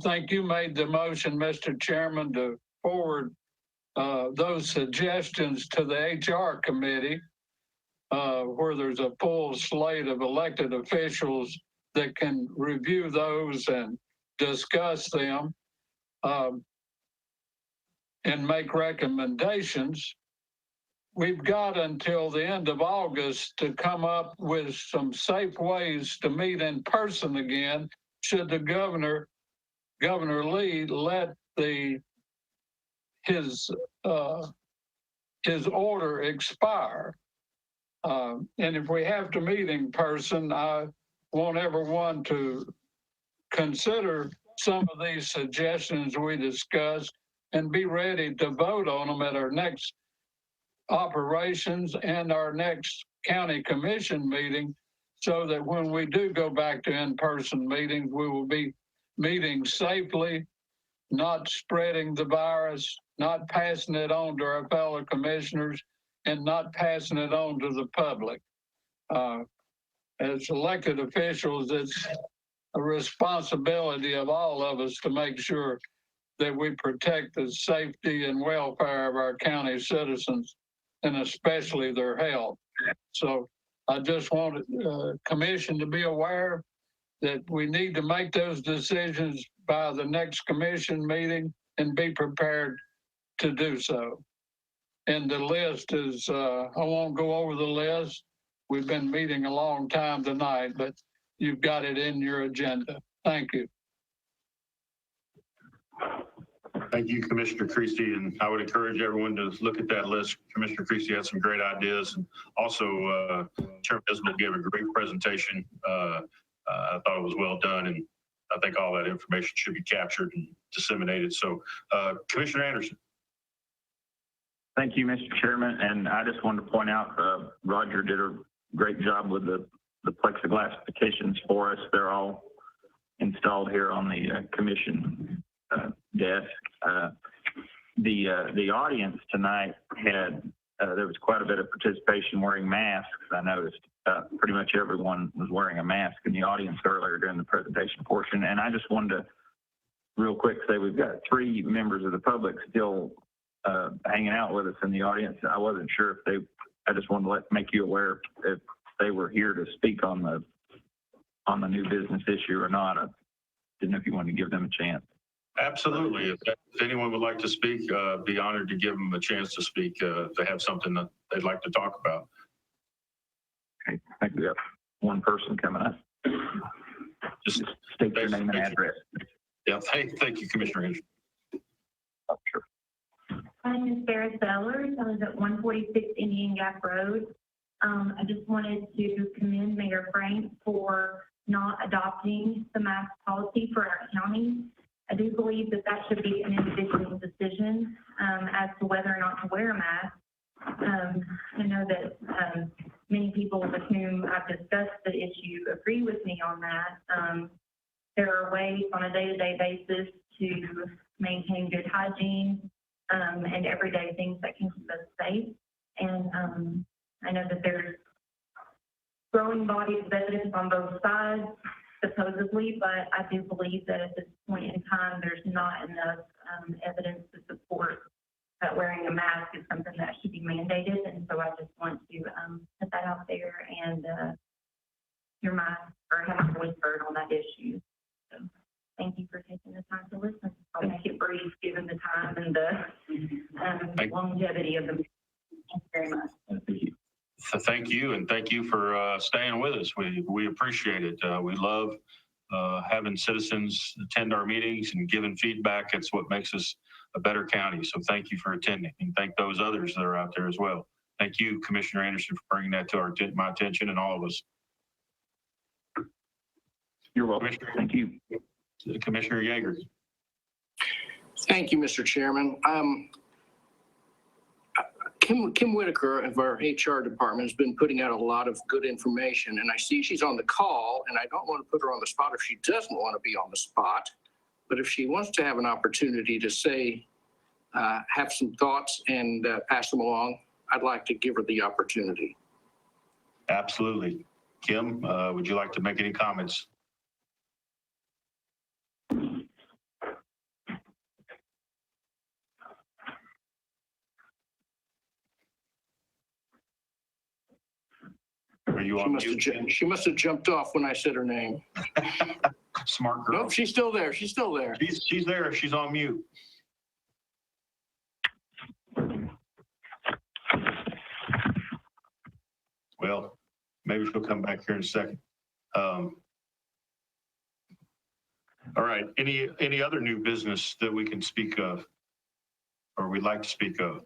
think you made the motion, Mr. Chairman, to forward those suggestions to the HR committee, where there's a full slate of elected officials that can review those and discuss them. and make recommendations. We've got until the end of August to come up with some safe ways to meet in person again, should the Governor Lee, let his order expire. And if we have to meet in person, I want everyone to consider some of these suggestions we discussed and be ready to vote on them at our next operations and our next county commission meeting, so that when we do go back to in-person meetings, we will be meeting safely, not spreading the virus, not passing it on to our fellow commissioners, and not passing it on to the public. As elected officials, it's a responsibility of all of us to make sure that we protect the safety and welfare of our county citizens, and especially their health. So I just want the commission to be aware that we need to make those decisions by the next commission meeting and be prepared to do so. And the list is, I won't go over the list. We've been meeting a long time tonight, but you've got it in your agenda. Thank you. Thank you, Commissioner Creasy, and I would encourage everyone to look at that list. Commissioner Creasy had some great ideas, and also Chairman Isbell gave a great presentation. I thought it was well done, and I think all that information should be captured and disseminated. So, Commissioner Anderson. Thank you, Mr. Chairman, and I just wanted to point out Roger did a great job with the plexiglass petitions for us. They're all installed here on the commission desk. The audience tonight had there was quite a bit of participation wearing masks. I noticed pretty much everyone was wearing a mask in the audience earlier during the presentation portion. And I just wanted to real quick say we've got 3 members of the public still hanging out with us in the audience. I wasn't sure if I just wanted to make you aware if they were here to speak on the new business issue or not. I didn't know if you wanted to give them a chance. Absolutely. If anyone would like to speak, be honored to give them a chance to speak if they have something that they'd like to talk about. Okay, I think we got one person coming up. Just state your name and address. Yeah, thank you, Commissioner Anderson. Oh, sure. My name is Sarah Sellers. I live at 146 Indian Gap Road. I just wanted to commend Mayor Frank for not adopting the mask policy for our county. I do believe that should be an individual decision as to whether or not to wear a mask. I know that many people with whom I've discussed the issue agree with me on that. There are ways on a day-to-day basis to maintain good hygiene and everyday things that can keep us safe. And I know that there's growing bodies of evidence on both sides, supposedly, but I do believe that at this point in time, there's not enough evidence to support that wearing a mask is something that should be mandated. And so I just want to put that out there and have my voice heard on that issue. So thank you for taking the time to listen. I'll make it brief given the time and the longevity of the meeting. Thank you very much. Thank you. So thank you, and thank you for staying with us. We appreciate it. We love having citizens attend our meetings and giving feedback. It's what makes us a better county. So thank you for attending, and thank those others that are out there as well. Thank you, Commissioner Anderson, for bringing that to my attention and all of us. You're welcome. Thank you. Commissioner Yeager. Thank you, Mr. Chairman. Kim Whitaker of our HR department has been putting out a lot of good information, and I see she's on the call, and I don't want to put her on the spot if she doesn't want to be on the spot. But if she wants to have an opportunity to say, have some thoughts and pass them along, I'd like to give her the opportunity. Absolutely. Kim, would you like to make any comments? Are you on mute? She must have jumped off when I said her name. Smart girl. Nope, she's still there. She's still there. She's there. She's on mute. Well, maybe she'll come back here in a second. All right, any other new business that we can speak of or we'd like to speak of?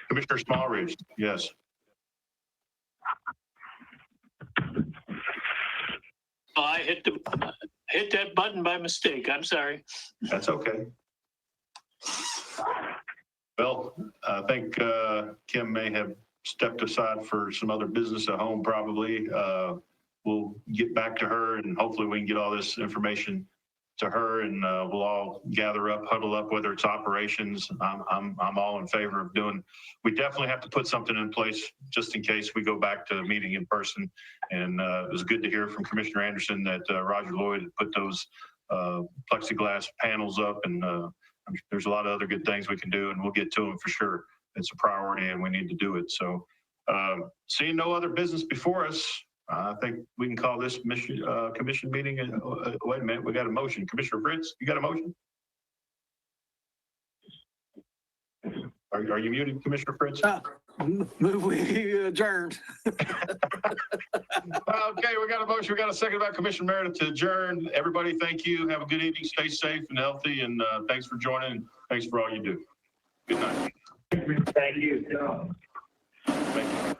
Commissioner Smallridge, yes. I hit that button by mistake. I'm sorry. That's okay. Well, I think Kim may have stepped aside for some other business at home probably. We'll get back to her and hopefully we can get all this information to her and we'll all gather up, huddle up, whether it's operations. I'm all in favor of doing. We definitely have to put something in place just in case we go back to meeting in person. And it was good to hear from Commissioner Anderson that Roger Lloyd had put those plexiglass panels up and there's a lot of other good things we can do and we'll get to them for sure. It's a priority and we need to do it. So seeing no other business before us, I think we can call this commission meeting. Wait a minute, we got a motion. Commissioner Fritz, you got a motion? Are you muted, Commissioner Fritz? Move we adjourned. Okay, we got a motion. We got a second by Commissioner Meredith to adjourn. Everybody, thank you. Have a good evening. Stay safe and healthy. And thanks for joining. Thanks for all you do. Good night. Thank you. Thank you.